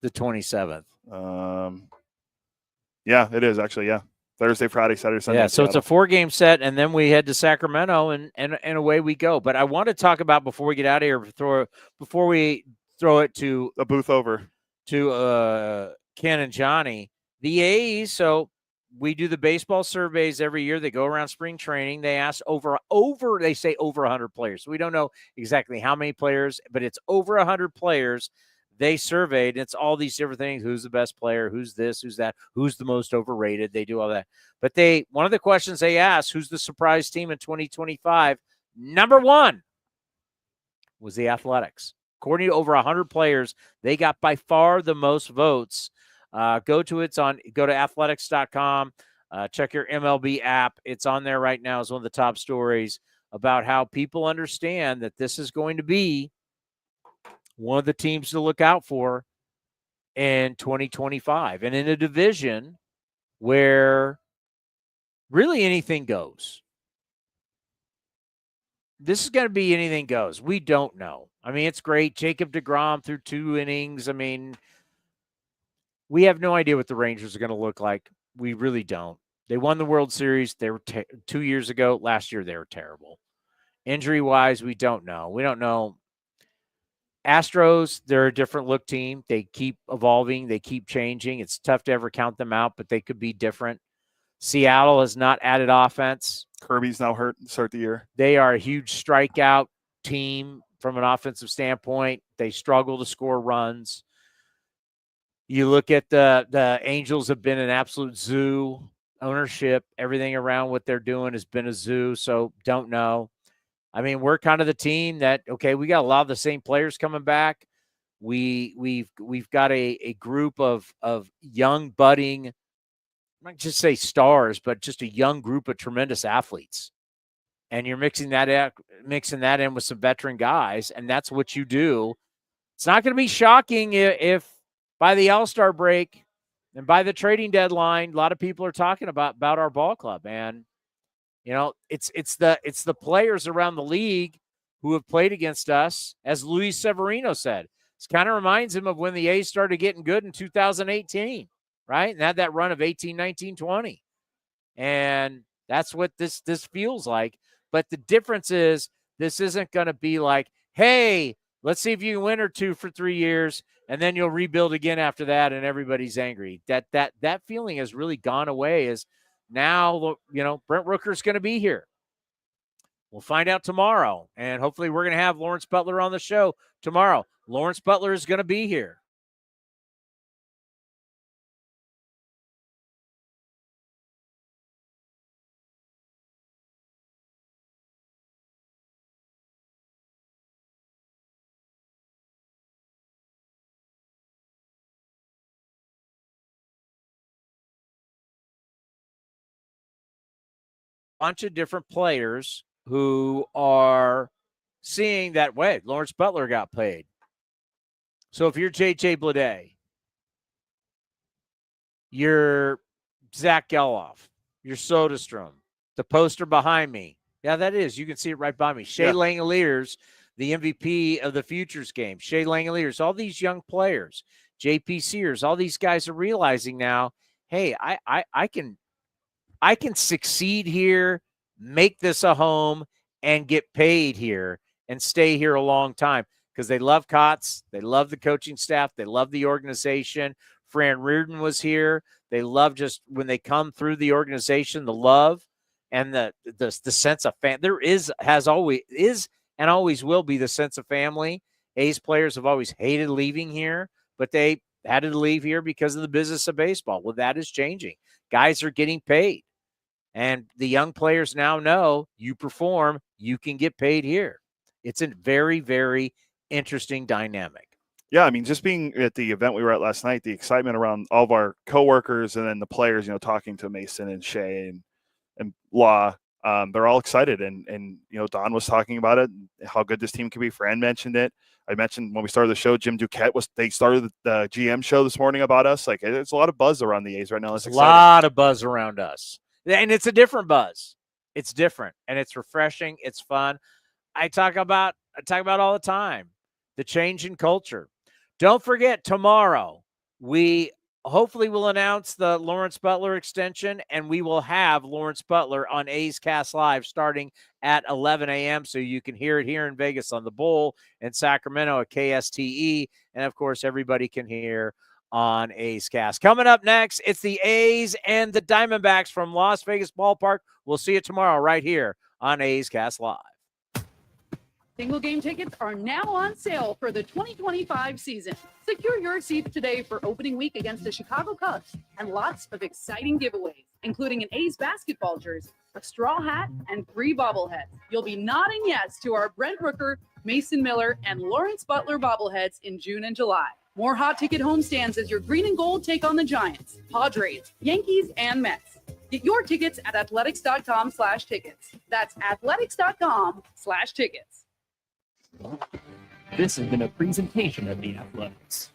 [SPEAKER 3] The 27th.
[SPEAKER 4] Yeah, it is actually. Yeah, Thursday, Friday, Saturday, Sunday.
[SPEAKER 3] Yeah, so it's a 4-game set, and then we head to Sacramento, and away we go. But I want to talk about, before we get out of here, before we throw it to
[SPEAKER 4] a booth over
[SPEAKER 3] to Ken and Johnny, the A's. So we do the baseball surveys every year. They go around spring training. They ask they say over 100 players. So we don't know exactly how many players, but it's over 100 players. They surveyed. It's all these different things. Who's the best player? Who's this? Who's that? Who's the most overrated? They do all that. But one of the questions they asked, who's the surprise team in 2025? Number 1 was the Athletics. According to over 100 players, they got by far the most votes. Go to athletics.com. Check your MLB app. It's on there right now as one of the top stories about how people understand that this is going to be one of the teams to look out for in 2025. And in a division where really anything goes. This is going to be anything goes. We don't know. I mean, it's great. Jacob deGrom threw 2 innings. I mean, we have no idea what the Rangers are going to look like. We really don't. They won the World Series. They were 2 years ago. Last year, they were terrible. Injury-wise, we don't know. We don't know. Astros, they're a different look team. They keep evolving. They keep changing. It's tough to ever count them out, but they could be different. Seattle has not added offense.
[SPEAKER 4] Kirby's now hurt to start the year.
[SPEAKER 3] They are a huge strikeout team from an offensive standpoint. They struggle to score runs. You look at the Angels have been an absolute zoo. Ownership, everything around what they're doing has been a zoo, so don't know. I mean, we're kind of the team that, okay, we got a lot of the same players coming back. We've got a group of young budding, not just say stars, but just a young group of tremendous athletes. And you're mixing that in with some veteran guys, and that's what you do. It's not going to be shocking if by the All-Star break and by the trading deadline, a lot of people are talking about our ball club. And you know, it's the players around the league who have played against us, as Luis Severino said. It kind of reminds him of when the A's started getting good in 2018, right? And had that run of 18, 19, 20. And that's what this feels like. But the difference is this isn't going to be like, hey, let's see if you can win or 2 for 3 years, and then you'll rebuild again after that, and everybody's angry. That feeling has really gone away. As now, you know, Brent Rooker's going to be here. We'll find out tomorrow, and hopefully we're going to have Lawrence Butler on the show tomorrow. Lawrence Butler is going to be here. bunch of different players who are seeing that way. Lawrence Butler got paid. So if you're J.J. Bleday, you're Zach Geloff, you're Soderstrom, the poster behind me. Yeah, that is. You can see it right by me. Shea Langoliers, the MVP of the Futures game. Shea Langoliers, all these young players, J.P. Sears, all these guys are realizing now, hey, I can succeed here, make this a home, and get paid here and stay here a long time because they love Kotz. They love the coaching staff. They love the organization. Fran Riordan was here. They love just when they come through the organization, the love and the sense of family. There has always and always will be the sense of family. A's players have always hated leaving here, but they had to leave here because of the business of baseball. Well, that is changing. Guys are getting paid. And the young players now know you perform, you can get paid here. It's a very, very interesting dynamic.
[SPEAKER 4] Yeah, I mean, just being at the event we were at last night, the excitement around all of our coworkers and then the players, talking to Mason and Shea and Law, they're all excited. And Don was talking about it, how good this team can be. Fran mentioned it. I mentioned when we started the show, Jim Duquette they started the GM show this morning about us. Like, there's a lot of buzz around the A's right now. It's exciting.
[SPEAKER 3] A lot of buzz around us. And it's a different buzz. It's different and it's refreshing. It's fun. I talk about all the time the change in culture. Don't forget, tomorrow we hopefully will announce the Lawrence Butler extension, and we will have Lawrence Butler on A's Cast Live starting at 11 a.m. So you can hear it here in Vegas on the Bull, in Sacramento at KSTE, and of course everybody can hear on A's Cast. Coming up next, it's the A's and the Diamondbacks from Las Vegas Ballpark. We'll see you tomorrow right here on A's Cast Live.
[SPEAKER 15] Single game tickets are now on sale for the 2025 season. Secure your seats today for opening week against the Chicago Cubs and lots of exciting giveaways, including an A's basketball jersey, a straw hat, and 3 bobbleheads. You'll be nodding yes to our Brent Rooker, Mason Miller, and Lawrence Butler bobbleheads in June and July. More hot ticket homestands as your green and gold take on the Giants, Padres, Yankees, and Mets. Get your tickets at athletics.com/tickets. That's athletics.com/tickets.
[SPEAKER 6] This has been a presentation of The Athletics.